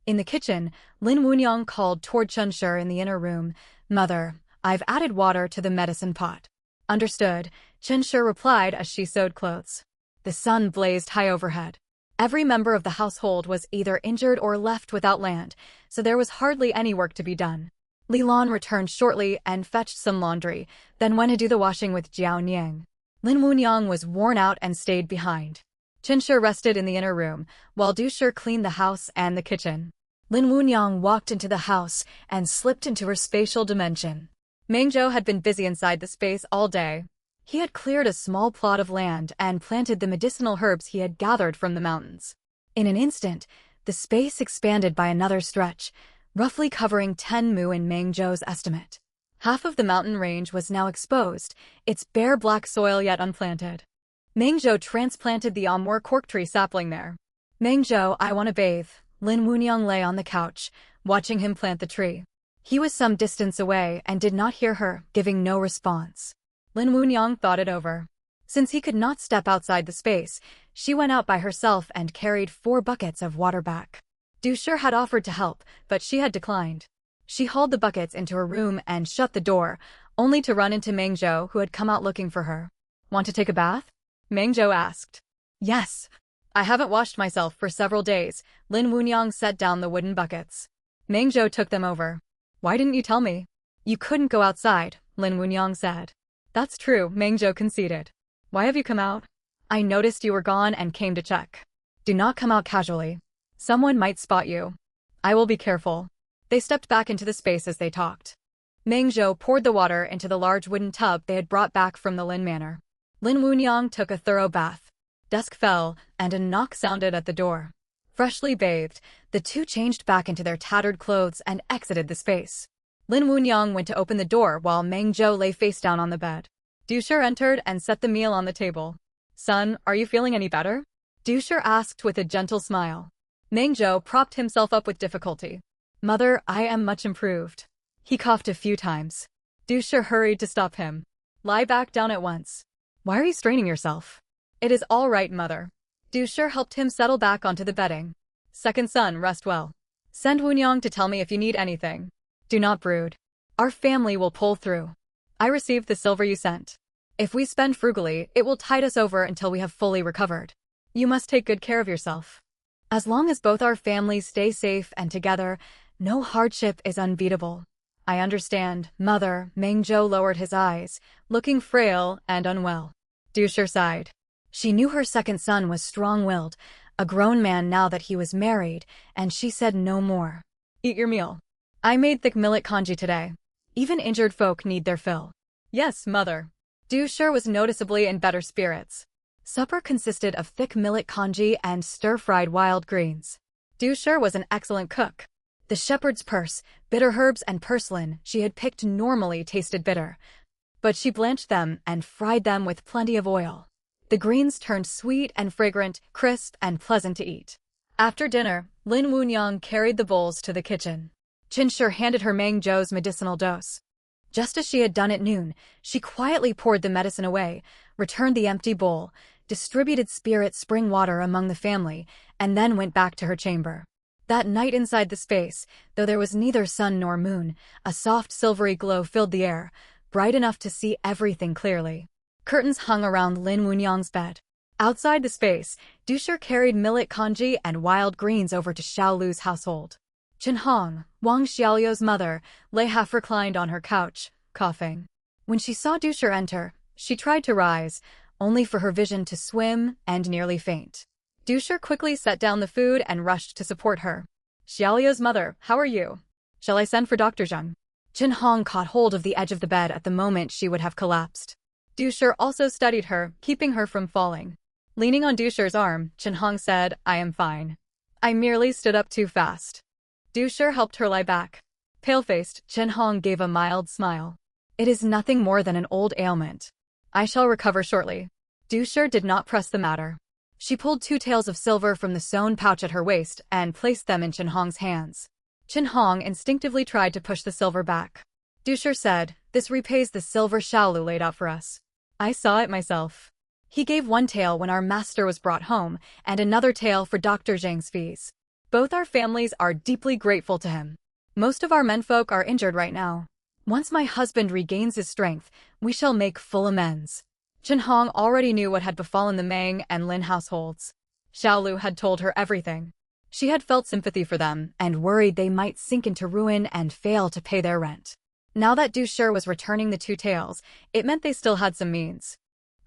In the kitchen, Lin Wunyang called toward Qin Shi in the inner room, "Mother, I've added water to the medicine pot." "Understood," Qin Shi replied as she sewed clothes. The sun blazed high overhead. Every member of the household was either injured or left without land, so there was hardly any work to be done. Li Lan returned shortly and fetched some laundry, then went to do the washing with Jiao Niang. Lin Wunyang was worn out and stayed behind. Qinshe rested in the inner room, while Dusher cleaned the house and the kitchen. Lin Wunyang walked into the house and slipped into her spatial dimension. Mengzhou had been busy inside the space all day. He had cleared a small plot of land and planted the medicinal herbs he had gathered from the mountains. In an instant, the space expanded by another stretch, roughly covering 10 mu in Mengzhou's estimate. Half of the mountain range was now exposed, its bare black soil yet unplanted. Mengzhou transplanted the amur cork tree sapling there. "Mengzhou, I want to bathe." Lin Wunyang lay on the couch, watching him plant the tree. He was some distance away and did not hear her, giving no response. Lin Wunyang thought it over. Since he could not step outside the space, she went out by herself and carried 4 buckets of water back. Dusher had offered to help, but she had declined. She hauled the buckets into her room and shut the door, only to run into Mengzhou, who had come out looking for her. "Want to take a bath?" Mengzhou asked. "Yes. I haven't washed myself for several days." Lin Wunyang set down the wooden buckets. Mengzhou took them over. "Why didn't you tell me?" "You couldn't go outside," Lin Wunyang said. "That's true," Mengzhou conceded. "Why have you come out?" "I noticed you were gone and came to check." "Do not come out casually. Someone might spot you." "I will be careful." They stepped back into the space as they talked. Mengzhou poured the water into the large wooden tub they had brought back from the Lin Manor. Lin Wunyang took a thorough bath. Dusk fell, and a knock sounded at the door. Freshly bathed, the two changed back into their tattered clothes and exited the space. Lin Wunyang went to open the door while Mengzhou lay face down on the bed. Dusher entered and set the meal on the table. "Son, are you feeling any better?" Dusher asked with a gentle smile. Mengzhou propped himself up with difficulty. "Mother, I am much improved." He coughed a few times. Dusher hurried to stop him. "Lie back down at once." "Why are you straining yourself?" "It is all right, mother." Dusher helped him settle back onto the bedding. "Second son, rest well. Send Wunyang to tell me if you need anything. Do not brood. Our family will pull through. I received the silver you sent. If we spend frugally, it will tide us over until we have fully recovered. You must take good care of yourself. As long as both our families stay safe and together, no hardship is unbeatable." "I understand, mother." Mengzhou lowered his eyes, looking frail and unwell. Dusher sighed. She knew her second son was strong-willed, a grown man now that he was married, and she said no more. "Eat your meal. I made thick millet congee today. Even injured folk need their fill." "Yes, mother." Dusher was noticeably in better spirits. Supper consisted of thick millet congee and stir-fried wild greens. Dusher was an excellent cook. The shepherd's purse, bitter herbs and purslane she had picked normally tasted bitter, but she blanched them and fried them with plenty of oil. The greens turned sweet and fragrant, crisp and pleasant to eat. After dinner, Lin Wunyang carried the bowls to the kitchen. Qinshe handed her Mengzhou's medicinal dose. Just as she had done at noon, she quietly poured the medicine away, returned the empty bowl, distributed spirit spring water among the family, and then went back to her chamber. That night inside the space, though there was neither sun nor moon, a soft silvery glow filled the air, bright enough to see everything clearly. Curtains hung around Lin Wunyang's bed. Outside the space, Dusher carried millet congee and wild greens over to Xiaolu's household. Chenhong, Wang Xiaoliu's mother, lay half reclined on her couch, coughing. When she saw Dusher enter, she tried to rise, only for her vision to swim and nearly faint. Dusher quickly set down the food and rushed to support her. "Xiaoliu's mother, how are you? Shall I send for Dr. Zheng?" Chenhong caught hold of the edge of the bed at the moment she would have collapsed. Dusher also studied her, keeping her from falling. Leaning on Dusher's arm, Chenhong said, "I am fine. I merely stood up too fast." Dusher helped her lie back. Pale-faced, Chenhong gave a mild smile. "It is nothing more than an old ailment. I shall recover shortly." Dusher did not press the matter. She pulled 2 taels of silver from the sewn pouch at her waist and placed them in Chenhong's hands. Chenhong instinctively tried to push the silver back. Dusher said, "This repays the silver Xiaolu laid out for us. I saw it myself. He gave 1 tael when our master was brought home, and another tael for Dr. Zhang's fees. Both our families are deeply grateful to him. Most of our menfolk are injured right now. Once my husband regains his strength, we shall make full amends." Chenhong already knew what had befallen the Meng and Lin households. Xiaolu had told her everything. She had felt sympathy for them and worried they might sink into ruin and fail to pay their rent. Now that Dusher was returning the 2 taels, it meant they still had some means.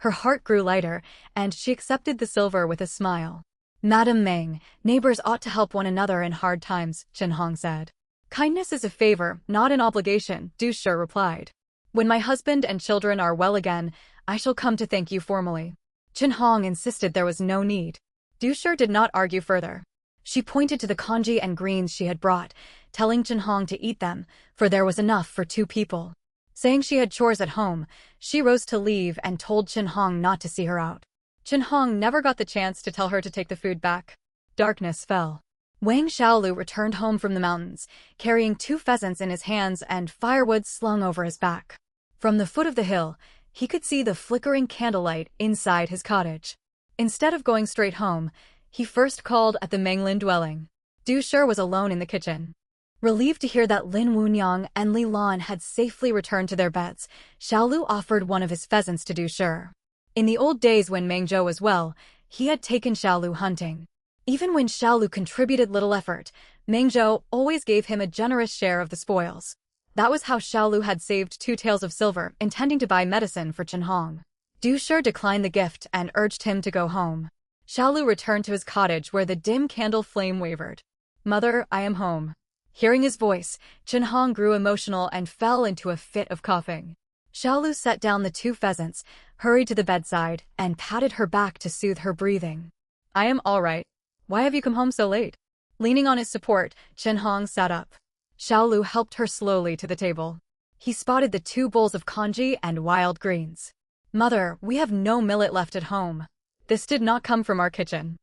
Her heart grew lighter, and she accepted the silver with a smile. Madam Meng, neighbors ought to help one another in hard times, Chen Hong said. Kindness is a favor, not an obligation, Du Shi replied. When my husband and children are well again, I shall come to thank you formally. Chen Hong insisted there was no need. Du Shi did not argue further. She pointed to the congee and greens she had brought, telling Chen Hong to eat them, for there was enough for 2 people. Saying she had chores at home, she rose to leave and told Chen Hong not to see her out. Chen Hong never got the chance to tell her to take the food back. Darkness fell. Wang Xiaolu returned home from the mountains, carrying 2 pheasants in his hands and firewood slung over his back. From the foot of the hill, he could see the flickering candlelight inside his cottage. Instead of going straight home, he first called at the Menglin dwelling. Du Shi was alone in the kitchen. Relieved to hear that Lin Wunyang and Li Lan had safely returned to their beds, Xiaolu offered one of his pheasants to Du Shi. In the old days when Meng Zhou was well, he had taken Xiaolu hunting. Even when Xiaolu contributed little effort, Meng Zhou always gave him a generous share of the spoils. That was how Xiaolu had saved 2 taels of silver, intending to buy medicine for Chen Hong. Du Shi declined the gift and urged him to go home. Xiaolu returned to his cottage where the dim candle flame wavered. Mother, I am home. Hearing his voice, Chen Hong grew emotional and fell into a fit of coughing. Xiaolu set down the 2 pheasants, hurried to the bedside, and patted her back to soothe her breathing. I am all right. Why have you come home so late? Leaning on his support, Chen Hong sat up. Xiaolu helped her slowly to the table. He spotted the 2 bowls of congee and wild greens. Mother, we have no millet left at home. This did not come from our kitchen.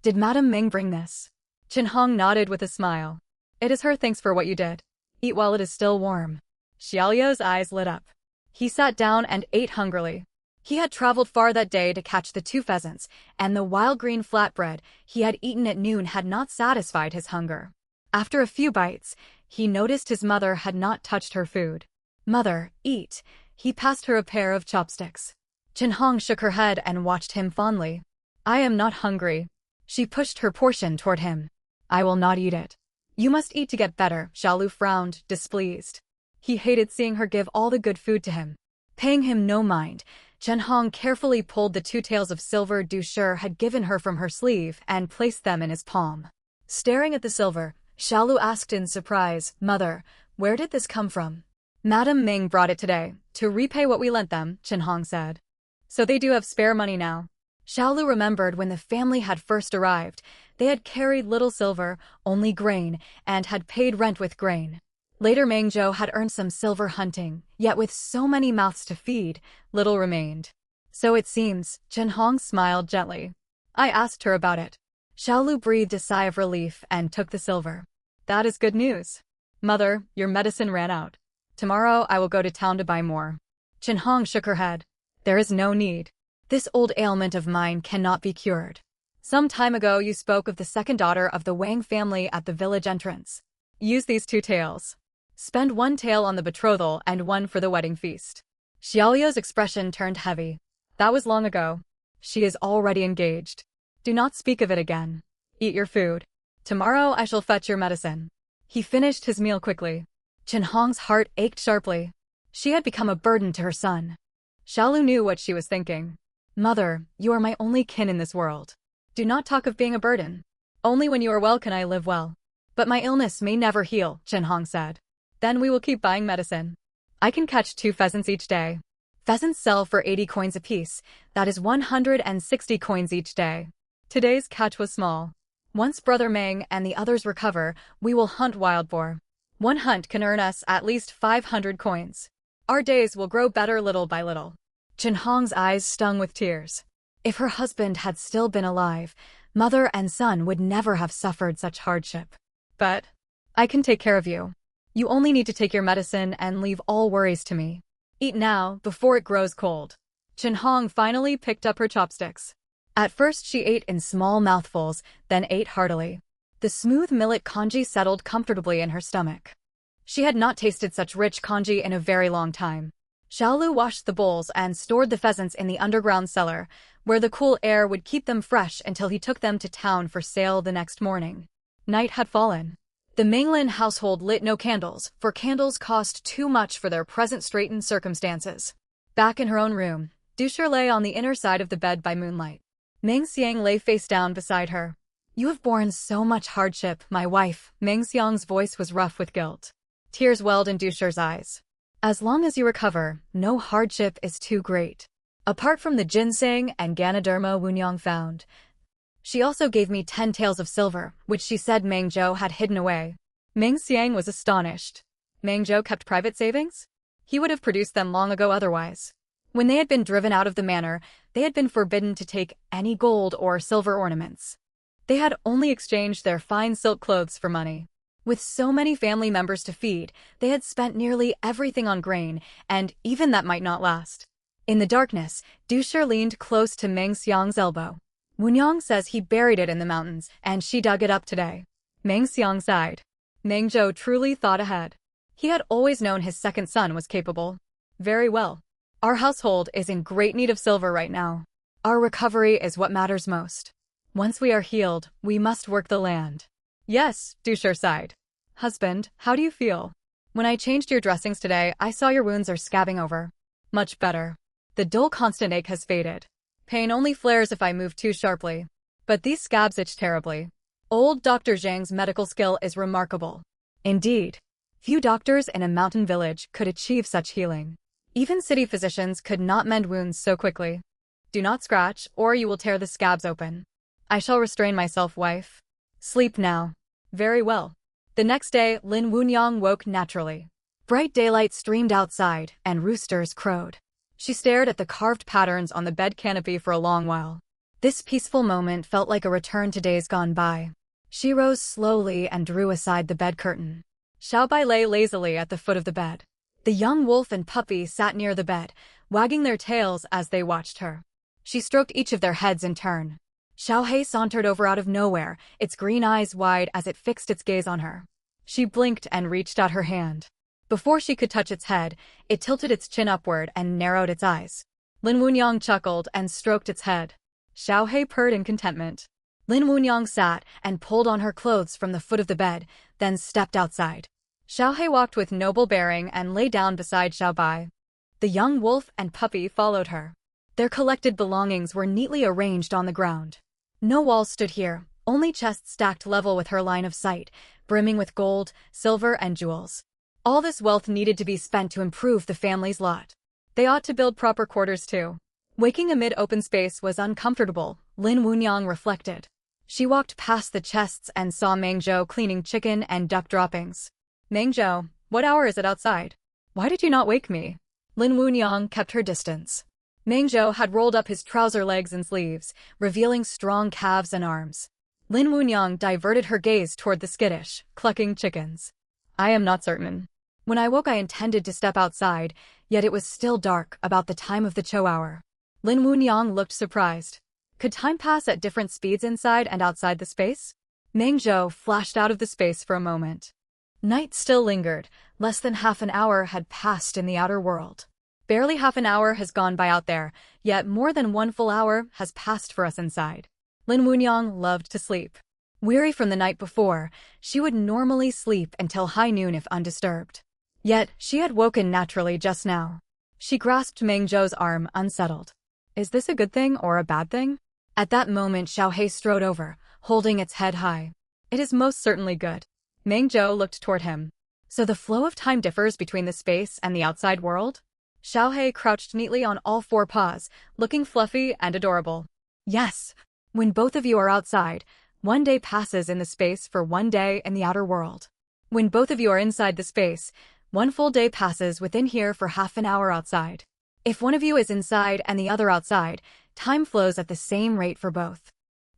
Did Madam Ming bring this? Chen Hong nodded with a smile. It is her thanks for what you did. Eat while it is still warm. Xiaoliu's eyes lit up. He sat down and ate hungrily. He had traveled far that day to catch the 2 pheasants, and the wild green flatbread he had eaten at noon had not satisfied his hunger. After a few bites, he noticed his mother had not touched her food. Mother, eat. He passed her a pair of chopsticks. Chen Hong shook her head and watched him fondly. I am not hungry. She pushed her portion toward him. I will not eat it. You must eat to get better, Xiaolu frowned, displeased. He hated seeing her give all the good food to him. Paying him no mind, Chen Hong carefully pulled the 2 taels of silver Du Shi had given her from her sleeve and placed them in his palm. Staring at the silver, Xiaolu asked in surprise, Mother, where did this come from? Madam Ming brought it today, to repay what we lent them, Chen Hong said. So they do have spare money now. Xiaolu remembered when the family had first arrived, they had carried little silver, only grain, and had paid rent with grain. Later Meng Zhou had earned some silver hunting, yet with so many mouths to feed, little remained. So it seems, Chen Hong smiled gently. I asked her about it. Xiaolu breathed a sigh of relief and took the silver. That is good news. Mother, your medicine ran out. Tomorrow I will go to town to buy more. Chen Hong shook her head. There is no need. This old ailment of mine cannot be cured. Some time ago you spoke of the 2nd daughter of the Wang family at the village entrance. Use these 2 taels. Spend 1 tael on the betrothal and 1 for the wedding feast. Xiaoliu's expression turned heavy. That was long ago. She is already engaged. Do not speak of it again. Eat your food. Tomorrow I shall fetch your medicine. He finished his meal quickly. Chen Hong's heart ached sharply. She had become a burden to her son. Xiaolu knew what she was thinking. Mother, you are my only kin in this world. Do not talk of being a burden. Only when you are well can I live well. But my illness may never heal, Chen Hong said. Then we will keep buying medicine. I can catch 2 pheasants each day. Pheasants sell for 80 coins apiece, that is 160 coins each day. Today's catch was small. Once Brother Meng and the others recover, we will hunt wild boar. 1 hunt can earn us at least 500 coins. Our days will grow better little by little. Chen Hong's eyes stung with tears. If her husband had still been alive, mother and son would never have suffered such hardship. But I can take care of you. You only need to take your medicine and leave all worries to me. Eat now, before it grows cold. Chen Hong finally picked up her chopsticks. At first she ate in small mouthfuls, then ate heartily. The smooth millet congee settled comfortably in her stomach. She had not tasted such rich congee in a very long time. Xiaolu washed the bowls and stored the pheasants in the underground cellar, where the cool air would keep them fresh until he took them to town for sale the next morning. Night had fallen. The Menglin household lit no candles, for candles cost too much for their present straitened circumstances. Back in her own room, Dusher lay on the inner side of the bed by moonlight. Meng Xiang lay face down beside her. You have borne so much hardship, my wife. Meng Xiang's voice was rough with guilt. Tears welled in Dusher's eyes. As long as you recover, no hardship is too great. Apart from the ginseng and Ganoderma Wunyang found, she also gave me 10 taels of silver, which she said Meng Zhou had hidden away. Meng Xiang was astonished. Meng Zhou kept private savings? He would have produced them long ago otherwise. When they had been driven out of the manor, they had been forbidden to take any gold or silver ornaments. They had only exchanged their fine silk clothes for money. With so many family members to feed, they had spent nearly everything on grain, and even that might not last. In the darkness, Dusher leaned close to Meng Xiang's elbow. Wunyang says he buried it in the mountains, and she dug it up today. Meng Xiang sighed. Meng Zhou truly thought ahead. He had always known his second son was capable. Very well. Our household is in great need of silver right now. Our recovery is what matters most. Once we are healed, we must work the land. Yes, Dusher sighed. Husband, how do you feel? When I changed your dressings today, I saw your wounds are scabbing over. Much better. The dull constant ache has faded. Pain only flares if I move too sharply. But these scabs itch terribly. Old Dr. Zhang's medical skill is remarkable. Indeed. Few doctors in a mountain village could achieve such healing. Even city physicians could not mend wounds so quickly. Do not scratch, or you will tear the scabs open. I shall restrain myself, wife. Sleep now. Very well. The next day, Lin Wunyang woke naturally. Bright daylight streamed outside, and roosters crowed. She stared at the carved patterns on the bed canopy for a long while. This peaceful moment felt like a return to days gone by. She rose slowly and drew aside the bed curtain. Xiaobai lay lazily at the foot of the bed. The young wolf and puppy sat near the bed, wagging their tails as they watched her. She stroked each of their heads in turn. Xiaohei sauntered over out of nowhere, its green eyes wide as it fixed its gaze on her. She blinked and reached out her hand. Before she could touch its head, it tilted its chin upward and narrowed its eyes. Lin Wunyang chuckled and stroked its head. Xiaohei purred in contentment. Lin Wunyang sat and pulled on her clothes from the foot of the bed, then stepped outside. Xiaohei walked with noble bearing and lay down beside Xiaobai. The young wolf and puppy followed her. Their collected belongings were neatly arranged on the ground. No walls stood here, only chests stacked level with her line of sight, brimming with gold, silver, and jewels. All this wealth needed to be spent to improve the family's lot. They ought to build proper quarters too. Waking amid open space was uncomfortable, Lin Wunyang reflected. She walked past the chests and saw Meng Zhou cleaning chicken and duck droppings. Meng Zhou, what hour is it outside? Why did you not wake me? Lin Wunyang kept her distance. Meng Zhou had rolled up his trouser legs and sleeves, revealing strong calves and arms. Lin Wunyang diverted her gaze toward the skittish, clucking chickens. I am not certain. When I woke I intended to step outside, yet it was still dark, about the time of the Cho hour. Lin Wunyang looked surprised. Could time pass at different speeds inside and outside the space? Meng Zhou flashed out of the space for a moment. Night still lingered. Less than half an hour had passed in the outer world. Barely half an hour has gone by out there, yet more than 1 full hour has passed for us inside. Lin Wunyang loved to sleep. Weary from the night before, she would normally sleep until high noon if undisturbed. Yet, she had woken naturally just now. She grasped Meng Zhou's arm, unsettled. Is this a good thing or a bad thing? At that moment Xiaohei strode over, holding its head high. It is most certainly good. Meng Zhou looked toward him. So the flow of time differs between the space and the outside world? Xiaohei crouched neatly on all 4 paws, looking fluffy and adorable. Yes. When both of you are outside, 1 day passes in the space for 1 day in the outer world. When both of you are inside the space, 1 full day passes within here for half an hour outside. If one of you is inside and the other outside, time flows at the same rate for both.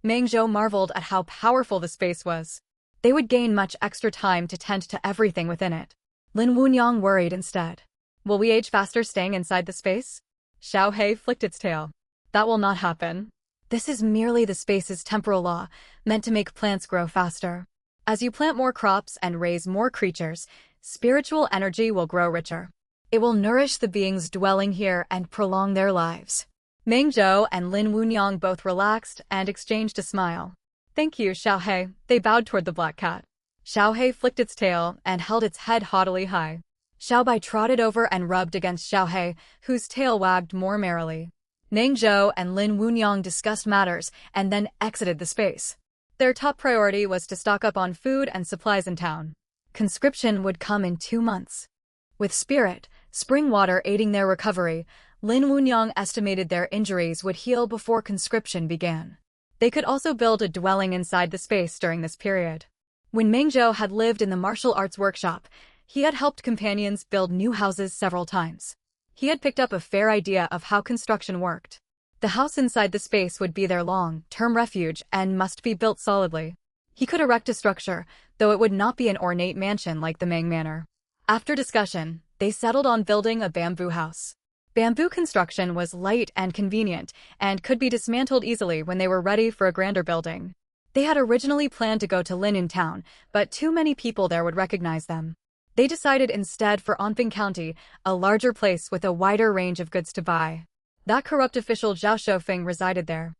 Meng Zhou marveled at how powerful the space was. They would gain much extra time to tend to everything within it. Lin Wunyang worried instead. Will we age faster staying inside the space? Xiaohei flicked its tail. That will not happen. This is merely the space's temporal law, meant to make plants grow faster. As you plant more crops and raise more creatures, spiritual energy will grow richer. It will nourish the beings dwelling here and prolong their lives. Meng Zhou and Lin Wunyang both relaxed and exchanged a smile. Thank you, Xiaohei. They bowed toward the black cat. Xiaohei flicked its tail and held its head haughtily high. Xiaobai trotted over and rubbed against Xiaohei, whose tail wagged more merrily. Meng Zhou and Lin Wunyang discussed matters and then exited the space. Their top priority was to stock up on food and supplies in town. Conscription would come in 2 months. With spirit, spring water aiding their recovery, Lin Wunyang estimated their injuries would heal before conscription began. They could also build a dwelling inside the space during this period. When Meng Zhou had lived in the martial arts workshop, he had helped companions build new houses several times. He had picked up a fair idea of how construction worked. The house inside the space would be their long-term refuge and must be built solidly. He could erect a structure, though it would not be an ornate mansion like the Meng Manor. After discussion, they settled on building a bamboo house. Bamboo construction was light and convenient, and could be dismantled easily when they were ready for a grander building. They had originally planned to go to Lin town, but too many people there would recognize them. They decided instead for Anping County, a larger place with a wider range of goods to buy. That corrupt official Zhao Shoufeng resided there.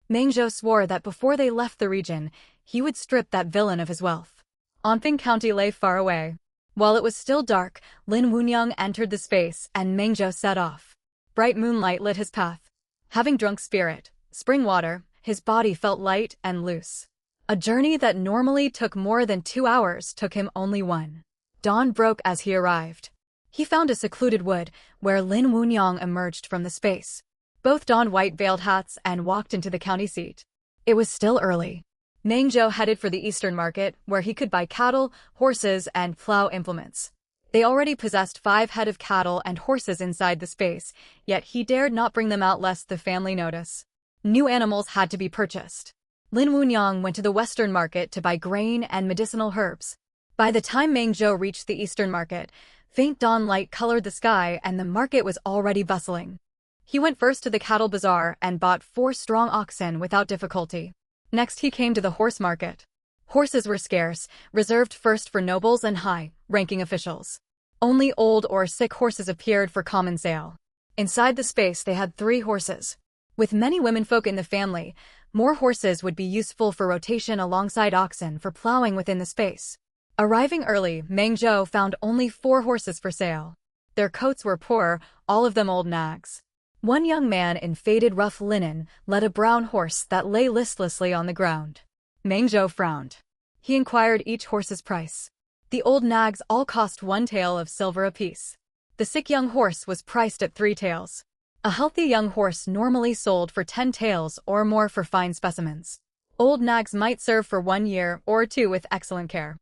Meng Zhou swore that before they left the region, he would strip that villain of his wealth. Anping County lay far away. While it was still dark, Lin Wunyang entered the space and Meng Zhou set off. Bright moonlight lit his path. Having drunk spirit, spring water, his body felt light and loose. A journey that normally took more than 2 hours took him only 1. Dawn broke as he arrived. He found a secluded wood, where Lin Wunyang emerged from the space. Both donned white veiled hats and walked into the county seat. It was still early. Meng Zhou headed for the eastern market, where he could buy cattle, horses, and plow implements. They already possessed 5 head of cattle and horses inside the space, yet he dared not bring them out lest the family notice. New animals had to be purchased. Lin Wunyang went to the western market to buy grain and medicinal herbs. By the time Meng Zhou reached the eastern market, faint dawn light colored the sky and the market was already bustling. He went first to the cattle bazaar and bought 4 strong oxen without difficulty. Next he came to the horse market. Horses were scarce, reserved first for nobles and high-ranking officials. Only old or sick horses appeared for common sale. Inside the space they had 3 horses. With many womenfolk in the family, more horses would be useful for rotation alongside oxen for plowing within the space. Arriving early, Meng Zhou found only 4 horses for sale. Their coats were poor, all of them old nags. One young man in faded rough linen led a brown horse that lay listlessly on the ground. Meng Zhou frowned. He inquired each horse's price. The old nags all cost 1 tael of silver apiece. The sick young horse was priced at 3 taels. A healthy young horse normally sold for 10 taels or more for fine specimens. Old nags might serve for 1 year or 2 with excellent care.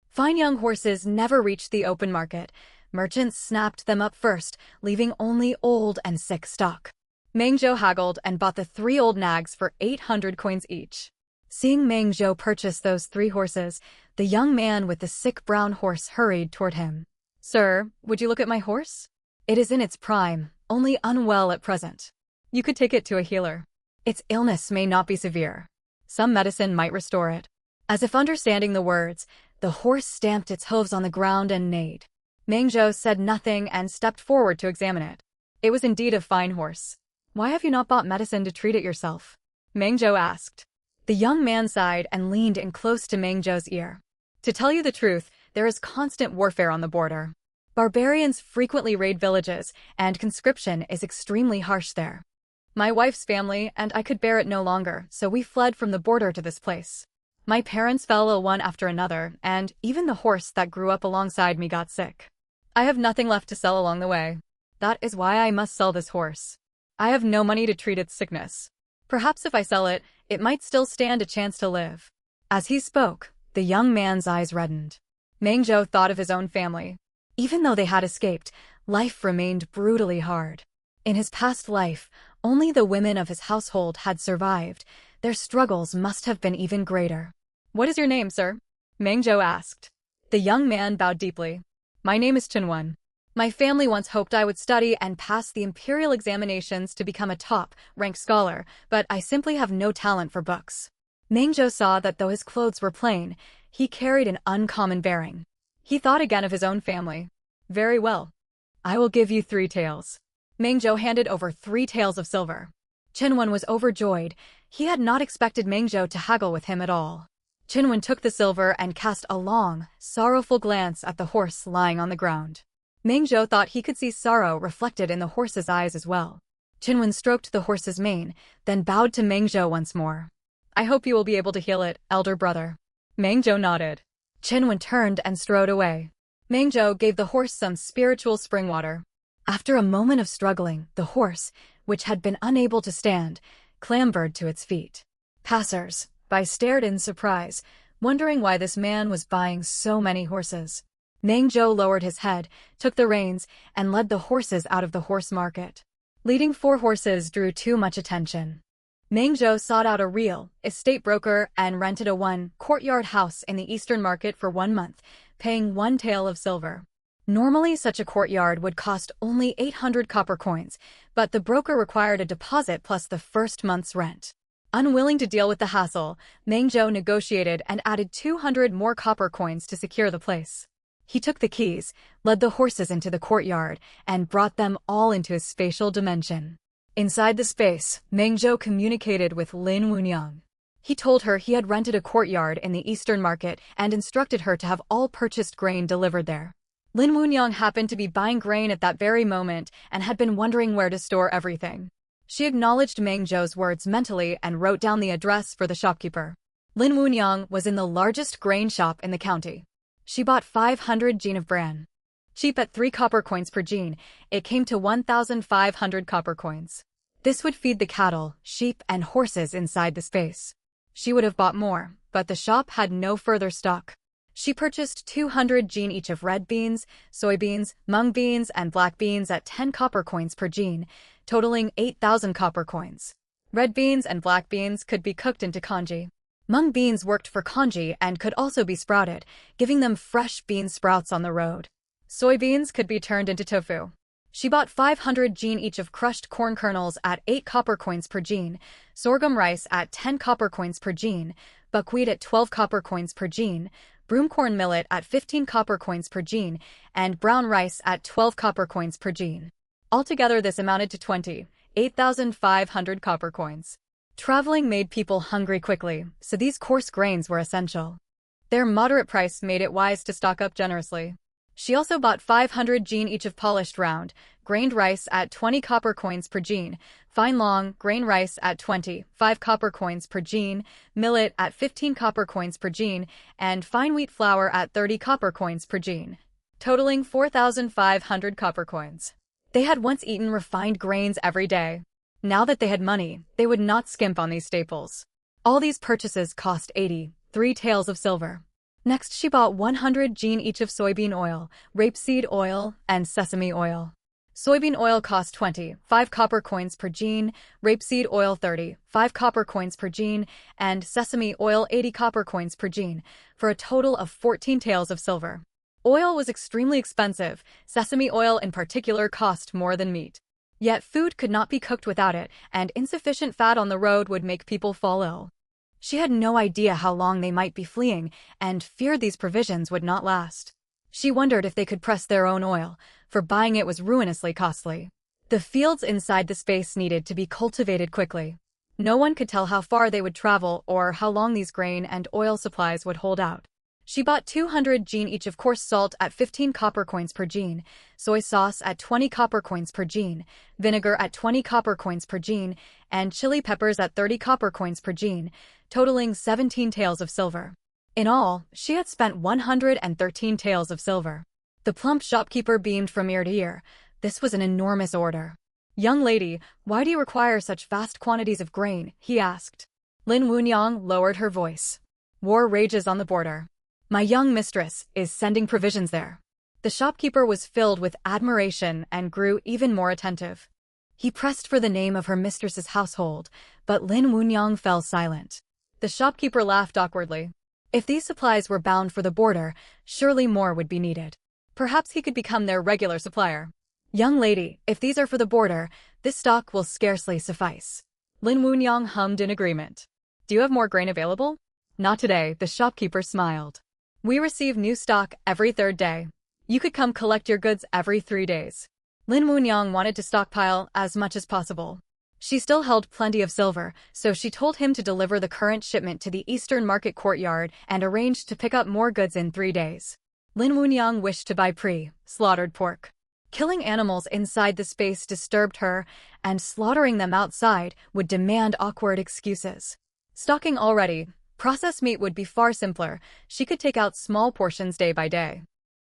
Fine young horses never reached the open market. Merchants snapped them up first, leaving only old and sick stock. Meng Zhou haggled and bought the 3 old nags for 800 coins each. Seeing Meng Zhou purchase those 3 horses, the young man with the sick brown horse hurried toward him. "Sir, would you look at my horse? It is in its prime, only unwell at present. You could take it to a healer. Its illness may not be severe. Some medicine might restore it." As if understanding the words, the horse stamped its hooves on the ground and neighed. Meng Zhou said nothing and stepped forward to examine it. It was indeed a fine horse. "Why have you not bought medicine to treat it yourself?" Meng Zhou asked. The young man sighed and leaned in close to Meng Zhou's ear. "To tell you the truth, there is constant warfare on the border. Barbarians frequently raid villages, and conscription is extremely harsh there. My wife's family and I could bear it no longer, so we fled from the border to this place. My parents fell ill one after another, and even the horse that grew up alongside me got sick. I have nothing left to sell along the way. That is why I must sell this horse. I have no money to treat its sickness. Perhaps if I sell it, it might still stand a chance to live." As he spoke, the young man's eyes reddened. Meng Zhou thought of his own family. Even though they had escaped, life remained brutally hard. In his past life, only the women of his household had survived. Their struggles must have been even greater. "What is your name, sir?" Meng Zhou asked. The young man bowed deeply. "My name is Chenwen. My family once hoped I would study and pass the imperial examinations to become a top-ranked scholar, but I simply have no talent for books." Meng Zhou saw that though his clothes were plain, he carried an uncommon bearing. He thought again of his own family. "Very well. I will give you 3 taels." Meng Zhou handed over 3 taels of silver. Chenwen was overjoyed. He had not expected Meng Zhou to haggle with him at all. Chenwen took the silver and cast a long, sorrowful glance at the horse lying on the ground. Meng Zhou thought he could see sorrow reflected in the horse's eyes as well. Qinwen stroked the horse's mane, then bowed to Meng Zhou once more. I hope you will be able to heal it, elder brother. Meng Zhou nodded. Qinwen turned and strode away. Meng Zhou gave the horse some spiritual spring water. After a moment of struggling, the horse, which had been unable to stand, clambered to its feet. Passers-by stared in surprise, wondering why this man was buying so many horses. Meng Zhou lowered his head, took the reins, and led the horses out of the horse market. Leading 4 horses drew too much attention. Meng Zhou sought out a real estate broker and rented a 1-courtyard house in the Eastern Market for 1 month, paying 1 tael of silver. Normally, such a courtyard would cost only 800 copper coins, but the broker required a deposit plus the first month's rent. Unwilling to deal with the hassle, Meng Zhou negotiated and added 200 more copper coins to secure the place. He took the keys, led the horses into the courtyard, and brought them all into his spatial dimension. Inside the space, Meng Zhou communicated with Lin Wunyang. He told her he had rented a courtyard in the Eastern Market and instructed her to have all purchased grain delivered there. Lin Wunyang happened to be buying grain at that very moment and had been wondering where to store everything. She acknowledged Meng Zhou's words mentally and wrote down the address for the shopkeeper. Lin Wunyang was in the largest grain shop in the county. She bought 500 jin of bran. Cheap at 3 copper coins per jin, it came to 1,500 copper coins. This would feed the cattle, sheep, and horses inside the space. She would have bought more, but the shop had no further stock. She purchased 200 jin each of red beans, soybeans, mung beans, and black beans at 10 copper coins per jin, totaling 8,000 copper coins. Red beans and black beans could be cooked into congee. Mung beans worked for congee and could also be sprouted, giving them fresh bean sprouts on the road. Soybeans could be turned into tofu. She bought 500 jin each of crushed corn kernels at 8 copper coins per jin, sorghum rice at 10 copper coins per jin, buckwheat at 12 copper coins per jin, broomcorn millet at 15 copper coins per jin, and brown rice at 12 copper coins per jin. Altogether this amounted to 8,500 copper coins. Traveling made people hungry quickly, so these coarse grains were essential. Their moderate price made it wise to stock up generously. She also bought 500 jin each of polished round, grained rice at 20 copper coins per jin, fine long, grain rice at 25 copper coins per jin, millet at 15 copper coins per jin, and fine wheat flour at 30 copper coins per jin, totaling 4,500 copper coins. They had once eaten refined grains every day. Now that they had money, they would not skimp on these staples. All these purchases cost 83 taels of silver. Next, she bought 100 jin each of soybean oil, rapeseed oil, and sesame oil. Soybean oil cost 25 copper coins per jin, rapeseed oil 35 copper coins per jin, and sesame oil 80 copper coins per jin, for a total of 14 taels of silver. Oil was extremely expensive. Sesame oil in particular cost more than meat. Yet food could not be cooked without it, and insufficient fat on the road would make people fall ill. She had no idea how long they might be fleeing, and feared these provisions would not last. She wondered if they could press their own oil, for buying it was ruinously costly. The fields inside the space needed to be cultivated quickly. No one could tell how far they would travel or how long these grain and oil supplies would hold out. She bought 200 jin each of coarse salt at 15 copper coins per jin, soy sauce at 20 copper coins per jin, vinegar at 20 copper coins per jin, and chili peppers at 30 copper coins per jin, totaling 17 taels of silver. In all, she had spent 113 taels of silver. The plump shopkeeper beamed from ear to ear. This was an enormous order. "Young lady, why do you require such vast quantities of grain?" he asked. Lin Wunyang lowered her voice. "War rages on the border. My young mistress is sending provisions there." The shopkeeper was filled with admiration and grew even more attentive. He pressed for the name of her mistress's household, but Lin Wunyang fell silent. The shopkeeper laughed awkwardly. If these supplies were bound for the border, surely more would be needed. Perhaps he could become their regular supplier. "Young lady, if these are for the border, this stock will scarcely suffice." Lin Wunyang hummed in agreement. "Do you have more grain available?" "Not today," the shopkeeper smiled. "We receive new stock every 3rd day. You could come collect your goods every 3 days." Lin Wunyang wanted to stockpile as much as possible. She still held plenty of silver, so she told him to deliver the current shipment to the Eastern Market courtyard and arranged to pick up more goods in 3 days. Lin Wunyang wished to buy pre-slaughtered pork. Killing animals inside the space disturbed her, and slaughtering them outside would demand awkward excuses. Stocking already, processed meat would be far simpler. She could take out small portions day by day.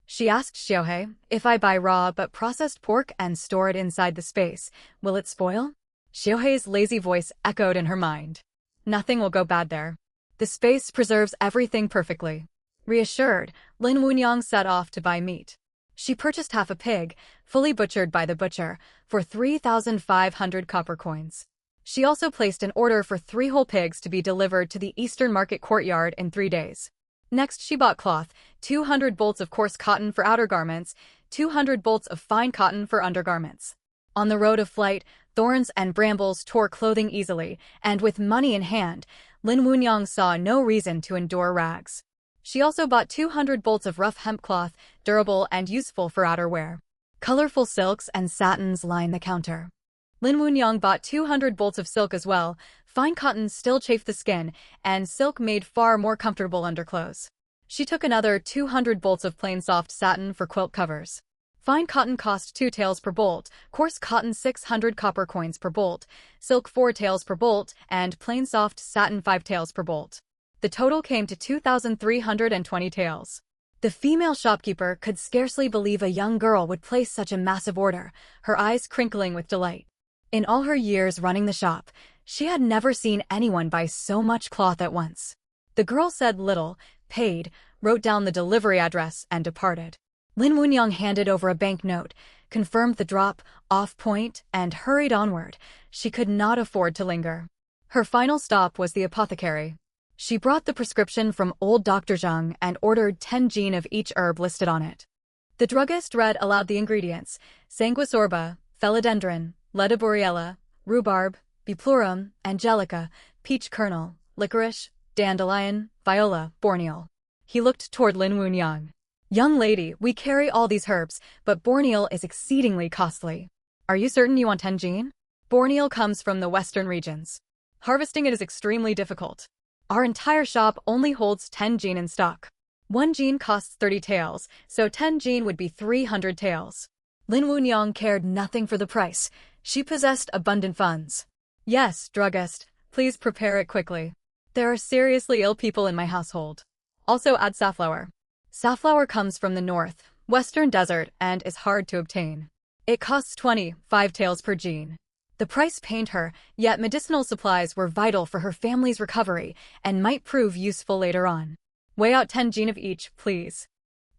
She asked Xiaohei, "If I buy raw but processed pork and store it inside the space, will it spoil?" Xiaohei's lazy voice echoed in her mind. "Nothing will go bad there. The space preserves everything perfectly." Reassured, Lin Wunyang set off to buy meat. She purchased half a pig, fully butchered by the butcher, for 3,500 copper coins. She also placed an order for 3 whole pigs to be delivered to the Eastern Market courtyard in 3 days. Next she bought cloth, 200 bolts of coarse cotton for outer garments, 200 bolts of fine cotton for undergarments. On the road of flight, thorns and brambles tore clothing easily, and with money in hand, Lin Wunyang saw no reason to endure rags. She also bought 200 bolts of rough hemp cloth, durable and useful for outerwear. Colorful silks and satins line the counter. Lin Wunyang bought 200 bolts of silk as well. Fine cotton still chafed the skin, and silk made far more comfortable underclothes. She took another 200 bolts of plain soft satin for quilt covers. Fine cotton cost 2 taels per bolt, coarse cotton 600 copper coins per bolt, silk 4 taels per bolt, and plain soft satin 5 taels per bolt. The total came to 2,320 taels. The female shopkeeper could scarcely believe a young girl would place such a massive order, her eyes crinkling with delight. In all her years running the shop, she had never seen anyone buy so much cloth at once. The girl said little, paid, wrote down the delivery address, and departed. Lin Wunyang handed over a banknote, confirmed the drop, off point, and hurried onward. She could not afford to linger. Her final stop was the apothecary. She brought the prescription from old Dr. Zhang and ordered 10 jin of each herb listed on it. The druggist read aloud the ingredients: sanguisorba, philodendron, lediburiella, rhubarb, biplurum, angelica, peach kernel, licorice, dandelion, viola, borneal. He looked toward Lin Wunyang. "Young lady, we carry all these herbs, but borneal is exceedingly costly. Are you certain you want 10 jin? Borneal comes from the western regions. Harvesting it is extremely difficult. Our entire shop only holds 10 jin in stock. 1 jin costs 30 taels, so 10 jin would be 300 taels." Lin Wunyang cared nothing for the price. She possessed abundant funds. "Yes, druggist, please prepare it quickly. There are seriously ill people in my household. Also add safflower. Safflower comes from the north, western desert and is hard to obtain. It costs 25 taels per jin." The price pained her, yet medicinal supplies were vital for her family's recovery and might prove useful later on. "Weigh out 10 jin of each, please.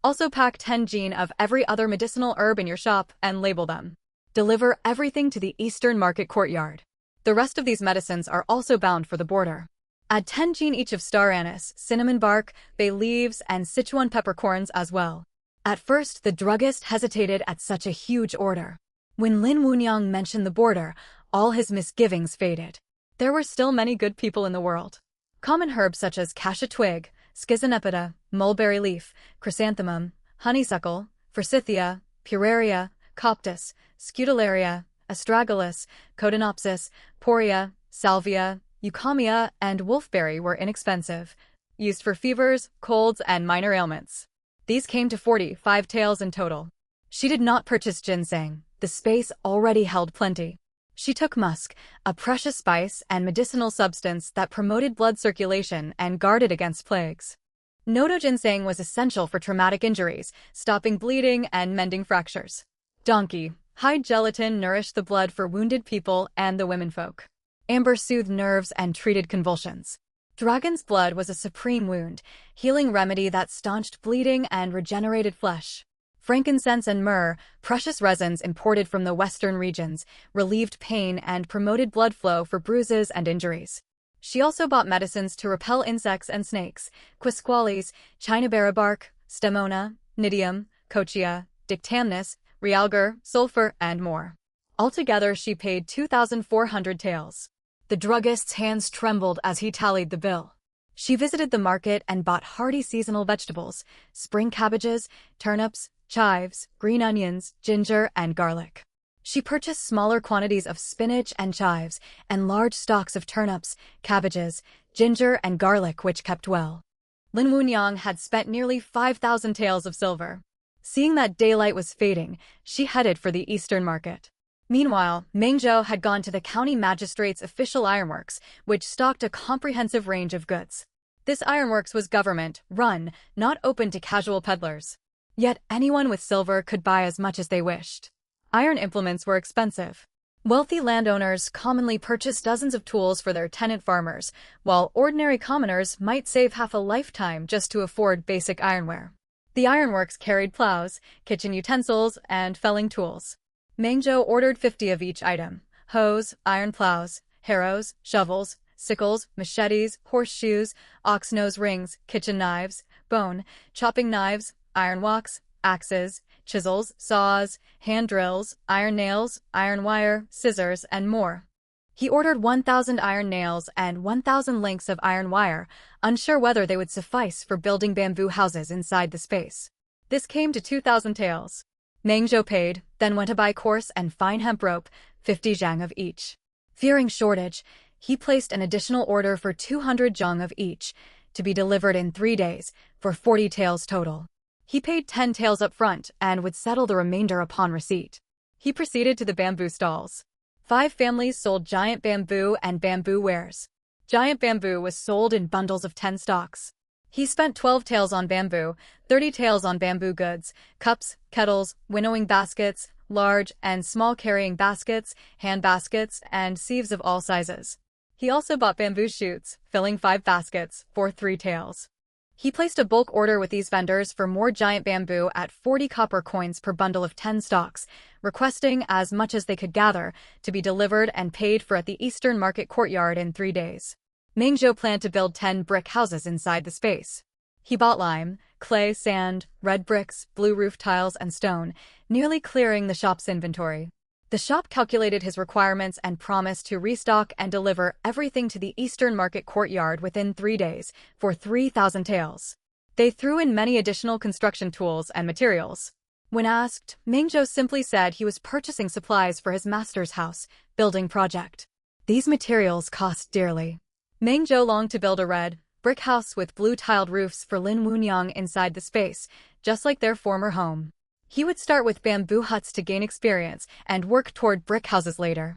Also pack 10 jin of every other medicinal herb in your shop and label them. Deliver everything to the Eastern Market courtyard. The rest of these medicines are also bound for the border. Add 10 jin each of star anise, cinnamon bark, bay leaves, and Sichuan peppercorns as well." At first, the druggist hesitated at such a huge order. When Lin Wunyang mentioned the border, all his misgivings faded. There were still many good people in the world. Common herbs such as cassia twig, schizonepida, mulberry leaf, chrysanthemum, honeysuckle, forsythia, puraria, coptis, scutularia, astragalus, codonopsis, poria, salvia, euchomia, and wolfberry were inexpensive, used for fevers, colds, and minor ailments. These came to 45 taels in total. She did not purchase ginseng. The space already held plenty. She took musk, a precious spice and medicinal substance that promoted blood circulation and guarded against plagues. Nodo ginseng was essential for traumatic injuries, stopping bleeding and mending fractures. Donkey hide gelatin nourished the blood for wounded people and the womenfolk. Amber soothed nerves and treated convulsions. Dragon's blood was a supreme wound, healing remedy that staunched bleeding and regenerated flesh. Frankincense and myrrh, precious resins imported from the western regions, relieved pain and promoted blood flow for bruises and injuries. She also bought medicines to repel insects and snakes: quisqualis, chinabera bark, stemona, nidium, cochia, dictamnus, realgar, sulfur, and more. Altogether, she paid 2,400 taels. The druggist's hands trembled as he tallied the bill. She visited the market and bought hardy seasonal vegetables: spring cabbages, turnips, chives, green onions, ginger, and garlic. She purchased smaller quantities of spinach and chives, and large stocks of turnips, cabbages, ginger, and garlic which kept well. Lin Wunyang had spent nearly 5,000 taels of silver. Seeing that daylight was fading, she headed for the Eastern Market. Meanwhile, Mengzhou had gone to the county magistrate's official ironworks, which stocked a comprehensive range of goods. This ironworks was government-run, not open to casual peddlers. Yet anyone with silver could buy as much as they wished. Iron implements were expensive. Wealthy landowners commonly purchased dozens of tools for their tenant farmers, while ordinary commoners might save half a lifetime just to afford basic ironware. The ironworks carried plows, kitchen utensils, and felling tools. Mengzhou ordered 50 of each item: hoes, iron plows, harrows, shovels, sickles, machetes, horseshoes, ox nose rings, kitchen knives, bone, chopping knives, iron walks, axes, chisels, saws, hand drills, iron nails, iron wire, scissors, and more. He ordered 1,000 iron nails and 1,000 lengths of iron wire, unsure whether they would suffice for building bamboo houses inside the space. This came to 2,000 taels. Mengzhou paid, then went to buy coarse and fine hemp rope, 50 zhang of each. Fearing shortage, he placed an additional order for 200 zhang of each, to be delivered in 3 days, for 40 taels total. He paid 10 taels up front and would settle the remainder upon receipt. He proceeded to the bamboo stalls. 5 families sold giant bamboo and bamboo wares. Giant bamboo was sold in bundles of 10 stalks. He spent 12 taels on bamboo, 30 taels on bamboo goods, cups, kettles, winnowing baskets, large and small carrying baskets, hand baskets, and sieves of all sizes. He also bought bamboo shoots, filling 5 baskets, for 3 taels. He placed a bulk order with these vendors for more giant bamboo at 40 copper coins per bundle of 10 stalks, requesting as much as they could gather to be delivered and paid for at the Eastern Market courtyard in 3 days. Mengzhou planned to build 10 brick houses inside the space. He bought lime, clay, sand, red bricks, blue roof tiles, and stone, nearly clearing the shop's inventory. The shop calculated his requirements and promised to restock and deliver everything to the Eastern Market courtyard within 3 days, for 3,000 taels. They threw in many additional construction tools and materials. When asked, Mengzhou simply said he was purchasing supplies for his master's house building project. These materials cost dearly. Mengzhou longed to build a red brick house with blue-tiled roofs for Lin Wunyang inside the space, just like their former home. He would start with bamboo huts to gain experience and work toward brick houses later.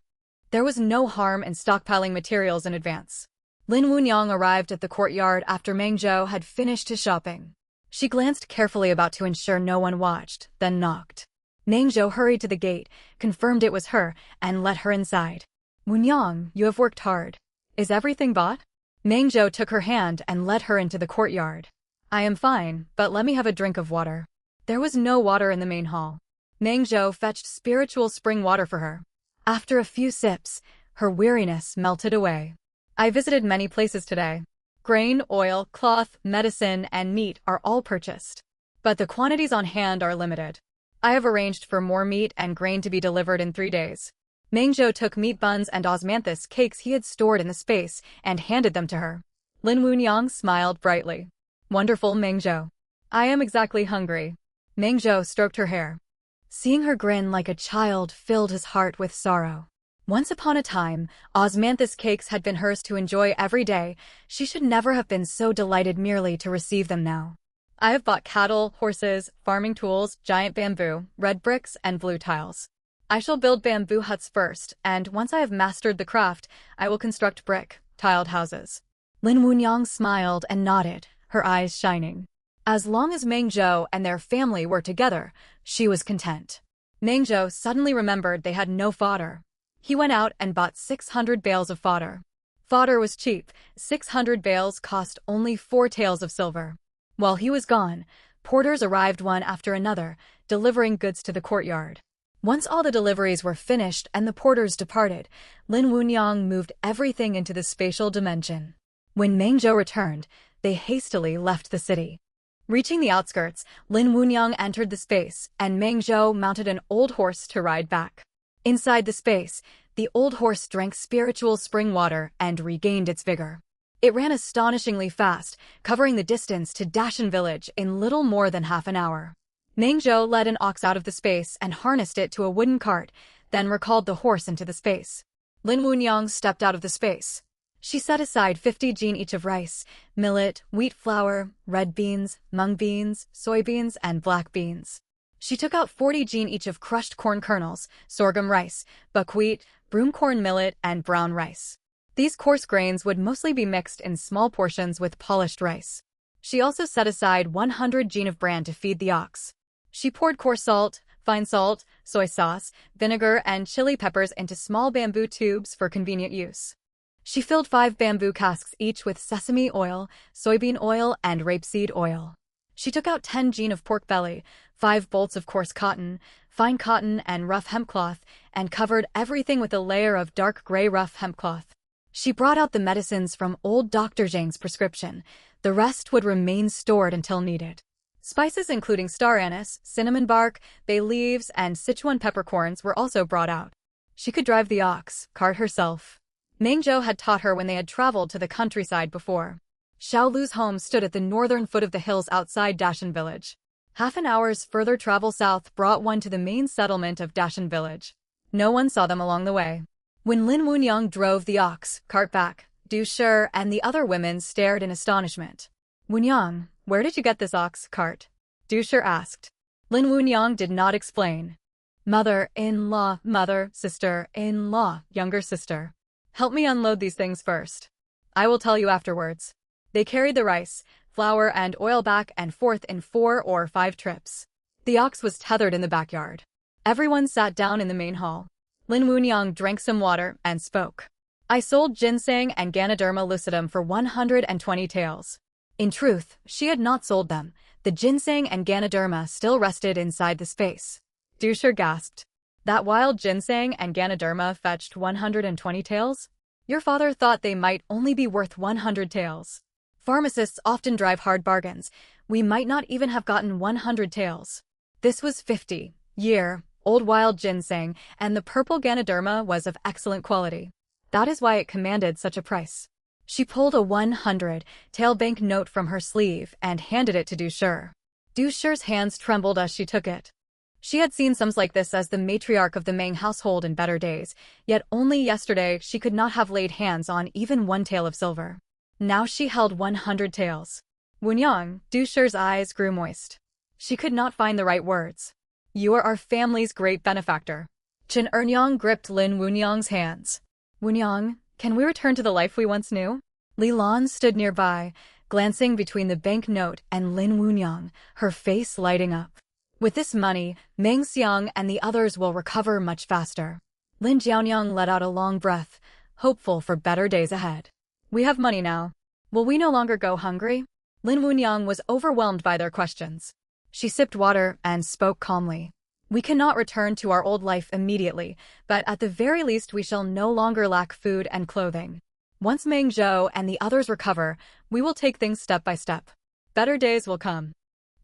There was no harm in stockpiling materials in advance. Lin Wunyang arrived at the courtyard after Mengzhou had finished his shopping. She glanced carefully about to ensure no one watched, then knocked. Mengzhou hurried to the gate, confirmed it was her, and let her inside. "Wunyang, you have worked hard. Is everything bought?" Mengzhou took her hand and led her into the courtyard. "I am fine, but let me have a drink of water." There was no water in the main hall. Mengzhou fetched spiritual spring water for her. After a few sips, her weariness melted away. "I visited many places today. Grain, oil, cloth, medicine, and meat are all purchased. But the quantities on hand are limited. I have arranged for more meat and grain to be delivered in 3 days." Mengzhou took meat buns and osmanthus cakes he had stored in the space and handed them to her. Lin Wunyang smiled brightly. "Wonderful, Mengzhou. I am exactly hungry." Mengzhou stroked her hair. Seeing her grin like a child filled his heart with sorrow. Once upon a time, osmanthus cakes had been hers to enjoy every day. She should never have been so delighted merely to receive them now. "I have bought cattle, horses, farming tools, giant bamboo, red bricks, and blue tiles. I shall build bamboo huts first, and once I have mastered the craft, I will construct brick, tiled houses." Lin Wunyang smiled and nodded, her eyes shining. As long as Mengzhou and their family were together, she was content. Mengzhou suddenly remembered they had no fodder. He went out and bought 600 bales of fodder. Fodder was cheap. 600 bales cost only 4 taels of silver. While he was gone, porters arrived one after another, delivering goods to the courtyard. Once all the deliveries were finished and the porters departed, Lin Wunyang moved everything into the spatial dimension. When Mengzhou returned, they hastily left the city. Reaching the outskirts, Lin Wunyang entered the space, and Mengzhou mounted an old horse to ride back. Inside the space, the old horse drank spiritual spring water and regained its vigor. It ran astonishingly fast, covering the distance to Dashan village in little more than half an hour. Mengzhou led an ox out of the space and harnessed it to a wooden cart, then recalled the horse into the space. Lin Wunyang stepped out of the space. She set aside 50 jin each of rice, millet, wheat flour, red beans, mung beans, soybeans, and black beans. She took out 40 jin each of crushed corn kernels, sorghum rice, buckwheat, broomcorn millet, and brown rice. These coarse grains would mostly be mixed in small portions with polished rice. She also set aside 100 jin of bran to feed the ox. She poured coarse salt, fine salt, soy sauce, vinegar, and chili peppers into small bamboo tubes for convenient use. She filled 5 bamboo casks each with sesame oil, soybean oil, and rapeseed oil. She took out 10 jin of pork belly, 5 bolts of coarse cotton, fine cotton, and rough hemp cloth, and covered everything with a layer of dark gray rough hemp cloth. She brought out the medicines from old Dr. Zhang's prescription. The rest would remain stored until needed. Spices including star anise, cinnamon bark, bay leaves, and Sichuan peppercorns were also brought out. She could drive the ox cart herself. Mengzhou had taught her when they had traveled to the countryside before. Xiaolu's home stood at the northern foot of the hills outside Dashan village. Half an hour's further travel south brought one to the main settlement of Dashan village. No one saw them along the way. When Lin Wunyang drove the ox cart back, Du Shi and the other women stared in astonishment. "Wunyang, where did you get this ox cart?" Du Shi asked. Lin Wunyang did not explain. Mother-in-law, mother, sister-in-law, younger sister. Help me unload these things first. I will tell you afterwards. They carried the rice, flour, and oil back and forth in 4 or 5 trips. The ox was tethered in the backyard. Everyone sat down in the main hall. Lin Wunyang drank some water and spoke. I sold ginseng and Ganoderma lucidum for 120 taels. In truth, she had not sold them. The ginseng and Ganoderma still rested inside the space. Du Shi gasped. That wild ginseng and Ganoderma fetched 120 taels? Your father thought they might only be worth 100 taels. Pharmacists often drive hard bargains. We might not even have gotten 100 taels. This was 50-year-old wild ginseng, and the purple Ganoderma was of excellent quality. That is why it commanded such a price. She pulled a 100-tael banknote from her sleeve and handed it to Du Shi. Du Shi's hands trembled as she took it. She had seen sums like this as the matriarch of the Meng household in better days, yet only yesterday she could not have laid hands on even 1 tael of silver. Now she held 100 taels. Wunyang, Du Shi's eyes grew moist. She could not find the right words. You are our family's great benefactor. Chen Ernyang gripped Lin Wunyang's hands. Wunyang, can we return to the life we once knew? Li Lan stood nearby, glancing between the banknote and Lin Wunyang, her face lighting up. With this money, Meng Xiang and the others will recover much faster. Lin Jianyang let out a long breath, hopeful for better days ahead. We have money now. Will we no longer go hungry? Lin Wunyang was overwhelmed by their questions. She sipped water and spoke calmly. We cannot return to our old life immediately, but at the very least we shall no longer lack food and clothing. Once Mengzhou and the others recover, we will take things step by step. Better days will come.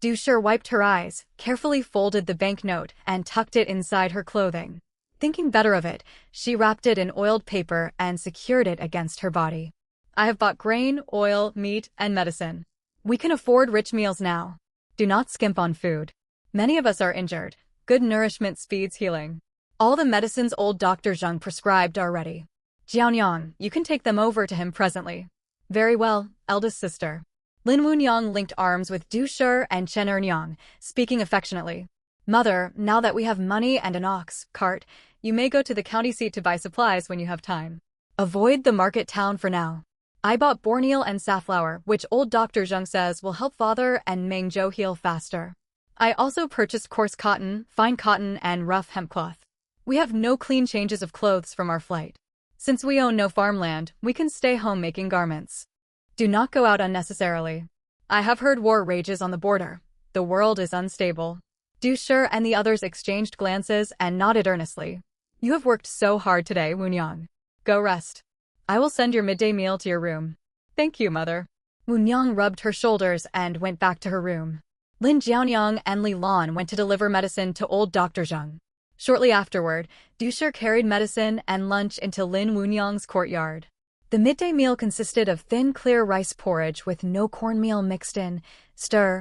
Du Shi wiped her eyes, carefully folded the banknote, and tucked it inside her clothing. Thinking better of it, she wrapped it in oiled paper and secured it against her body. I have bought grain, oil, meat, and medicine. We can afford rich meals now. Do not skimp on food. Many of us are injured. Good nourishment speeds healing. All the medicines old Dr. Zhang prescribed are ready. Jianyang, you can take them over to him presently. Very well, eldest sister. Lin Wunyang linked arms with Du Shi and Chen Ernyang, speaking affectionately. Mother, now that we have money and an ox cart, you may go to the county seat to buy supplies when you have time. Avoid the market town for now. I bought borneal and safflower, which old Dr. Zhang says will help father and Mengzhou heal faster. I also purchased coarse cotton, fine cotton, and rough hemp cloth. We have no clean changes of clothes from our flight. Since we own no farmland, we can stay home making garments. Do not go out unnecessarily. I have heard war rages on the border. The world is unstable. Du Shi and the others exchanged glances and nodded earnestly. You have worked so hard today, Wunyang. Go rest. I will send your midday meal to your room. Thank you, mother. Wunyang rubbed her shoulders and went back to her room. Lin Jianyang and Li Lan went to deliver medicine to old Dr. Zhang. Shortly afterward, Du Shi carried medicine and lunch into Lin Wunyang's courtyard. The midday meal consisted of thin, clear rice porridge with no cornmeal mixed in,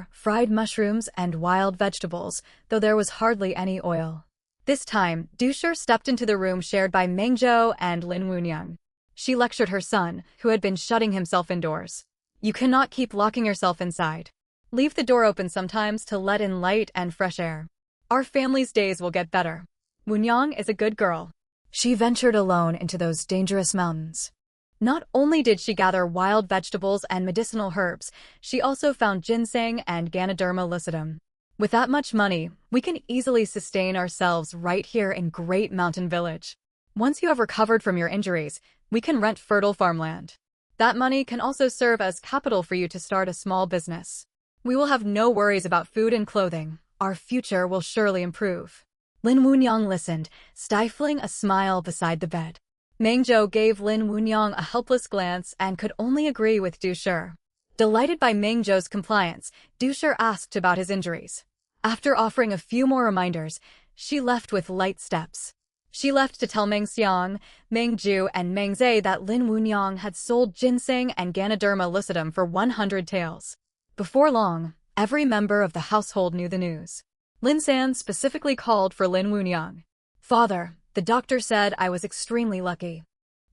fried mushrooms, and wild vegetables, though there was hardly any oil. This time, Du Shi stepped into the room shared by Mengzhou and Lin Wunyang. She lectured her son, who had been shutting himself indoors. You cannot keep locking yourself inside. Leave the door open sometimes to let in light and fresh air. Our family's days will get better. Wunyang is a good girl. She ventured alone into those dangerous mountains. Not only did she gather wild vegetables and medicinal herbs, she also found ginseng and Ganoderma lucidum. With that much money, we can easily sustain ourselves right here in Great Mountain Village. Once you have recovered from your injuries, we can rent fertile farmland. That money can also serve as capital for you to start a small business. We will have no worries about food and clothing. Our future will surely improve. Lin Wunyang listened, stifling a smile beside the bed. Meng Zhou gave Lin Wunyang a helpless glance and could only agree with Du Shi. Delighted by Meng Zhou's compliance, Du Shi asked about his injuries. After offering a few more reminders, she left with light steps. She left to tell Meng Xiang, Meng Zhu, and Meng Zai that Lin Wunyang had sold ginseng and Ganoderma lucidum for 100 taels. Before long, every member of the household knew the news. Lin San specifically called for Lin Wunyang. "Father, the doctor said I was extremely lucky.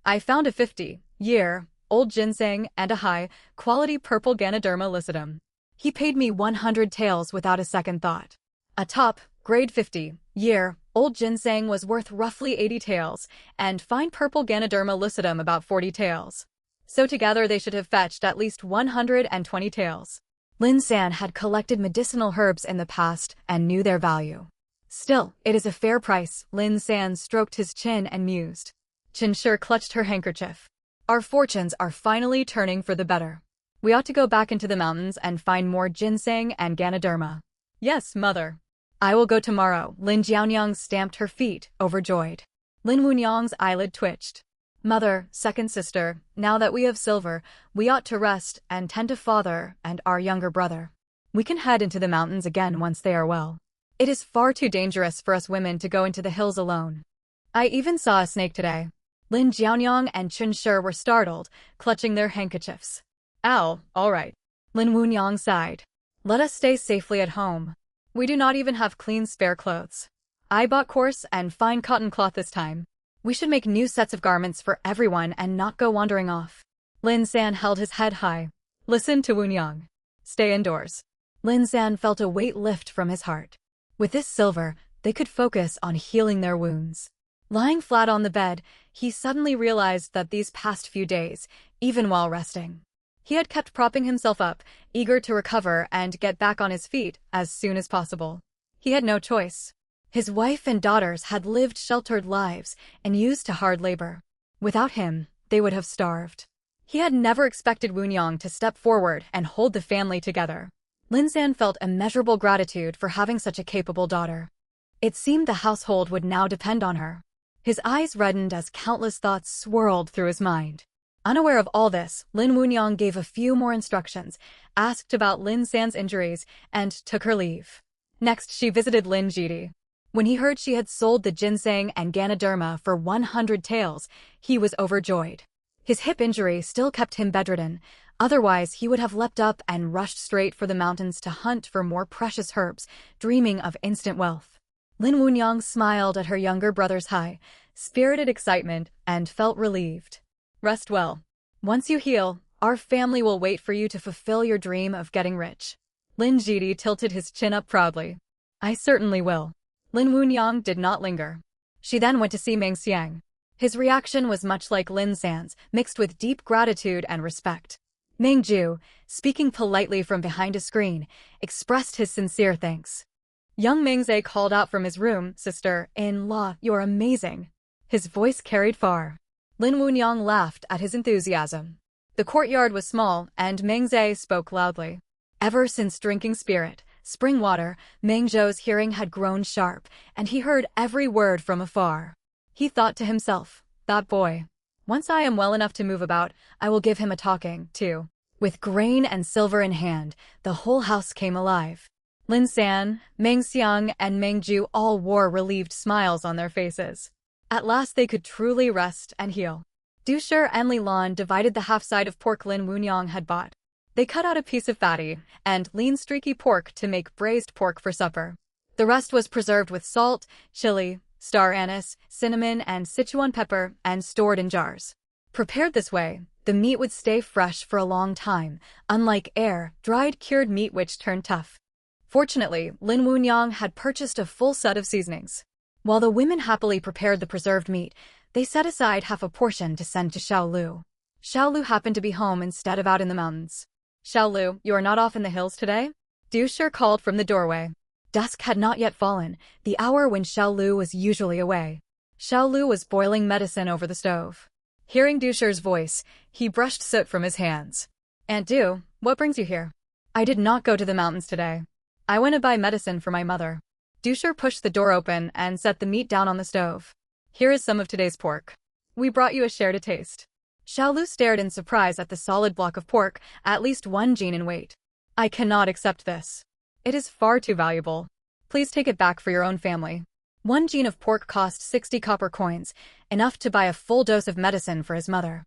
I found a 50-year-old ginseng and a high-quality purple Ganoderma lucidum. He paid me 100 taels without a second thought. A top-grade 50-year-old ginseng was worth roughly 80 taels, and fine purple Ganoderma lucidum about 40 taels. So together they should have fetched at least 120 taels." Lin San had collected medicinal herbs in the past and knew their value. "Still, it is a fair price." Lin San stroked his chin and mused. Qin Shi clutched her handkerchief. "Our fortunes are finally turning for the better. We ought to go back into the mountains and find more ginseng and Ganoderma." "Yes, mother. I will go tomorrow." Lin Jianyang stamped her feet, overjoyed. Lin Wunyang's eyelid twitched. "Mother, second sister, now that we have silver, we ought to rest and tend to father and our younger brother. We can head into the mountains again once they are well. It is far too dangerous for us women to go into the hills alone. I even saw a snake today." Lin Jianyang and Qin Shi were startled, clutching their handkerchiefs. "Ow, all right." Lin Wunyang sighed. "Let us stay safely at home. We do not even have clean spare clothes. I bought coarse and fine cotton cloth this time. We should make new sets of garments for everyone and not go wandering off." Lin San held his head high. "Listen to Wunyang. Stay indoors." Lin San felt a weight lift from his heart. With this silver, they could focus on healing their wounds. Lying flat on the bed, he suddenly realized that these past few days, even while resting, he had kept propping himself up, eager to recover and get back on his feet as soon as possible. He had no choice. His wife and daughters had lived sheltered lives and used to hard labor. Without him, they would have starved. He had never expected Wunyang to step forward and hold the family together. Lin San felt immeasurable gratitude for having such a capable daughter. It seemed the household would now depend on her. His eyes reddened as countless thoughts swirled through his mind. Unaware of all this, Lin Wunyang gave a few more instructions, asked about Lin San's injuries, and took her leave. Next, she visited Lin Jidi. When he heard she had sold the ginseng and Ganoderma for 100 taels, he was overjoyed. His hip injury still kept him bedridden, otherwise he would have leapt up and rushed straight for the mountains to hunt for more precious herbs, dreaming of instant wealth. Lin Wunyang smiled at her younger brother's high-spirited excitement and felt relieved. "Rest well. Once you heal, our family will wait for you to fulfill your dream of getting rich." Lin Jidi tilted his chin up proudly. "I certainly will." Lin Wunyang did not linger. She then went to see Meng Xiang. His reaction was much like Lin San's, mixed with deep gratitude and respect. Meng Zhu, speaking politely from behind a screen, expressed his sincere thanks. Young Meng Zai called out from his room, "Sister-in-law, you're amazing." His voice carried far. Lin Wunyang laughed at his enthusiasm. The courtyard was small, and Meng Zai spoke loudly. Ever since drinking spring water, Meng Zhou's hearing had grown sharp, and he heard every word from afar. He thought to himself, "That boy. Once I am well enough to move about, I will give him a talking, too." With grain and silver in hand, the whole house came alive. Lin San, Meng Xiang, and Meng Zhu all wore relieved smiles on their faces. At last they could truly rest and heal. Du Shi and Li Lan divided the half-side of pork Lin Wunyang had bought. They cut out a piece of fatty and lean streaky pork to make braised pork for supper. The rest was preserved with salt, chili, star anise, cinnamon, and Sichuan pepper, and stored in jars. Prepared this way, the meat would stay fresh for a long time, unlike air-dried cured meat which turned tough. Fortunately, Lin Wunyang had purchased a full set of seasonings. While the women happily prepared the preserved meat, they set aside half a portion to send to Xiaolu. Xiaolu happened to be home instead of out in the mountains. "Xiaolu, you are not off in the hills today?" Du Shi called from the doorway. Dusk had not yet fallen, the hour when Xiaolu was usually away. Xiaolu was boiling medicine over the stove. Hearing Du Shi's voice, he brushed soot from his hands. "Aunt Du, what brings you here?" "I did not go to the mountains today. I went to buy medicine for my mother." Du Shi pushed the door open and set the meat down on the stove. "Here is some of today's pork. We brought you a share to taste." Xiaolu stared in surprise at the solid block of pork, at least 1 jin in weight. "I cannot accept this. It is far too valuable. Please take it back for your own family." 1 jin of pork cost 60 copper coins, enough to buy a full dose of medicine for his mother.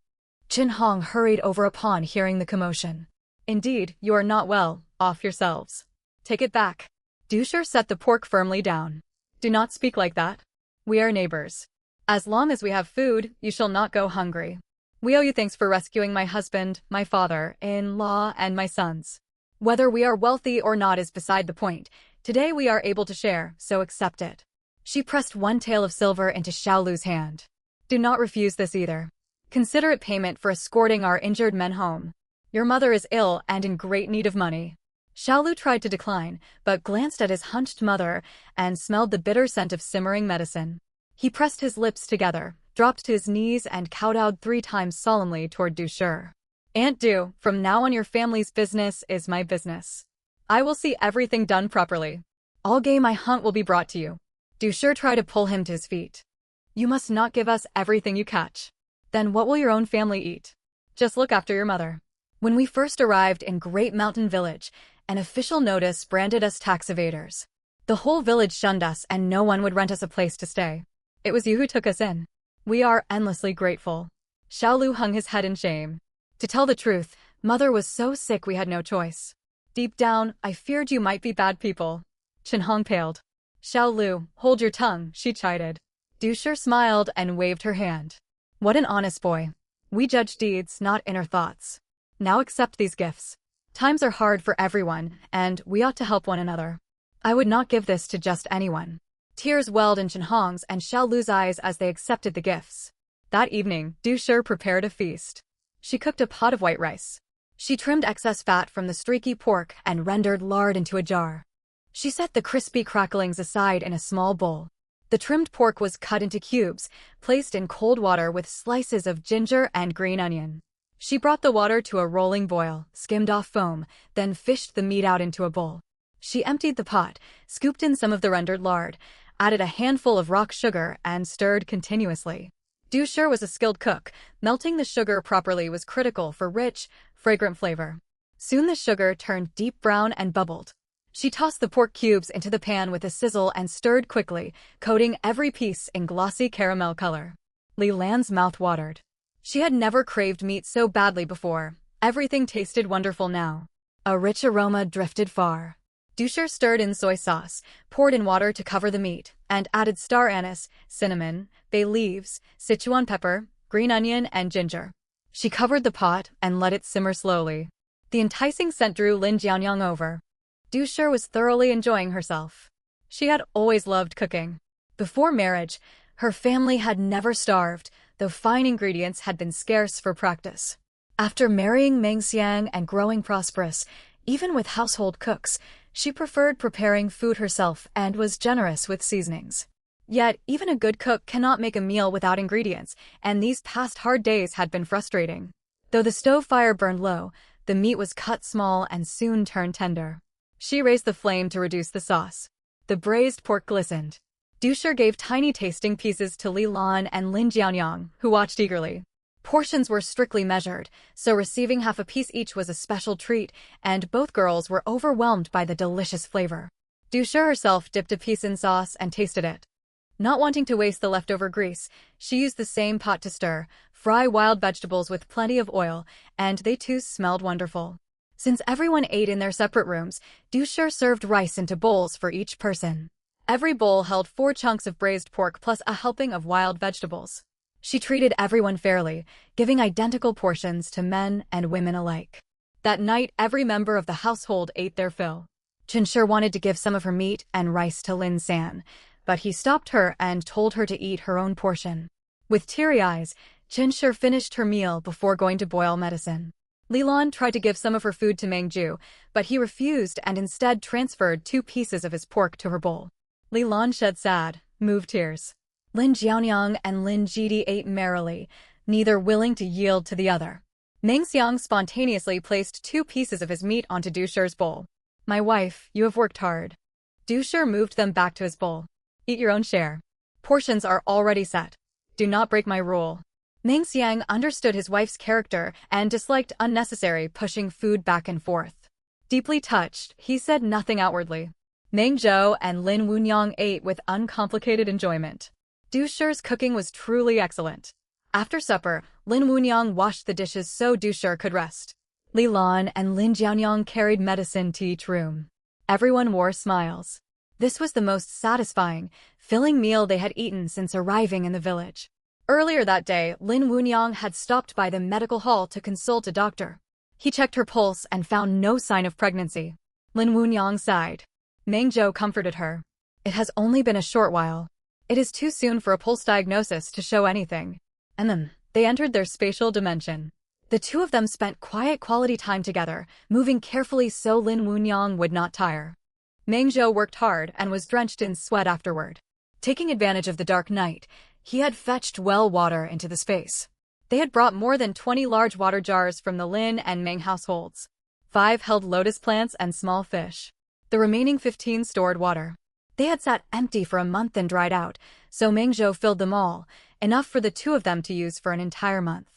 Qin Hong hurried over upon hearing the commotion. "Indeed, you are not well, off yourselves. Take it back." Du Shi set the pork firmly down. "Do not speak like that. We are neighbors. As long as we have food, you shall not go hungry. We owe you thanks for rescuing my husband, my father-in-law, and my sons. Whether we are wealthy or not is beside the point. Today we are able to share, so accept it." She pressed one tael of silver into Xiaolu's hand. "Do not refuse this either. Consider it payment for escorting our injured men home. Your mother is ill and in great need of money." Xiaolu tried to decline, but glanced at his hunched mother and smelled the bitter scent of simmering medicine. He pressed his lips together, dropped to his knees and kowtowed 3 times solemnly toward Du Shi. "Aunt Du, from now on your family's business is my business. I will see everything done properly. All game I hunt will be brought to you." Du Shi tried to pull him to his feet. "You must not give us everything you catch. Then what will your own family eat? Just look after your mother." When we first arrived in Great Mountain Village, an official notice branded us tax evaders. The whole village shunned us and no one would rent us a place to stay. It was you who took us in. We are endlessly grateful." Xiaolu hung his head in shame. "To tell the truth, mother was so sick we had no choice. Deep down, I feared you might be bad people." Qin Hong paled. "Xiaolu, hold your tongue," she chided. Du Shi smiled and waved her hand. "What an honest boy. We judge deeds, not inner thoughts. Now accept these gifts. Times are hard for everyone, and we ought to help one another. I would not give this to just anyone." Tears welled in Qin Hong's and Xiaolu's eyes as they accepted the gifts. That evening, Du Shi prepared a feast. She cooked a pot of white rice. She trimmed excess fat from the streaky pork and rendered lard into a jar. She set the crispy cracklings aside in a small bowl. The trimmed pork was cut into cubes, placed in cold water with slices of ginger and green onion. She brought the water to a rolling boil, skimmed off foam, then fished the meat out into a bowl. She emptied the pot, scooped in some of the rendered lard, added a handful of rock sugar, and stirred continuously. Du Shi was a skilled cook. Melting the sugar properly was critical for rich, fragrant flavor. Soon the sugar turned deep brown and bubbled. She tossed the pork cubes into the pan with a sizzle and stirred quickly, coating every piece in glossy caramel color. Li Lan's mouth watered. She had never craved meat so badly before. Everything tasted wonderful now. A rich aroma drifted far. Du Shi stirred in soy sauce, poured in water to cover the meat, and added star anise, cinnamon, bay leaves, Sichuan pepper, green onion, and ginger. She covered the pot and let it simmer slowly. The enticing scent drew Lin Jianyang over. Du Shi was thoroughly enjoying herself. She had always loved cooking. Before marriage, her family had never starved, though fine ingredients had been scarce for practice. After marrying Meng Xiang and growing prosperous, even with household cooks, she preferred preparing food herself and was generous with seasonings. Yet, even a good cook cannot make a meal without ingredients, and these past hard days had been frustrating. Though the stove fire burned low, the meat was cut small and soon turned tender. She raised the flame to reduce the sauce. The braised pork glistened. Du Shi gave tiny tasting pieces to Li Lan and Lin Jianyang, who watched eagerly. Portions were strictly measured, so receiving half a piece each was a special treat, and both girls were overwhelmed by the delicious flavor. Du Shi herself dipped a piece in sauce and tasted it. Not wanting to waste the leftover grease, she used the same pot to stir, fry wild vegetables with plenty of oil, and they too smelled wonderful. Since everyone ate in their separate rooms, Du Shi served rice into bowls for each person. Every bowl held 4 chunks of braised pork plus a helping of wild vegetables. She treated everyone fairly, giving identical portions to men and women alike. That night, every member of the household ate their fill. Chinshir wanted to give some of her meat and rice to Lin San, but he stopped her and told her to eat her own portion. With teary eyes, Chinshir finished her meal before going to boil medicine. Lilan tried to give some of her food to Mengju, but he refused and instead transferred 2 pieces of his pork to her bowl. Lilan shed sad, moved tears. Lin Jianyang and Lin Jidi ate merrily, neither willing to yield to the other. Meng Xiang spontaneously placed 2 pieces of his meat onto Dushir's bowl. "My wife, you have worked hard." Dushir moved them back to his bowl. "Eat your own share. Portions are already set. Do not break my rule." Meng Xiang understood his wife's character and disliked unnecessary pushing food back and forth. Deeply touched, he said nothing outwardly. Meng Zhou and Lin Wunyang ate with uncomplicated enjoyment. Dushir's cooking was truly excellent. After supper, Lin Wunyang washed the dishes so Dushir could rest. Li Lan and Lin Jianyang carried medicine to each room. Everyone wore smiles. This was the most satisfying, filling meal they had eaten since arriving in the village. Earlier that day, Lin Wunyang had stopped by the medical hall to consult a doctor. He checked her pulse and found no sign of pregnancy. Lin Wunyang sighed. Meng Zhou comforted her. "It has only been a short while. It is too soon for a pulse diagnosis to show anything." And then, they entered their spatial dimension. The 2 of them spent quiet quality time together, moving carefully so Lin Wunyang would not tire. Meng Zhou worked hard and was drenched in sweat afterward. Taking advantage of the dark night, he had fetched well water into the space. They had brought more than 20 large water jars from the Lin and Meng households. 5 held lotus plants and small fish. The remaining 15 stored water. They had sat empty for a month and dried out, so Meng Zhou filled them all, enough for the 2 of them to use for an entire month.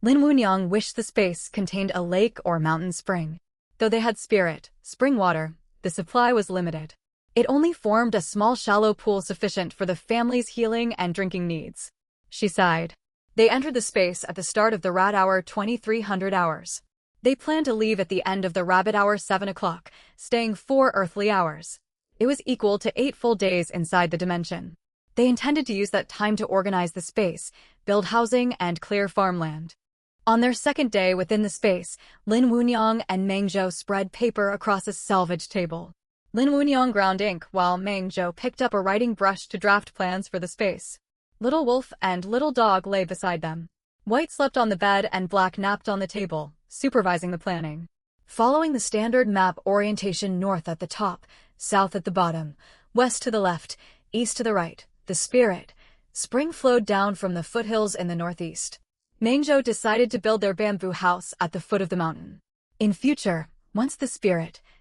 Lin Wunyang wished the space contained a lake or mountain spring. Though they had spring water, the supply was limited. It only formed a small shallow pool sufficient for the family's healing and drinking needs. She sighed. They entered the space at the start of the rat hour 2300 hours. They planned to leave at the end of the rabbit hour 7 o'clock, staying 4 earthly hours. It was equal to 8 full days inside the dimension. They intended to use that time to organize the space, build housing, and clear farmland. On their second day within the space, Lin Wunyang and Meng Zhou spread paper across a salvage table. Lin Wunyang ground ink while Meng Zhou picked up a writing brush to draft plans for the space. Little Wolf and Little Dog lay beside them. White slept on the bed and Black napped on the table, supervising the planning. Following the standard map orientation: north at the top, south at the bottom, west to the left, east to the right, the spring flowed down from the foothills in the northeast. Meng Zhou decided to build their bamboo house at the foot of the mountain. In future, once the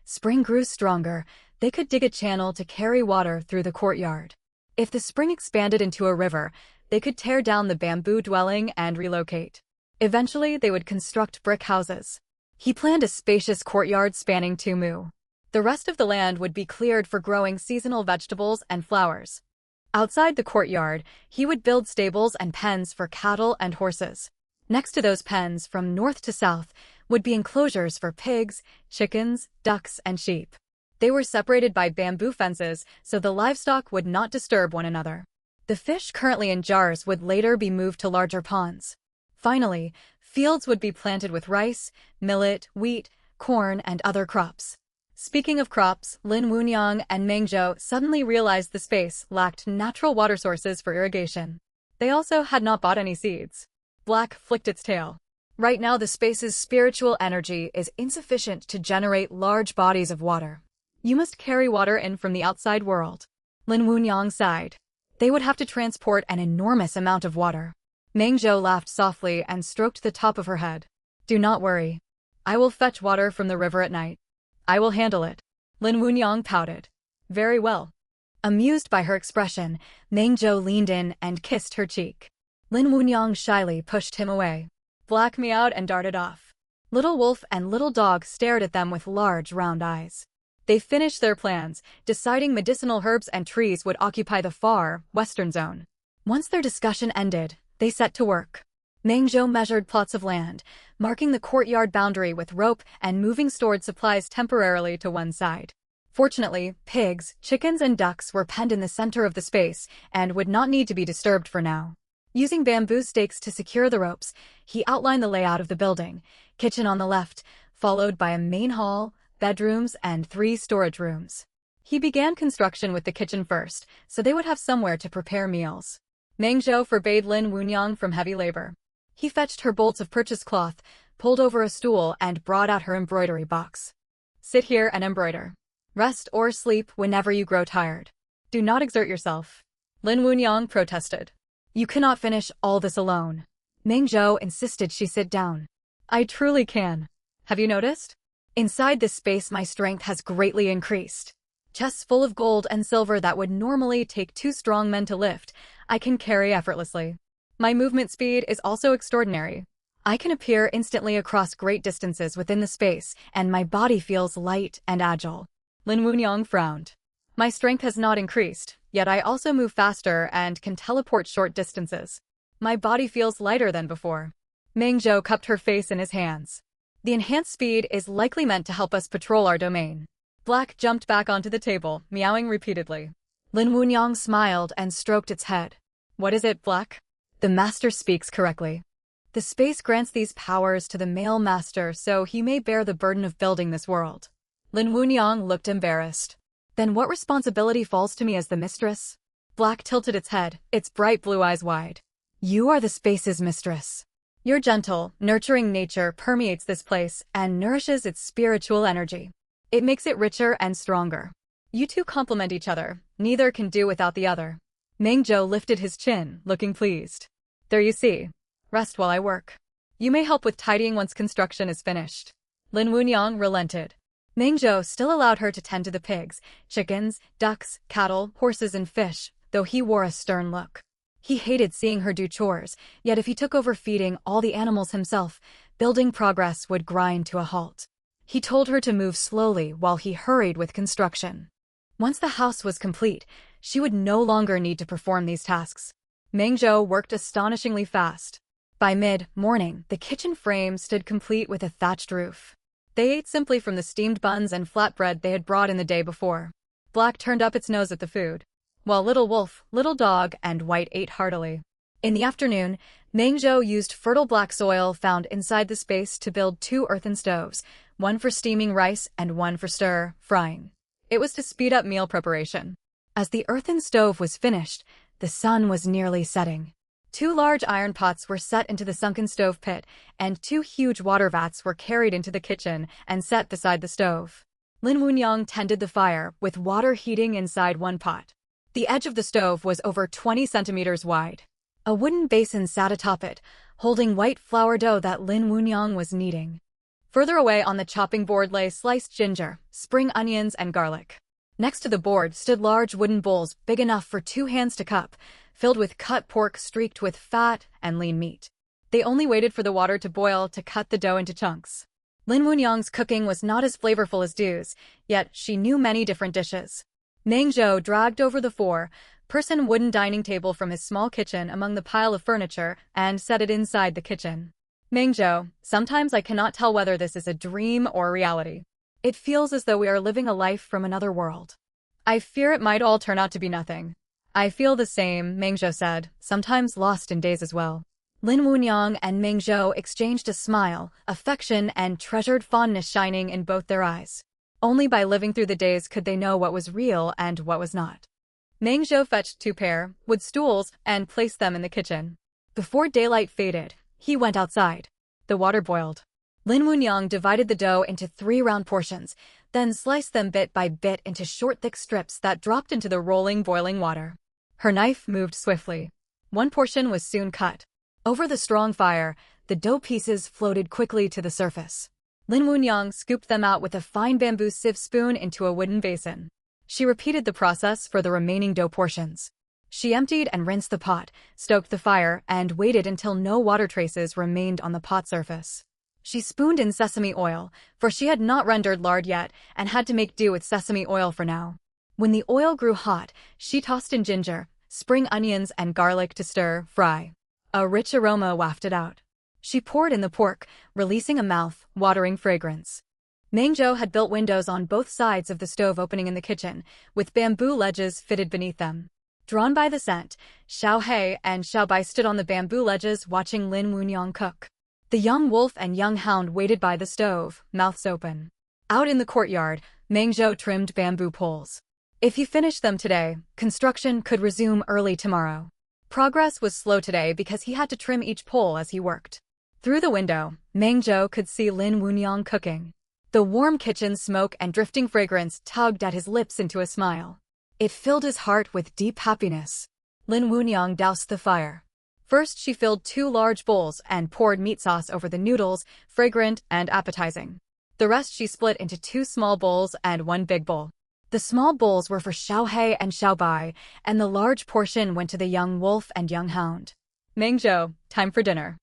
spring grew stronger, they could dig a channel to carry water through the courtyard. If the spring expanded into a river, they could tear down the bamboo dwelling and relocate. Eventually, they would construct brick houses. He planned a spacious courtyard spanning 2 mu. The rest of the land would be cleared for growing seasonal vegetables and flowers. Outside the courtyard, he would build stables and pens for cattle and horses. Next to those pens, from north to south, would be enclosures for pigs, chickens, ducks, and sheep. They were separated by bamboo fences so the livestock would not disturb one another. The fish currently in jars would later be moved to larger ponds. Finally, fields would be planted with rice, millet, wheat, corn, and other crops. Speaking of crops, Lin Wunyang and Meng Zhou suddenly realized the space lacked natural water sources for irrigation. They also had not bought any seeds. Black flicked its tail. Right now the space's spiritual energy is insufficient to generate large bodies of water. You must carry water in from the outside world. Lin Wunyang sighed. They would have to transport an enormous amount of water. Meng Zhou laughed softly and stroked the top of her head. "Do not worry. I will fetch water from the river at night. I will handle it." Lin Wunyang pouted. "Very well." Amused by her expression, Meng Zhou leaned in and kissed her cheek. Lin Wunyang shyly pushed him away. Black meowed and darted off. Little Wolf and Little Dog stared at them with large round eyes. They finished their plans, deciding medicinal herbs and trees would occupy the far, western zone. Once their discussion ended, they set to work. Meng Zhou measured plots of land, marking the courtyard boundary with rope and moving stored supplies temporarily to one side. Fortunately, pigs, chickens, and ducks were penned in the center of the space and would not need to be disturbed for now. Using bamboo stakes to secure the ropes, he outlined the layout of the building: kitchen on the left, followed by a main hall, bedrooms, and 3 storage rooms. He began construction with the kitchen first, so they would have somewhere to prepare meals. Meng Zhou forbade Lin Wunyang from heavy labor. He fetched her bolts of purchased cloth, pulled over a stool, and brought out her embroidery box. Sit here and embroider. Rest or sleep whenever you grow tired. Do not exert yourself. Lin Wunyang protested. You cannot finish all this alone. Meng Zhou insisted she sit down. I truly can. Have you noticed? Inside this space my strength has greatly increased. Chests full of gold and silver that would normally take 2 strong men to lift, I can carry effortlessly. My movement speed is also extraordinary. I can appear instantly across great distances within the space, and my body feels light and agile. Lin Wunyang frowned. My strength has not increased, yet I also move faster and can teleport short distances. My body feels lighter than before. Meng Zhou cupped her face in his hands. The enhanced speed is likely meant to help us patrol our domain. Black jumped back onto the table, meowing repeatedly. Lin Wunyang smiled and stroked its head. What is it, Black? The master speaks correctly. The space grants these powers to the male master so he may bear the burden of building this world. Lin Wunyang looked embarrassed. Then what responsibility falls to me as the mistress? Black tilted its head, its bright blue eyes wide. You are the space's mistress. Your gentle, nurturing nature permeates this place and nourishes its spiritual energy. It makes it richer and stronger. You two complement each other, neither can do without the other. Meng Zhou lifted his chin, looking pleased. There you see. Rest while I work. You may help with tidying once construction is finished. Lin Wunyang relented. Meng Zhou still allowed her to tend to the pigs, chickens, ducks, cattle, horses, and fish, though he wore a stern look. He hated seeing her do chores, yet if he took over feeding all the animals himself, building progress would grind to a halt. He told her to move slowly while he hurried with construction. Once the house was complete, she would no longer need to perform these tasks. Meng Zhou worked astonishingly fast. By mid-morning, the kitchen frame stood complete with a thatched roof. They ate simply from the steamed buns and flatbread they had brought in the day before. Black turned up its nose at the food, while Little Wolf, Little Dog, and White ate heartily. In the afternoon, Meng Zhou used fertile black soil found inside the space to build 2 earthen stoves, one for steaming rice and one for stir-frying. It was to speed up meal preparation. As the earthen stove was finished, the sun was nearly setting. 2 large iron pots were set into the sunken stove pit, and 2 huge water vats were carried into the kitchen and set beside the stove. Lin Wunyang tended the fire, with water heating inside one pot. The edge of the stove was over 20 centimeters wide. A wooden basin sat atop it, holding white flour dough that Lin Wunyang was kneading. Further away on the chopping board lay sliced ginger, spring onions, and garlic. Next to the board stood large wooden bowls big enough for 2 hands to cup, filled with cut pork streaked with fat and lean meat. They only waited for the water to boil to cut the dough into chunks. Lin Wunyang's cooking was not as flavorful as Du's, yet she knew many different dishes. Meng Zhou dragged over the 4-person wooden dining table from his small kitchen among the pile of furniture and set it inside the kitchen. Meng Zhou, sometimes I cannot tell whether this is a dream or reality. It feels as though we are living a life from another world. I fear it might all turn out to be nothing. I feel the same, Meng Zhou said, sometimes lost in daze as well. Lin Wunyang and Meng Zhou exchanged a smile, affection and treasured fondness shining in both their eyes. Only by living through the days could they know what was real and what was not. Meng Zhou fetched 2 wood stools and placed them in the kitchen. Before daylight faded, he went outside. The water boiled. Lin Wunyang divided the dough into 3 round portions, then sliced them bit by bit into short thick strips that dropped into the rolling boiling water. Her knife moved swiftly. 1 portion was soon cut. Over the strong fire, the dough pieces floated quickly to the surface. Lin Wunyang scooped them out with a fine bamboo sieve spoon into a wooden basin. She repeated the process for the remaining dough portions. She emptied and rinsed the pot, stoked the fire, and waited until no water traces remained on the pot surface. She spooned in sesame oil, for she had not rendered lard yet and had to make do with sesame oil for now. When the oil grew hot, she tossed in ginger, spring onions, and garlic to stir-fry. A rich aroma wafted out. She poured in the pork, releasing a mouth-watering fragrance. Meng Zhou had built windows on both sides of the stove opening in the kitchen, with bamboo ledges fitted beneath them. Drawn by the scent, Xiao He and Xiao Bai stood on the bamboo ledges watching Lin Wunyang cook. The young wolf and young hound waited by the stove, mouths open. Out in the courtyard, Mengzhou trimmed bamboo poles. If he finished them today, construction could resume early tomorrow. Progress was slow today because he had to trim each pole as he worked. Through the window, Mengzhou could see Lin Wunyang cooking. The warm kitchen smoke and drifting fragrance tugged at his lips into a smile. It filled his heart with deep happiness. Lin Wunyang doused the fire. First, she filled 2 large bowls and poured meat sauce over the noodles, fragrant and appetizing. The rest she split into 2 small bowls and 1 big bowl. The small bowls were for Xiaohei and Xiaobai, and the large portion went to the young wolf and young hound. Mengzhou, time for dinner.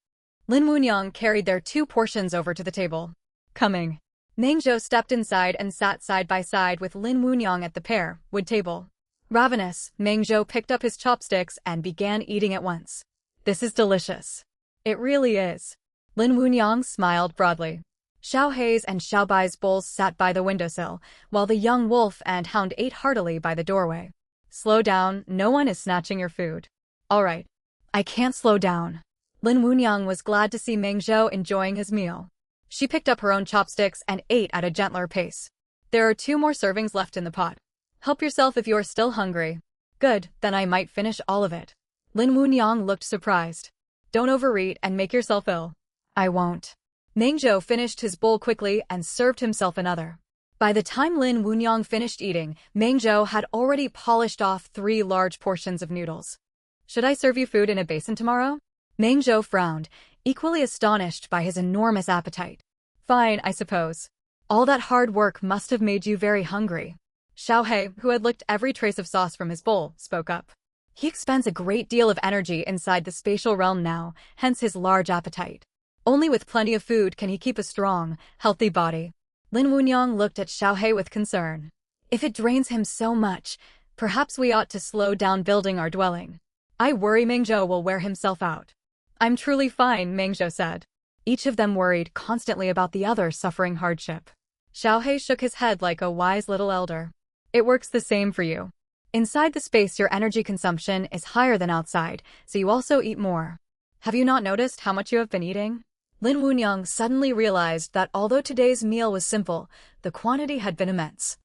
Lin Wunyang carried their 2 portions over to the table. Coming. Mengzhou stepped inside and sat side by side with Lin Wunyang at the wood table. Ravenous, Mengzhou picked up his chopsticks and began eating at once. This is delicious. It really is. Lin Wunyang smiled broadly. Xiaohei's and Xiaobai's bowls sat by the windowsill, while the young wolf and hound ate heartily by the doorway. Slow down, no one is snatching your food. All right. I can't slow down. Lin Wunyang was glad to see Mengzhou enjoying his meal. She picked up her own chopsticks and ate at a gentler pace. There are 2 more servings left in the pot. Help yourself if you're still hungry. Good, then I might finish all of it. Lin Wunyang looked surprised. Don't overeat and make yourself ill. I won't. Mengzhou finished his bowl quickly and served himself another. By the time Lin Wunyang finished eating, Mengzhou had already polished off 3 large portions of noodles. Should I serve you food in a basin tomorrow? Mengzhou frowned, equally astonished by his enormous appetite. Fine, I suppose. All that hard work must have made you very hungry. Xiaohei, who had licked every trace of sauce from his bowl, spoke up. He expends a great deal of energy inside the spatial realm now, hence his large appetite. Only with plenty of food can he keep a strong, healthy body. Lin Wunyang looked at Xiaohei with concern. If it drains him so much, perhaps we ought to slow down building our dwelling. I worry Mengzhou will wear himself out. I'm truly fine, Mengzhou said. Each of them worried constantly about the other suffering hardship. Xiaohei shook his head like a wise little elder. It works the same for you. Inside the space your energy consumption is higher than outside, so you also eat more. Have you not noticed how much you have been eating? Lin Wunyang suddenly realized that although today's meal was simple, the quantity had been immense.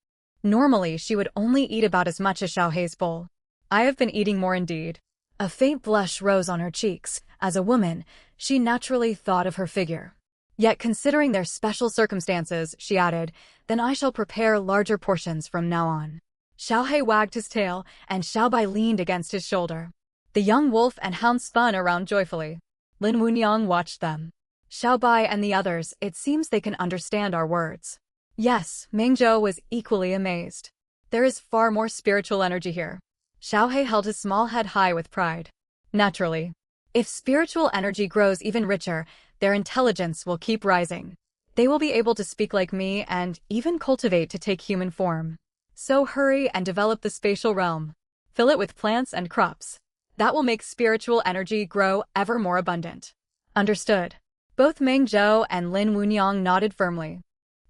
Normally, she would only eat about as much as Xiaohei's bowl. I have been eating more indeed. A faint blush rose on her cheeks. As a woman, she naturally thought of her figure. Yet considering their special circumstances, she added, then I shall prepare larger portions from now on. Xiaohei wagged his tail, and Xiaobai leaned against his shoulder. The young wolf and hound spun around joyfully. Lin Wunyang watched them. Xiaobai and the others, it seems they can understand our words. Yes, Mengzhou was equally amazed. There is far more spiritual energy here. Xiaohei held his small head high with pride. Naturally. If spiritual energy grows even richer, their intelligence will keep rising. They will be able to speak like me and even cultivate to take human form. So hurry and develop the spatial realm. Fill it with plants and crops. That will make spiritual energy grow ever more abundant. Understood. Both Mengzhou and Lin Wunyang nodded firmly.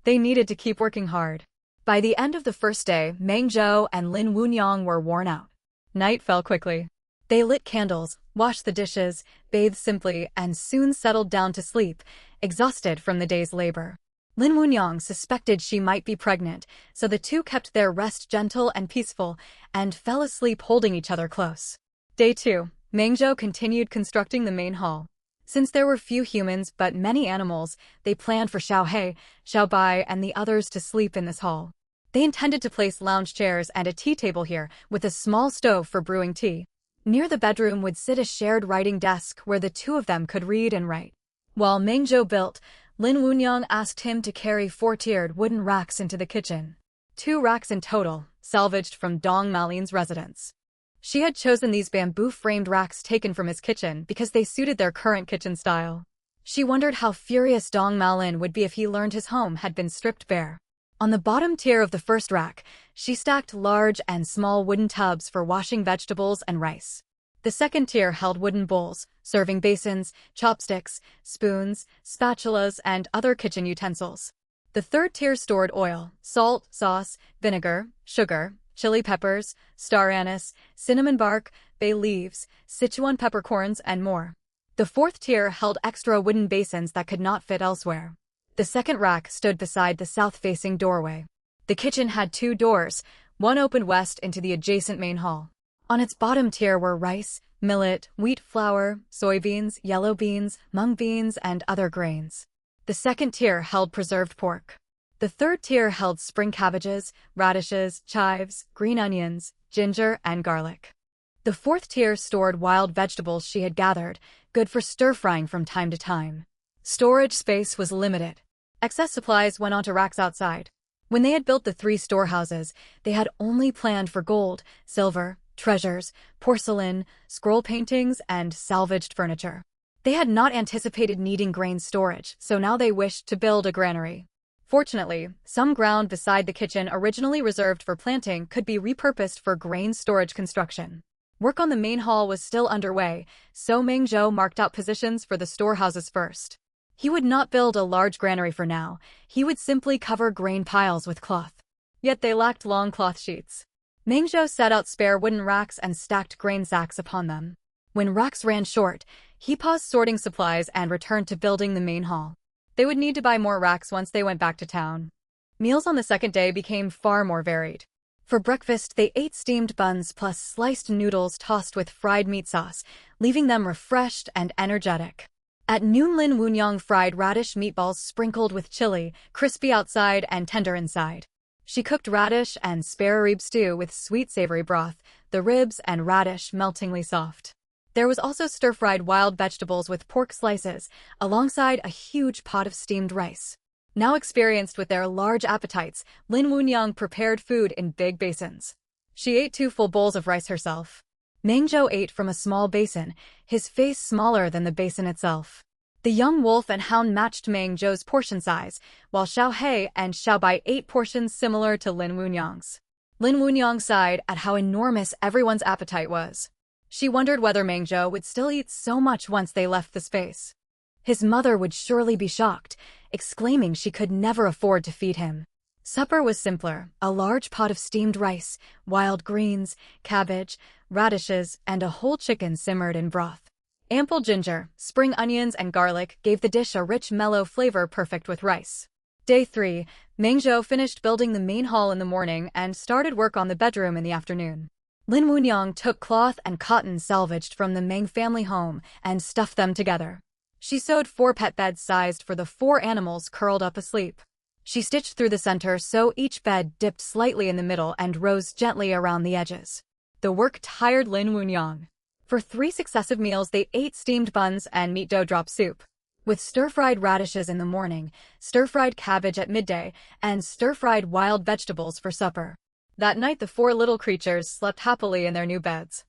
They needed to keep working hard. By the end of the first day, Mengzhou and Lin Wunyang were worn out. Night fell quickly. They lit candles, washed the dishes, bathed simply, and soon settled down to sleep, exhausted from the day's labor. Lin Wunyang suspected she might be pregnant, so the 2 kept their rest gentle and peaceful, and fell asleep holding each other close. Day 2, Mengzhou continued constructing the main hall. Since there were few humans but many animals, they planned for Xiaohei, Xiaobai, and the others to sleep in this hall. They intended to place lounge chairs and a tea table here, with a small stove for brewing tea. Near the bedroom would sit a shared writing desk where the 2 of them could read and write. While Mengzhou built, Lin Wunyang asked him to carry 4-tiered wooden racks into the kitchen. 2 racks in total, salvaged from Dong Malin's residence. She had chosen these bamboo-framed racks taken from his kitchen because they suited their current kitchen style. She wondered how furious Dong Malin would be if he learned his home had been stripped bare. On the bottom tier of the first rack, she stacked large and small wooden tubs for washing vegetables and rice. The second tier held wooden bowls, serving basins, chopsticks, spoons, spatulas, and other kitchen utensils. The third tier stored oil, salt, sauce, vinegar, sugar, chili peppers, star anise, cinnamon bark, bay leaves, Sichuan peppercorns, and more. The fourth tier held extra wooden basins that could not fit elsewhere. The second rack stood beside the south-facing doorway. The kitchen had 2 doors, one opened west into the adjacent main hall. On its bottom tier were rice, millet, wheat flour, soybeans, yellow beans, mung beans, and other grains. The second tier held preserved pork. The third tier held spring cabbages, radishes, chives, green onions, ginger, and garlic. The fourth tier stored wild vegetables she had gathered, good for stir-frying from time to time. Storage space was limited. Excess supplies went onto racks outside. When they had built the 3 storehouses, they had only planned for gold, silver, treasures, porcelain, scroll paintings, and salvaged furniture. They had not anticipated needing grain storage, so now they wished to build a granary. Fortunately, some ground beside the kitchen originally reserved for planting could be repurposed for grain storage construction. Work on the main hall was still underway, so Mengzhou marked out positions for the storehouses first. He would not build a large granary for now, he would simply cover grain piles with cloth. Yet they lacked long cloth sheets. Mengzhou set out spare wooden racks and stacked grain sacks upon them. When racks ran short, he paused sorting supplies and returned to building the main hall. They would need to buy more racks once they went back to town. Meals on the second day became far more varied. For breakfast, they ate steamed buns plus sliced noodles tossed with fried meat sauce, leaving them refreshed and energetic. At noon, Lin Wunyang fried radish meatballs sprinkled with chili, crispy outside and tender inside. She cooked radish and spare rib stew with sweet savory broth, the ribs and radish meltingly soft. There was also stir-fried wild vegetables with pork slices, alongside a huge pot of steamed rice. Now experienced with their large appetites, Lin Wunyang prepared food in big basins. She ate 2 full bowls of rice herself. Mengzhou ate from a small basin, his face smaller than the basin itself. The young wolf and hound matched Mengzhou's portion size, while Xiao He and Xiao Bai ate portions similar to Lin Wunyang's. Lin Wunyang sighed at how enormous everyone's appetite was. She wondered whether Mengzhou would still eat so much once they left the space. His mother would surely be shocked, exclaiming she could never afford to feed him. Supper was simpler, a large pot of steamed rice, wild greens, cabbage, radishes, and a whole chicken simmered in broth. Ample ginger, spring onions, and garlic gave the dish a rich, mellow flavor perfect with rice. Day 3, Mengzhou finished building the main hall in the morning and started work on the bedroom in the afternoon. Lin Wunyang took cloth and cotton salvaged from the Meng family home and stuffed them together. She sewed 4 pet beds sized for the 4 animals curled up asleep. She stitched through the center so each bed dipped slightly in the middle and rose gently around the edges. The work tired Lin Wunyang. For 3 successive meals, they ate steamed buns and meat dough drop soup. With stir-fried radishes in the morning, stir-fried cabbage at midday, and stir-fried wild vegetables for supper. That night, the 4 little creatures slept happily in their new beds.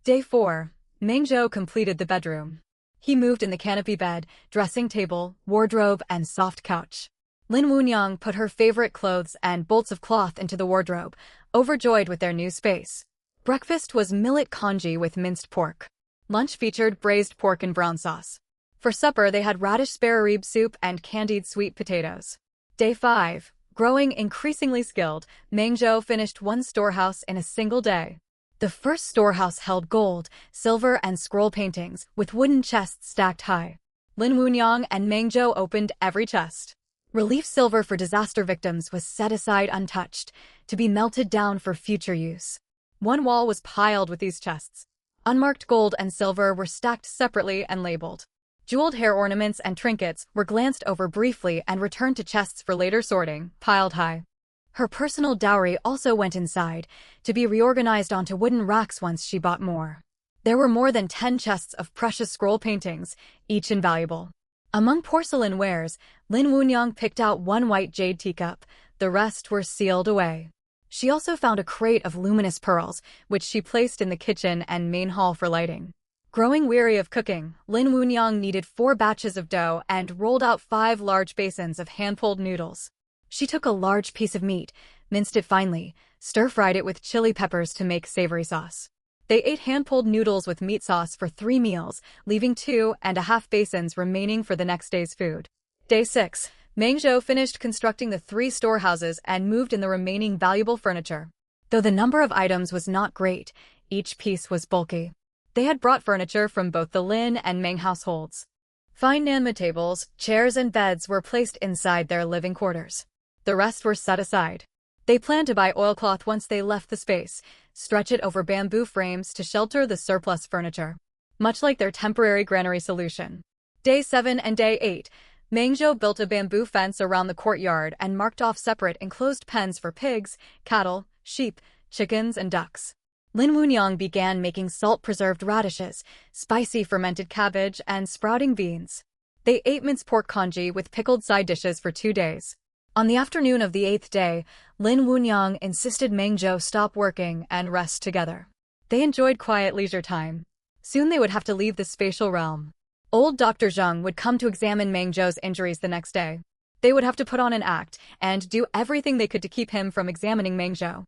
Day 4, Mengzhou completed the bedroom. He moved in the canopy bed, dressing table, wardrobe, and soft couch. Lin Wunyang put her favorite clothes and bolts of cloth into the wardrobe, overjoyed with their new space. Breakfast was millet congee with minced pork. Lunch featured braised pork and brown sauce. For supper, they had radish spare rib soup and candied sweet potatoes. Day 5. Growing increasingly skilled, Mengzhou finished 1 storehouse in a single day. The first storehouse held gold, silver, and scroll paintings, with wooden chests stacked high. Lin Wunyang and Mengzhou opened every chest. Relief silver for disaster victims was set aside untouched, to be melted down for future use. 1 wall was piled with these chests. Unmarked gold and silver were stacked separately and labeled. Jeweled hair ornaments and trinkets were glanced over briefly and returned to chests for later sorting, piled high. Her personal dowry also went inside, to be reorganized onto wooden racks once she bought more. There were more than 10 chests of precious scroll paintings, each invaluable. Among porcelain wares, Lin Wunyang picked out 1 white jade teacup, the rest were sealed away. She also found a crate of luminous pearls, which she placed in the kitchen and main hall for lighting. Growing weary of cooking, Lin Wunyang kneaded 4 batches of dough and rolled out 5 large basins of hand-pulled noodles. She took a large piece of meat, minced it finely, stir-fried it with chili peppers to make savory sauce. They ate hand-pulled noodles with meat sauce for 3 meals, leaving 2.5 basins remaining for the next day's food. Day 6. Mengzhou finished constructing the 3 storehouses and moved in the remaining valuable furniture. Though the number of items was not great, each piece was bulky. They had brought furniture from both the Lin and Meng households. Fine Nanma tables, chairs and beds were placed inside their living quarters. The rest were set aside. They planned to buy oilcloth once they left the space, stretch it over bamboo frames to shelter the surplus furniture. Much like their temporary granary solution. Day 7 and Day 8, Mangzhou built a bamboo fence around the courtyard and marked off separate enclosed pens for pigs, cattle, sheep, chickens, and ducks. Lin Wunyang began making salt-preserved radishes, spicy fermented cabbage, and sprouting beans. They ate minced pork congee with pickled side dishes for 2 days. On the afternoon of the 8th day, Lin Wunyang insisted Mangzhou stop working and rest together. They enjoyed quiet leisure time. Soon they would have to leave the spatial realm. Old Dr. Zheng would come to examine Mangzhou's injuries the next day. They would have to put on an act and do everything they could to keep him from examining Mangzhou.